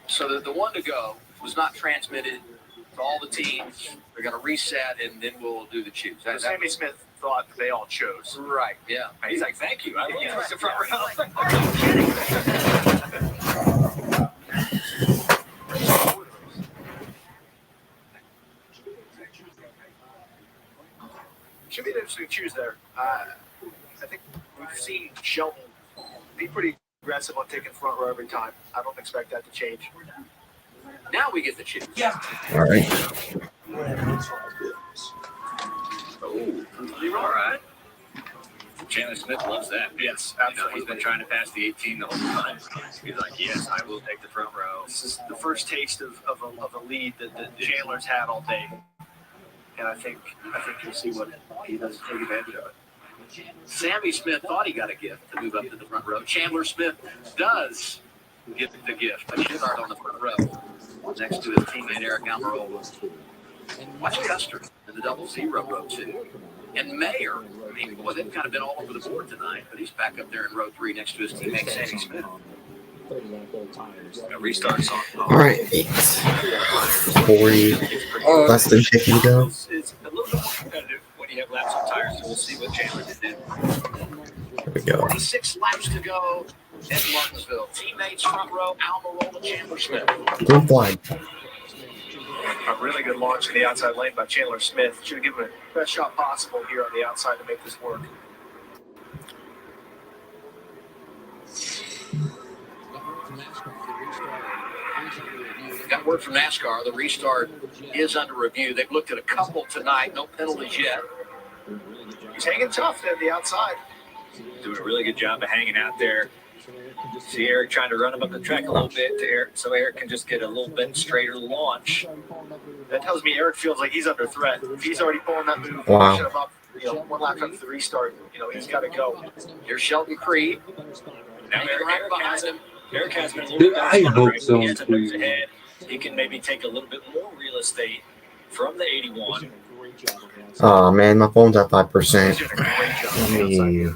So the one to go was not transmitted to all the teams. They're going to reset, and then we'll do the choose. So Sammy Smith thought that they all chose. Right, yeah. He's like, thank you. I will Yeah. take the front row. Are you kidding? Should be an interesting choose there. I think we've seen Shelton be pretty aggressive on taking front row every time. I don't expect that to change. Now we get the choose. All right. Oh, all right. Chandler Smith loves that. Yes, Absolutely. He's been trying to pass the 18 the whole time. He's like, yes, I will take the front row. This is the first taste of a lead that Chandler's had all day. And I think you'll see what he does to take advantage of it. Sammy Smith thought he got a gift to move up to the front row. Chandler Smith does get the gift. A start on the front row next to his teammate Eric Almirola. Watch Custer in the 0 row 2. And Mayer, I mean, boy, they've kind of been all over the board tonight, but he's back up there in row 3 next to his teammate Sammy Smith. A restart song. All right. 40. Less than 50 to go. It's a little bit more competitive when you have laps on tires, so we'll see what Chandler can do. Here we go. 46 laps to go at Martinsville. Teammates front row, Almirola, Chandler Smith. Green flag. A really good launch in the outside lane by Chandler Smith. Should have given it the best shot possible here on the outside to make this work. Got word from NASCAR. The restart is under review. They've looked at a couple tonight. No penalties yet. He's hanging tough there at the outside. Doing a really good job of hanging out there. See Eric trying to run him up the track a little bit there, so Eric can just get a little bit straighter launch. That tells me Eric feels like he's under threat. If he's already pulling that move, Wow. pushing him up, one lap after the restart, he's got to go. Here's Sheldon Creed. Now Hanging right behind him. Eric has been a little bit I better. hope He so, has a nose too. ahead. He can maybe take a little bit more real estate from the 81. Oh man, my phone's at 5%. He's doing a great job. Let me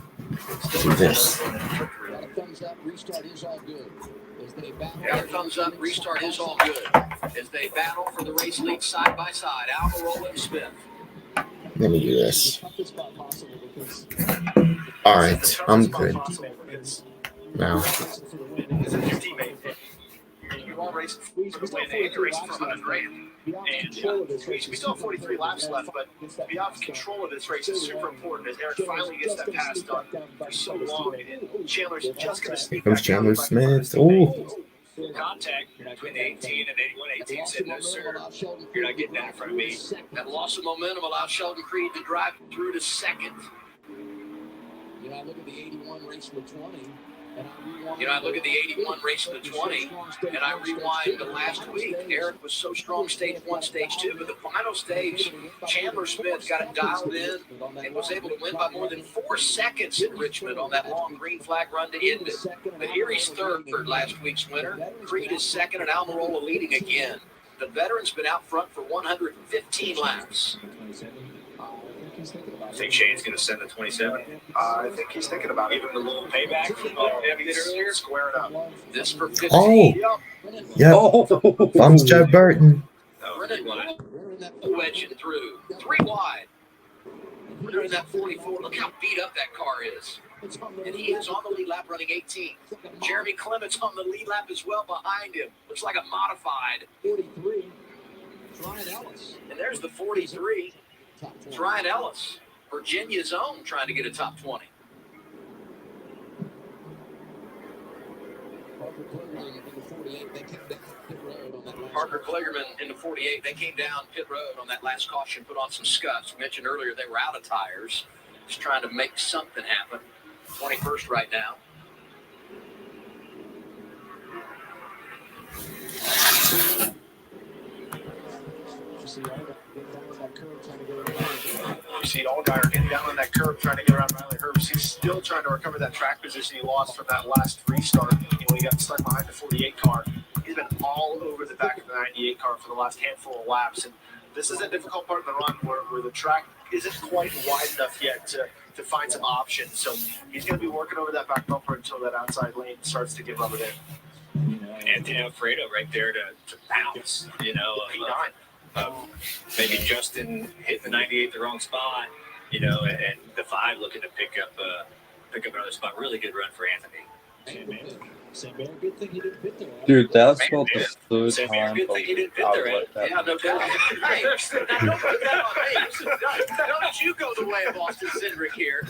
do this. Thumbs up, restart is all good. As they battle for the race lead side by side, Almirola and Smith. Let me do this. All right, I'm good now. This is your teammate. You all race for the win and you're racing for $100,000. And we still have 43 laps left, but to be out of control of this race is super important as Eric finally gets that pass done for so long. And Chandler's just going to sneak Here comes back down Chandler in front of his Smith. teammate. Ooh. Contact between the 18 and 81. 18 said, no, sir, you're not getting that in front of me. That loss of momentum allowed Sheldon Creed to drive through to second. I look at the 81 race for 20. I look at the 81 race to the 20, and I rewind to last week. Eric was so strong stage 1, stage 2, but the final stage, Chandler Smith got it dialed in and was able to win by more than 4 seconds in Richmond on that long green flag run to end it. But here he's third for last week's winner. Creed is second, and Almirola leading again. The veteran's been out front for 115 laps. I think Shane's going to send the 27. I think he's thinking about it. Give him a little payback from what we did earlier. Square it up. This for 15. Oh. Yep. Thumbs Jeff Burton. Wedging through. 3 wide. We're in that 44. Look how beat up that car is. And he is on the lead lap running 18. Jeremy Clement's on the lead lap as well behind him. Looks like a modified. 43. Ryan Ellis. And there's the 43. It's Ryan Ellis, Virginia's own, trying to get a top 20. Parker Kligerman in the 48. They came down pit road on that last caution, put on some scuffs. Mentioned earlier they were out of tires. Just trying to make something happen. 21st right now. You see Allgaier getting down on that curve trying to get around Riley Herbst. He's still trying to recover that track position he lost from that last restart. When he got stuck behind the 48 car. He's been all over the back of the 98 car for the last handful of laps. And this is a difficult part of the run where the track isn't quite wide enough yet to find some options. So he's going to be working over that back bumper until that outside lane starts to get rubbered in. Anthony Alfredo right there to bounce, maybe Justin hit the 98 the wrong spot, and the 5 looking to pick up another spot. Really good run for Anthony. Dude, that's about the third time good thing he didn't fit there, Ed. Yeah, no doubt. Hey, now don't put that on me. Don't you go the way of Austin Cindric here.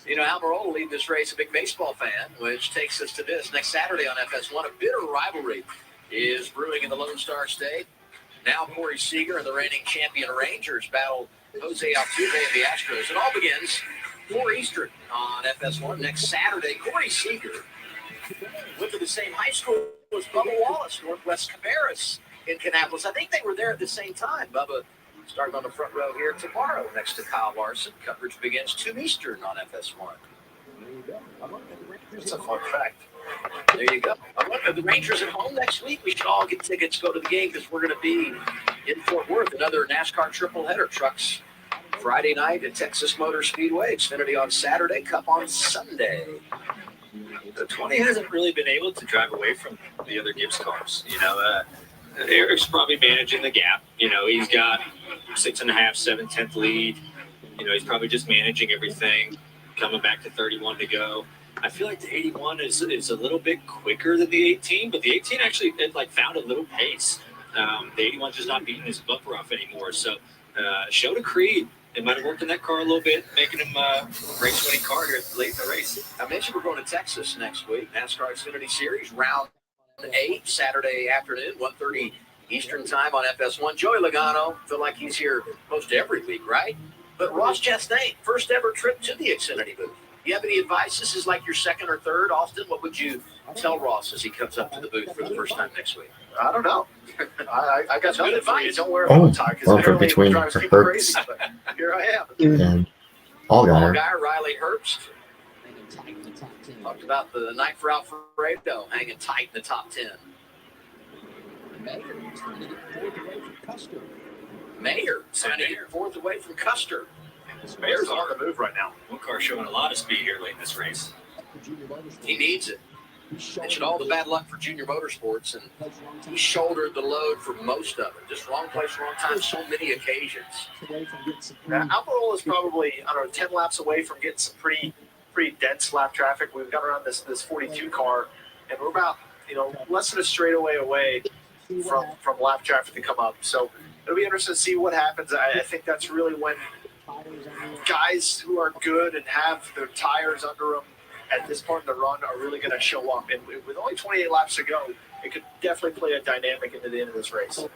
Almirola leading this race, a big baseball fan, which takes us to this. Next Saturday on FS1, a bitter rivalry is brewing in the Lone Star State. Now Corey Seager and the reigning champion Rangers battle Jose Altuve and the Astros. It all begins 4 Eastern on FS1 next Saturday. Corey Seager went to the same high school as Bubba Wallace, Northwest Cabarrus in Kannapolis. I think they were there at the same time. Bubba starting on the front row here tomorrow next to Kyle Larson. Coverage begins 2 Eastern on FS1. That's a fun fact. There you go. The Rangers at home next week. We should all get tickets, go to the game, because we're going to be in Fort Worth. Another NASCAR triple header. Trucks Friday night at Texas Motor Speedway. Xfinity on Saturday. Cup on Sunday. The 20 hasn't really been able to drive away from the other Gibbs cars. Eric's probably managing the gap. He's got 6.5, 7/10 lead. He's probably just managing everything. Coming back to 31 to go. I feel like the 81 is a little bit quicker than the 18, but the 18 actually found a little pace. The 81's just not beating his bumper off anymore. So show to Creed. It might have worked in that car a little bit, making him race-winning car here late in the race. I mentioned we're going to Texas next week. NASCAR Xfinity Series, round 8, Saturday afternoon, 1:30 Eastern time on FS1. Joey Logano, feel like he's here most every week, right? But Ross Chastain, first ever trip to the Xfinity booth. Do you have any advice? This is like your second or third, Austin. What would you tell Ross as he comes up to the booth for the first time next week? I don't know. I got nothing for you. Don't worry Oh, about Ty, because bumper apparently between it drives people Hertz crazy. But here I am. and Allgaier. Allgaier, Riley Herbst. Talked about the night for Alfredo, hanging tight in the top 10. Mayer trying to get 4th away from Custer. Mayer's on the move right now. One car showing a lot of speed here late in this race. He needs it. Mentioned all the bad luck for Junior Motorsports, and he shouldered the load for most of it. Just wrong place, wrong time, so many occasions. Almirola is probably, 10 laps away from getting some pretty dense lap traffic. We've got around this 42 car, and we're about, less than a straightaway away from lap traffic to come up. So it'll be interesting to see what happens. I think that's really when guys who are good and have their tires under them at this part of the run are really going to show up. And with only 28 laps to go, it could definitely play a dynamic into the end of this race.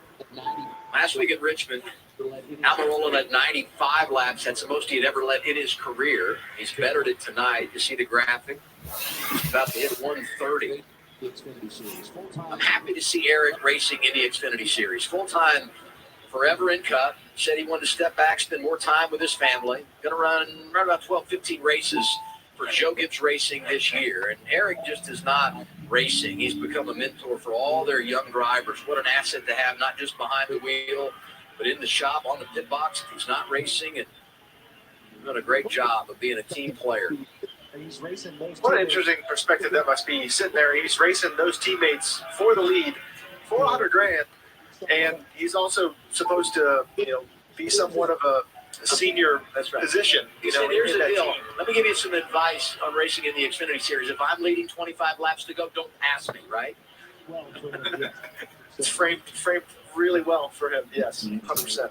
Last week at Richmond, Almirola led 95 laps. That's the most he had ever led in his career. He's bettered it tonight. You see the graphic. He's about to hit 130. I'm happy to see Eric racing in the Xfinity Series. Full-time, forever in Cup. Said he wanted to step back, spend more time with his family. Going to run right about 12, 15 races for Joe Gibbs Racing this year. And Eric just is not racing. He's become a mentor for all their young drivers. What an asset to have, not just behind the wheel, but in the shop, on the pit box if he's not racing. And doing a great job of being a team player. What an interesting perspective that must be. He's sitting there, he's racing those teammates for the lead, for $100,000, and he's also supposed to, be somewhat of a senior position. He said, here's the deal. Let me give you some advice on racing in the Xfinity Series. If I'm leading 25 laps to go, don't pass me, right? It's framed really well for him. Yes, 100%.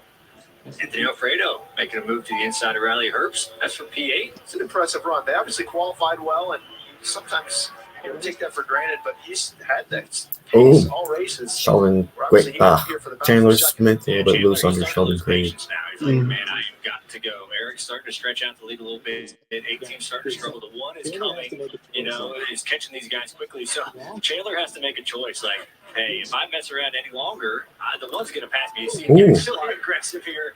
Anthony Alfredo making a move to the inside of Riley Herbst. That's from P8. It's an impressive run. They obviously qualified well, and sometimes take that for granted, but he's had that pace all races. Sheldon, wait, Chandler Smith a little bit loose under Sheldon Creed. He's like, man, I have got to go. Eric's starting to stretch out the lead a little bit. 18 starting to struggle. The 1 is coming. He's catching these guys quickly. So Chandler has to make a choice. Like, hey, if I mess around any longer, the one's going to pass me. You see, Ooh. getting so aggressive here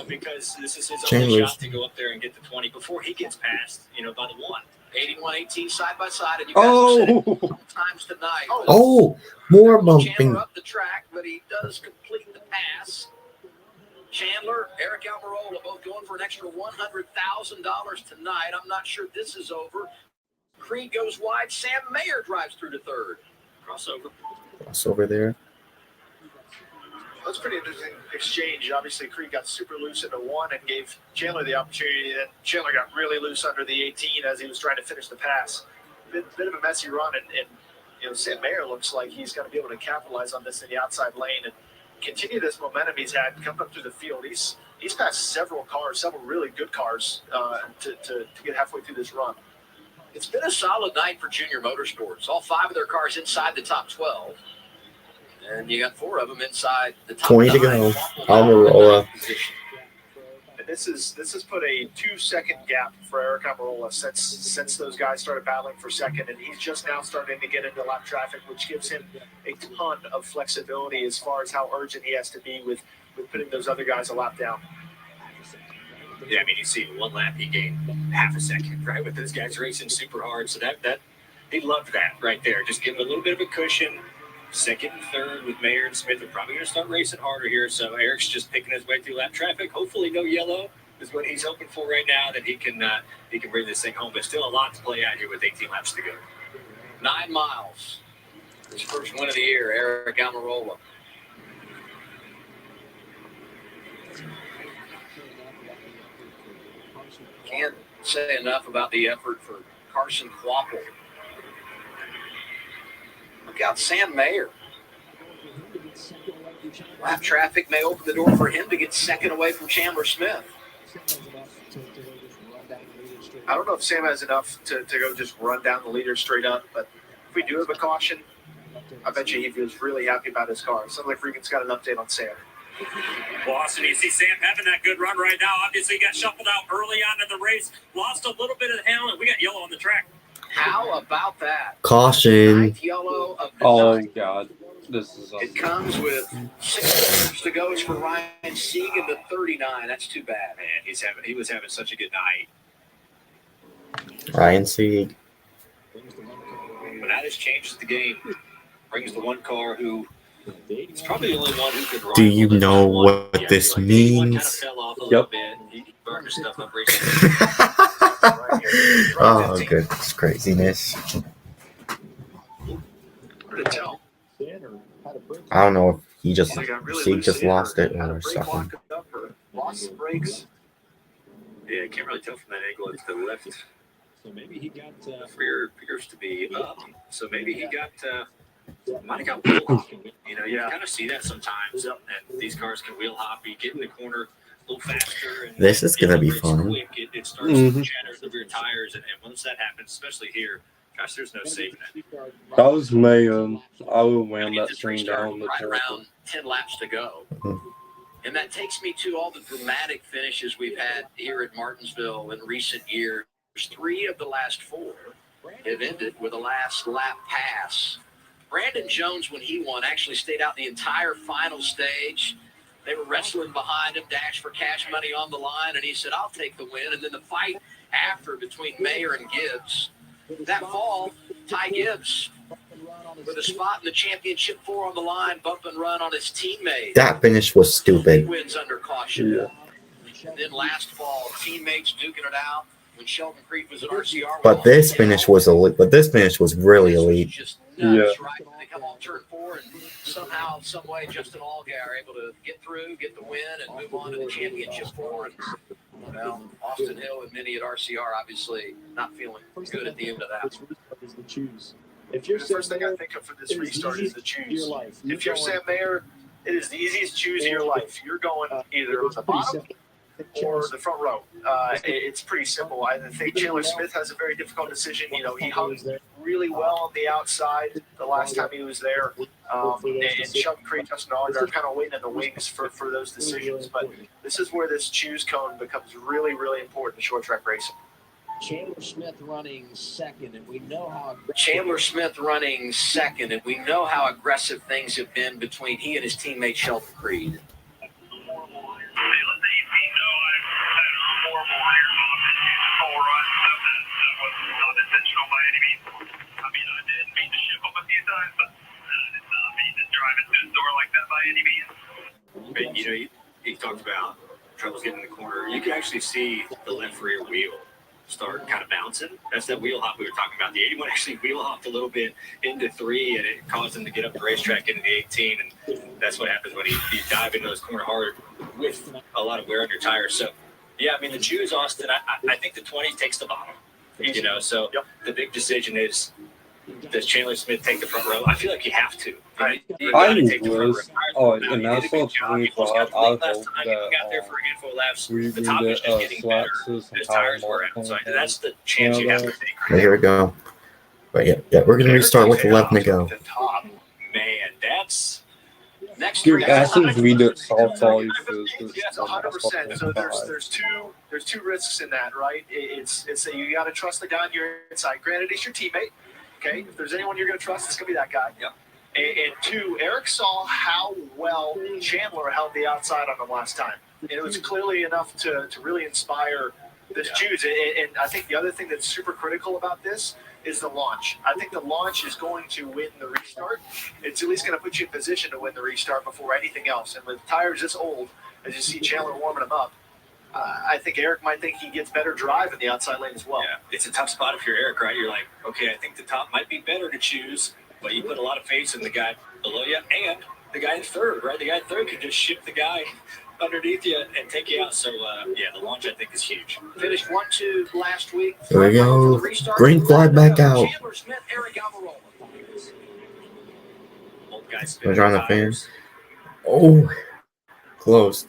because this is his only Chandler's. shot to go up there and get the 20 before he gets passed, by the one. 81-18 side by side, and you Oh, times tonight. Oh, more bumping. Chandler up the track, but he does complete the pass. Chandler, Eric Almirola, both going for an extra $100,000 tonight. I'm not sure this is over. Creed goes wide. Sam Mayer drives through to third. Crossover. Over there. That's pretty interesting exchange. Obviously, Creed got super loose into one and gave Chandler the opportunity. Then Chandler got really loose under the 18 as he was trying to finish the pass. Bit of a messy run, and Sam Mayer looks like he's going to be able to capitalize on this in the outside lane and continue this momentum he's had coming up through the field. He's passed several really good cars to get halfway through this run. It's been a solid night for Junior Motorsports. All 5 of their cars inside the top 12. And you got 4 of them inside the top 20 to 9. go. Almirola. And this has put a 2-second gap for Eric Almirola since those guys started battling for second, and he's just now starting to get into lap traffic, which gives him a ton of flexibility as far as how urgent he has to be with putting those other guys a lap down. Yeah, I mean, you see in one lap he gained half a second, right, with those guys racing super hard. So that he loved that right there. Just give him a little bit of a cushion. Second and third with Mayer and Smith are probably going to start racing harder here. So Eric's just picking his way through lap traffic. Hopefully no yellow is what he's hoping for right now, that he can bring this thing home. But still a lot to play out here with 18 laps to go. 9 miles. His first win of the year, Eric Almirola. Can't say enough about the effort for Carson Kvapil. Look out, Sam Mayer. Lap traffic may open the door for him to get second away from Chandler Smith. I don't know if Sam has enough to go just run down the leader straight up, but if we do have a caution, I bet you he feels really happy about his car. Sounds like Regan's got an update on Sam. Well, Austin, you see Sam having that good run right now. Obviously, he got shuffled out early on in the race, lost a little bit of the handle, and we got yellow on the track. How about that? Caution. Ninth yellow of the oh night. God, this is. It comes with 6 laps to go. It's for Ryan Segan to 39. That's too bad, Man, he was having such a good night. Ryan Sieg. But that just changes the game. Brings the one car who it's probably the only one who could run. Do you know what this means? Yep. He burned his stuff up racing. Oh, goodness, craziness. I don't know if he just lost it or something. Lost some brakes. Yeah, I can't really tell from that angle. It's the left. So maybe he got rear appears to be up. So maybe he got might have got wheel hop. You kind of see that sometimes. And these cars can wheel hop. You get in the corner a little faster. And This is gonna be fun. Quick. It starts to shatter the rear tires, and once that happens, especially here, gosh, there's no saving it. That was mayhem. I would wham that This thing race down the right track. around 10 laps to go. And that takes me to all the dramatic finishes we've had here at Martinsville in recent years. 3 of the last 4 have ended with a last lap pass. Brandon Jones, when he won, actually stayed out the entire final stage. They were wrestling behind him, dash for cash money on the line, and he said, I'll take the win. And then the fight after between Mayer and Gibbs. That fall, Ty Gibbs, with a spot in the championship 4 on the line, bump and run on his teammate. That finish was stupid. He wins under caution. And then last fall, teammates duking it out when Sheldon Creek was at RCR. But this finish was elite. But this finish was really elite. Just nuts, right? They come on turn 4 and somehow, some way, Justin Allgaier are able to get through, get the win, and move on to the championship 4. And, well, Austin Hill and many at RCR obviously not feeling good at the end of that. If you're the first thing I think of for this restart is the choose. If you're Sam Mayer, it is the easiest choose of your life. You're going either on the bottom or the front row. It's pretty simple. I think Chandler Smith has a very difficult decision. He hung really well on the outside the last time he was there. And Sheldon Creek, Justin Allgaier are kind of waiting in the wings for those decisions. But this is where this choose cone becomes really, really important in short track racing. Chandler Smith running second, and we know how aggressive things have been between he and his teammate Shelton Creed. But, you know, he talked about troubles getting in the corner. You can actually see the left rear wheel start kind of bouncing. That's that wheel hop we were talking about. The 81 actually wheel hopped a little bit into 3, and it caused him to get up the racetrack into the 18. And that's what happens when you dive into those corner hard with a lot of wear on your tires. So, yeah, I mean, the choose, Austin, I think the 20 takes the bottom. You know, so the big decision is, does Chandler Smith take the front row? I feel like you have to. You gotta take the front row. In NASCAR 25, I hope that we do the slats and tire mark. So that's the chance you have to take. Here we go. But yeah, we're gonna restart with 11 to go. Man, that's next. Dude, that seems we did soft volume for Yes, 100%. So there's two risks in that, right? It's that you got to trust the guy on your inside. Granted, he's your teammate. Okay, if there's anyone you're going to trust, it's going to be that guy. Yeah. And 2, Eric saw how well Chandler held the outside on him last time, and it was clearly enough to really inspire this choose. And I think the other thing that's super critical about this is the launch. I think the launch is going to win the restart. It's at least going to put you in position to win the restart before anything else. And with tires this old, as you see Chandler warming them up, I think Eric might think he gets better drive in the outside lane as well. Yeah, it's a tough spot if you're Eric, right? You're like, okay, I think the top might be better to choose, but you put a lot of faith in the guy below you and the guy in third, right? The guy in third could just ship the guy underneath you and take you out. So, yeah, the launch, I think, is huge. Finished 1-2 last week. Here we go. Green flag back out. Chandler Smith, Eric Almirola. Old guys. I'm trying to finish. Oh, close.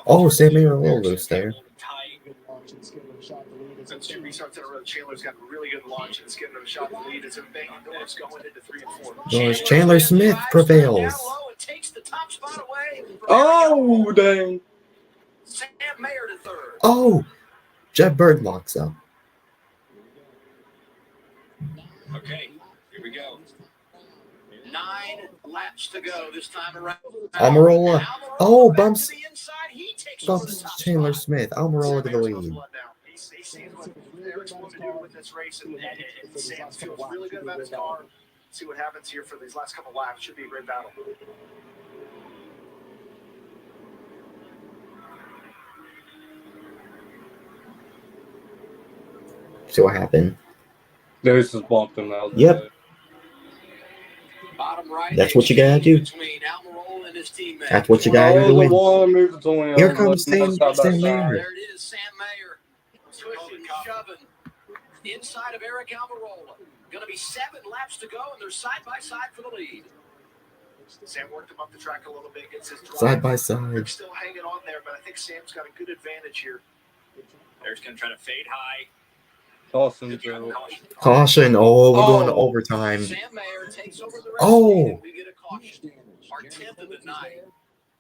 Oh, Sam Mayer a little loose there. So 2 restarts in a row. Chandler's got a really good launch and is getting a shot at the lead as they're banging doors going into 3 and 4. Goes Chandler Smith prevails. Oh, dang. Sam Mayer to third. Oh, Jeff Bird locks up. Okay, here we go. 9 laps to go this time around. Almirola. Oh, bumps Chandler Smith. Almirola to the lead. He's seeing what Eric's going to do with this race, and Sam feels really good about his car. See what happens here for these last couple laps. Should be a great battle. See what happened. There's just bumped him out. Yep. That's what you gotta do. That's what you gotta do to win. Here comes Sam Mayer. There it is, Sam Mayer. Pushing, shoving. Inside of Eric Almirola. Going to be 7 laps to go, and they're side by side for the lead. Sam worked him up the track a little bit. Gets his drive. Side by side. Eric's still hanging on there, but I think Sam's got a good advantage here. Eric's going to try to fade high. Caution, Joe. Caution. Oh, we're going to overtime. Sam Mayer takes over the race. Oh. We get a caution. Our 10th of the night.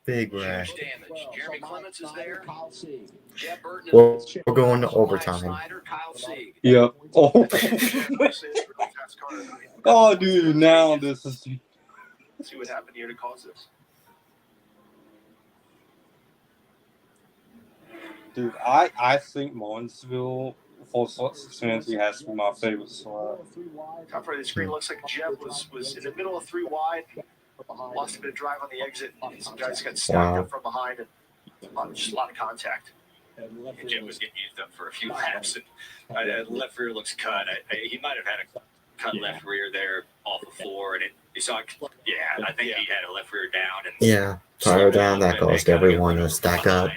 Big wreck. Damage. Jeremy Clements is there. Jeff Burton is We're going to overtime. Yep. Oh. Oh, dude, now this is. See what happened here to cause this. Dude, I think Martinsville for Xfinity has to be my favorite slot. Top right of the screen looks like Jeff was in the middle of 3 wide. Lost a bit of drive on the exit. Some guys got stacked up from behind and just a lot of contact. And Jeff was getting used up for a few laps. And left rear looks cut. He might have had a cut left rear there off the floor. And you saw, I think he had a left rear down. And yeah, tire down. That caused everyone to stack up.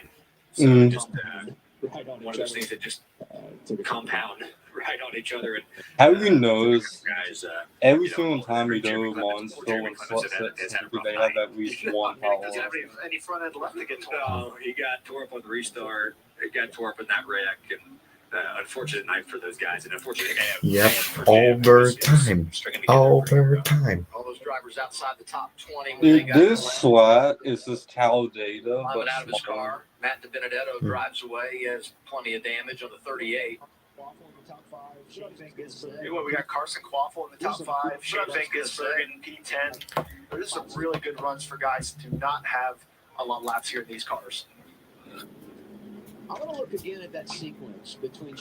So just one of those things that just compound right on each other. And, have you noticed guys, every single time we go to Martinsville and slot sets, they have at least one power. Doesn't have any front end left to get torn. No, he got tore up on the restart. He got tore up in that wreck. And unfortunate night for those guys. And unfortunate Yep, overtime. Overtime. All those drivers outside the top 20. Dude, this SWAT is just Talladega, Climbing but out of his smaller. car. Matt DiBenedetto drives away. He has plenty of damage on the 38. We got Carson Quaffle in the top 5, Shane Van Gisbergen in P10. There's some really good runs for guys that do not have a lot of laps here in these cars. I'm going to look again at that sequence between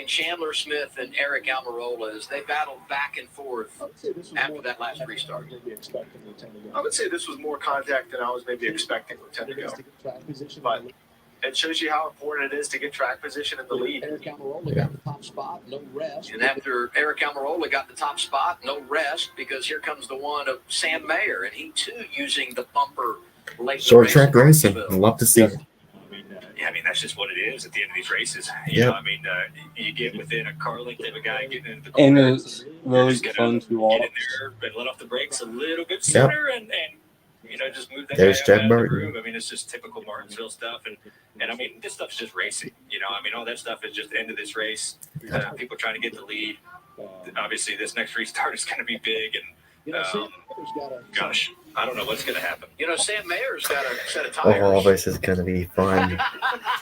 Chandler Smith and Eric Almirola as they battled back and forth after that last restart. I would say this was more contact than I was maybe expecting with 10 to go. But it shows you how important it is to get track position in the lead. Eric Almirola got the top spot, no rest. And after Eric Almirola got the top spot, no rest, because here comes the one of Sam Mayer, and he too using the bumper late. Short track racing. I'd love to see it. Yeah, I mean, that's just what it is at the end of these races. You know, I mean, you get within a car length of a guy getting into the corner. And it's really fun to watch. Get in there and let off the brakes a little bit sooner and just move that There's guy Jack out of the Burton. groove. I mean, it's just typical Martinsville stuff. And I mean, this stuff's just racing. I mean, all that stuff is just end of this race. People trying to get the lead. Obviously, this next restart is going to be big. And gosh, I don't know what's going to happen. Sam Mayer's got a set of tires. Oh, this is going to be fun. You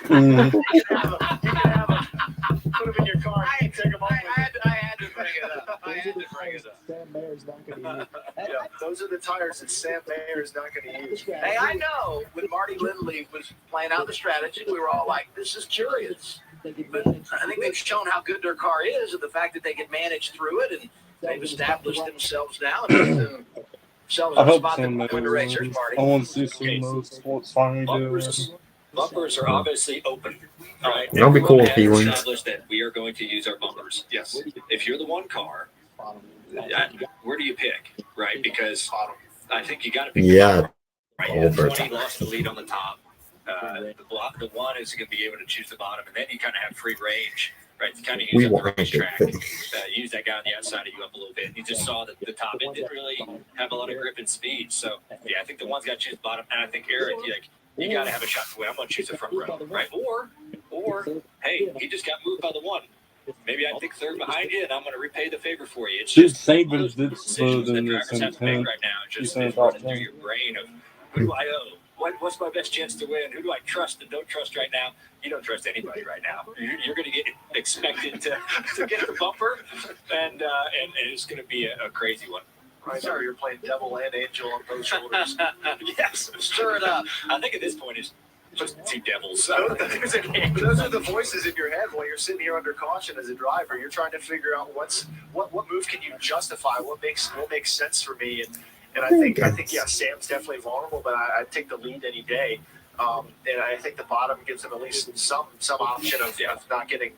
can have them. Put them in your car. You can take them off. I had to bring it up. Yeah, those are the tires that Sam Mayer is not going to use. Hey, I know when Marty Lindley was playing out the strategy, we were all like, this is curious. But I think they've shown how good their car is and the fact that they can manage through it, and they've established themselves now and put themselves I in a hope spot that Sam will win the Mayer racers, wins. Marty. I want to see some more sports finally do it. Bumpers are obviously open. All right. That'll be cool if he Everyone wins. has established that we are going to use our bumpers. Yes. If you're the one car, where do you pick? Right? Because I think you got to pick. Yeah. Right. Over. 20 lost the lead on the top. The one is going to be able to choose the bottom, and then you kind of have free range, right? To kind of We use up the want to racetrack, get use that guy on the outside of you up a little bit. You just saw that the top end didn't really have a lot of grip and speed. So yeah, I think the one's got to choose the bottom, and I think Eric, you got to have a shot to win. I'm going to choose the front row, right? Or hey, he just got moved by the one. Maybe I think third behind you, and I'm going to repay the favor for you. It's Dude, just Sabins did decisions smooth that in this drivers have to make right now. Just running through your brain of who do I owe? What's my best chance to win? Who do I trust and don't trust right now? You don't trust anybody right now. You're going to get expected to get the bumper, and it's going to be a crazy one. Right now, you're playing devil and angel on both shoulders. Yes, stir it up. I think at this point it's just two devils. Those are the voices in your head while you're sitting here under caution as a driver. You're trying to figure out what move can you justify, what makes sense for me, and I think yeah, Sam's definitely vulnerable, but I'd take the lead any day. And I think the bottom gives him at least some option of not getting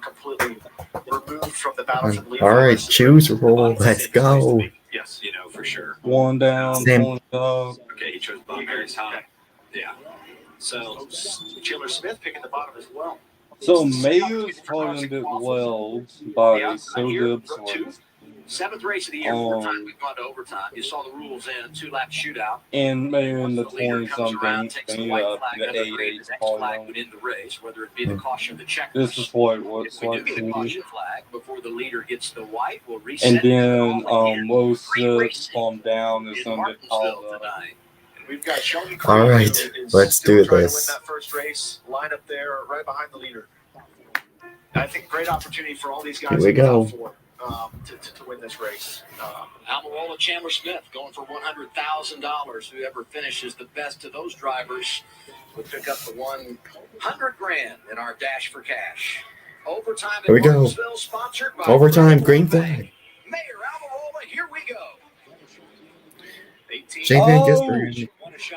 completely removed from the battle for the lead. All right, choose roll. Let's go. Yes, for sure. One down, Sam. one up. Okay, he chose bottom very high. Yeah. So Chandler Smith picking the bottom as well. So Mayer's probably did well by so good. Seventh race of the year, 4 times we've gone to overtime. You saw the rules in, 2-lap shootout. And Mayer in the 20-something, Takes the white flag, the under green, the next flag probably would end the race, whether it be the caution, the checkers. This is what it looks If we like do to get a me. caution flag before the leader gets the white, we'll reset. And it for then all the year. low Free six, calm down is in under Martinsville call. tonight. And we've got Sheldon All Creed right, is let's still do trying this. to win that first race. Line up there right behind the leader. I think great opportunity for all these guys Here we go. To win this race. Almirola, Chandler Smith going for $100,000. Whoever finishes the best of those drivers will pick up the $100,000 in our Dash for Cash. Overtime Here we in go. Martinsville, sponsored by Overtime, green flag. Mayor Almirola, here we go. Shane Van Gisbergen.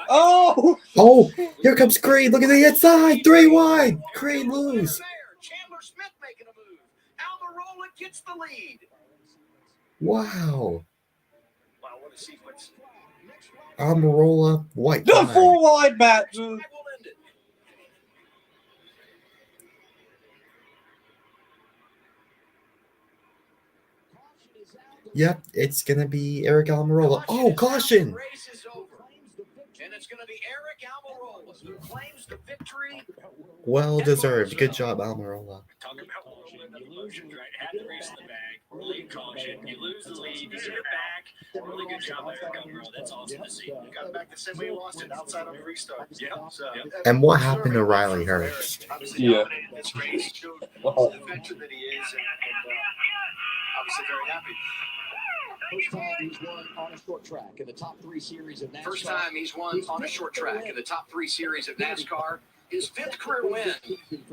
Oh! Oh, here comes Creed. Look at the inside. 3 wide. Creed lose. Chandler Smith making a move. Almirola gets the lead. Wow. Wow, what a sequence. Almirola, white The flag. 4 wide matches. Will end it. Yep, it's going to be Eric Almirola. Oh, caution. Race is over. And it's going to be Eric Almirola who claims the victory. Well deserved. Good job, Almirola. talking about You lose, right? Had the race in the bag, early caution. You lose the lead, you get it back. Really good job by Eric Almirola. That's awesome to see. Got it back the same way he lost it, outside on the restart. Yeah. So, And what happened to Riley Hurst? Obviously Yeah. dominated this race, showed the veteran that he is, and obviously very happy. First time he's won on a short track in the top 3 series of NASCAR. First time he's won on a short track in the top 3 series of NASCAR. His 5th career win.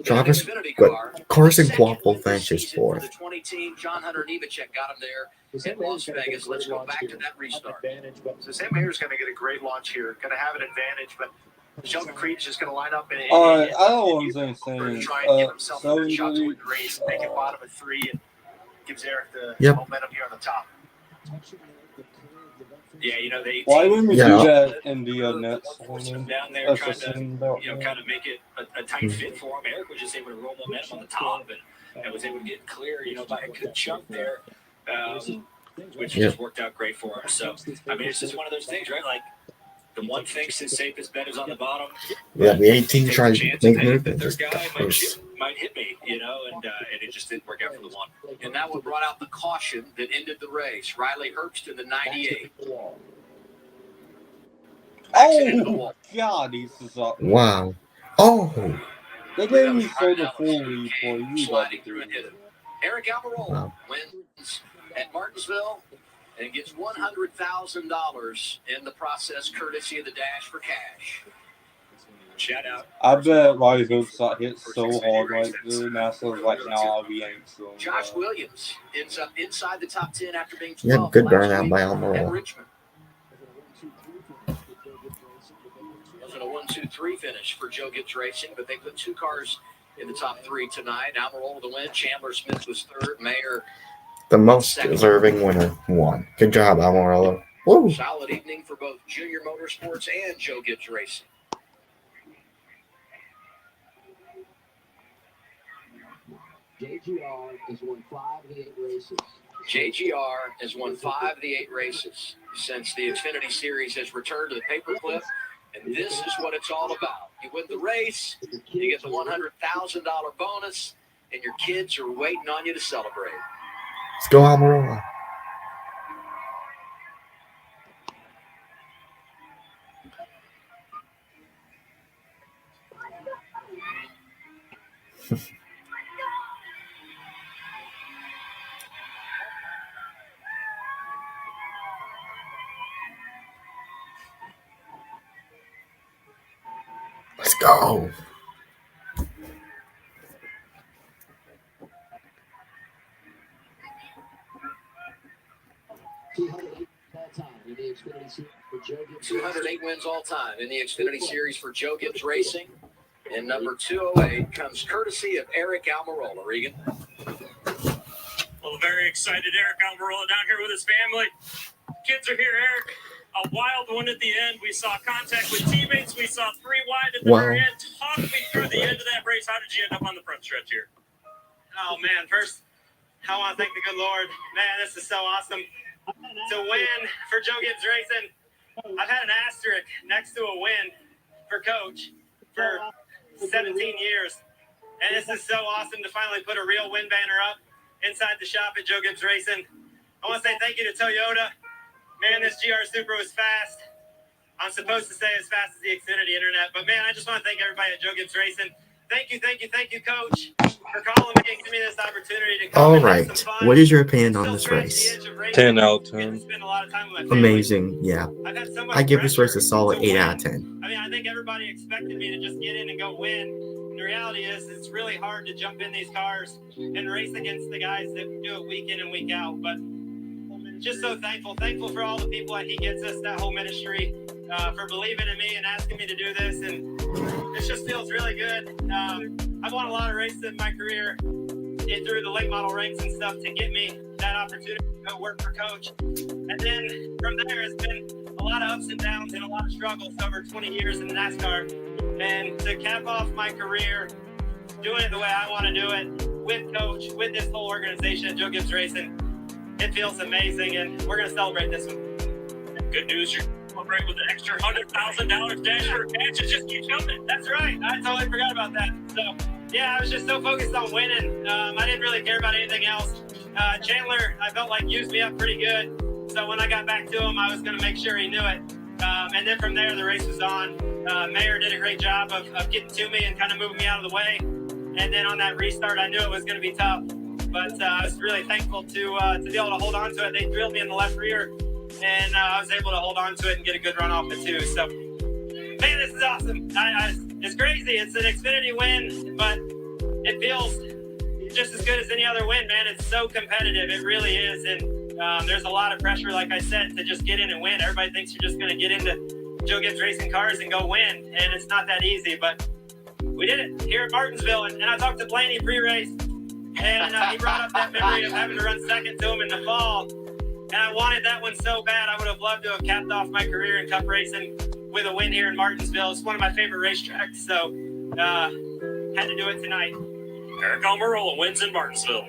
Travis, but Carson Quaffle finishes For the 4th. 20 team, John Hunter Nemechek got him there in Las Vegas. Let's go back to that restart. So Sam Mayer's going to get a great launch here, going to have an advantage, but Sheldon Creed's just going to line up and I don't know what I'm saying. try and give himself a shot to win the race, make it bottom of 3, and gives Eric the momentum here on the top. Yeah, you know, they Why wouldn't we do that in the nets? down there trying to, kind of make it a tight fit for him. Eric was just able to roll momentum on the top and was able to get clear, by a good chunk there, which just worked out great for him. So, I mean, it's just one of those things, right? Like, the one thinks his safest bet is on the bottom. Yeah, the 18 tried to make movement. This guy might hit me, and it just didn't work out for the one. And that one brought out the caution that ended the race. Riley Herbst in the 98. Oh, God, he's up. Wow. Oh. They gave me so the full lead for you. Sliding through and hit it. Eric Almirola wins at Martinsville and gets $100,000 in the process, courtesy of the Dash for Cash. Shout out. I bet Riley Hooks got hit so hard right there. NASA's like, nah, we ain't so. Josh Williams ends up inside the top 10 after being 12. Yeah, good burnout by Almirola. Richmond. Wasn't a 1-2-3 finish for Joe Gibbs Racing, but they put 2 cars in the top 3 tonight. Almirola the win. Chandler Smith was 3rd. Mayer The most deserving winner won. Good job, Almirola. Woo. Solid evening for both Junior Motorsports and Joe Gibbs Racing. JGR has won 5 of the 8 races. JGR has won 5 of the 8 races since the Xfinity Series has returned to the paperclip, and this is what it's all about. You win the race, you get the $100,000 bonus, and your kids are waiting on you to celebrate. Let's go, Almirola. Let's go. In the Xfinity Series for Joe Gibbs 208 wins all time in the Xfinity Series for Joe Gibbs Racing. And number 208 comes courtesy of Eric Almirola. Regan. Well, very excited Eric Almirola down here with his family. Kids are here, Eric. A wild one at the end. We saw contact with teammates. We saw 3 wide at the very end. Talk me through the end of that race. How did you end up on the front stretch here? Oh, man. First, I want to thank the good Lord. Man, this is so awesome. To win for Joe Gibbs Racing. I've had an asterisk next to a win for Coach for 17 years. And this is so awesome to finally put a real win banner up inside the shop at Joe Gibbs Racing. I want to say thank you to Toyota. Man, this GR Supra was fast. I'm supposed to say as fast as the Xfinity Internet. But, man, I just want to thank everybody at Joe Gibbs Racing. Thank you, Coach, for calling me and giving me this opportunity to come. All right. What is your opinion on this race? 10 out of 10. Amazing. Yeah. I give this race a solid 8 out of 10. I mean, I think everybody expected me to just get in and go win. And the reality is it's really hard to jump in these cars and race against the guys that do it week in and week out. But just so thankful for all the people that he gets us, that whole ministry, for believing in me and asking me to do this. And this just feels really good. I've won a lot of races in my career through the late model ranks and stuff to get me that opportunity to go work for Coach. And then from there, it's been a lot of ups and downs and a lot of struggles over 20 years in NASCAR. And to cap off my career, doing it the way I want to do it, with Coach, with this whole organization at Joe Gibbs Racing, it feels amazing, and we're going to celebrate this one. Good news, you're celebrating with an extra $100,000 dash for cash. It just keeps coming. That's right. I totally forgot about that. So Yeah, I was just so focused on winning. I didn't really care about anything else. Chandler, I felt like, used me up pretty good. So when I got back to him, I was going to make sure he knew it. And then from there, the race was on. Mayer did a great job of getting to me and kind of moving me out of the way. And then on that restart, I knew it was going to be tough. But I was really thankful to be able to hold on to it. They drilled me in the left rear, and I was able to hold on to it and get a good run off the two. So, man, this is awesome. It's crazy. It's an Xfinity win, but it feels just as good as any other win, man. It's so competitive. It really is. And there's a lot of pressure, like I said, to just get in and win. Everybody thinks you're just going to get into Joe Gibbs Racing cars and go win, and it's not that easy. But we did it here at Martinsville. And I talked to Blaney pre-race, and he brought up that memory of having to run second to him in the fall. And I wanted that one so bad. I would have loved to have capped off my career in Cup racing with a win here in Martinsville. It's one of my favorite racetracks, so had to do it tonight. Eric Almirola wins in Martinsville.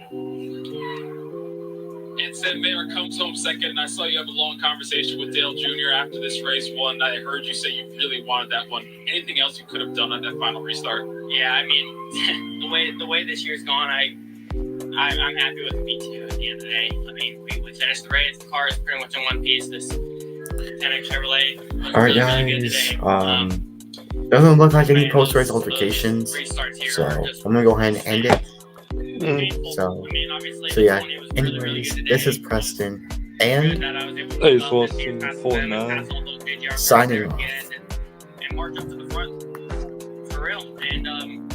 And Sam Mayer comes home second, and I saw you have a long conversation with Dale Jr. after this race won. I heard you say you really wanted that one. Anything else you could have done on that final restart? Yeah, I mean, the way this year's gone, I'm happy with the P2 at the end of the day. I mean, we finished the race. The car is pretty much in one piece. This 10X Chevrolet. All right, guys. Doesn't look like any post-race altercations, so I'm gonna go ahead and end it. So yeah. Anyways, this is Preston and Hey, it's Wilson 49 signing off. And march up to the front for real. And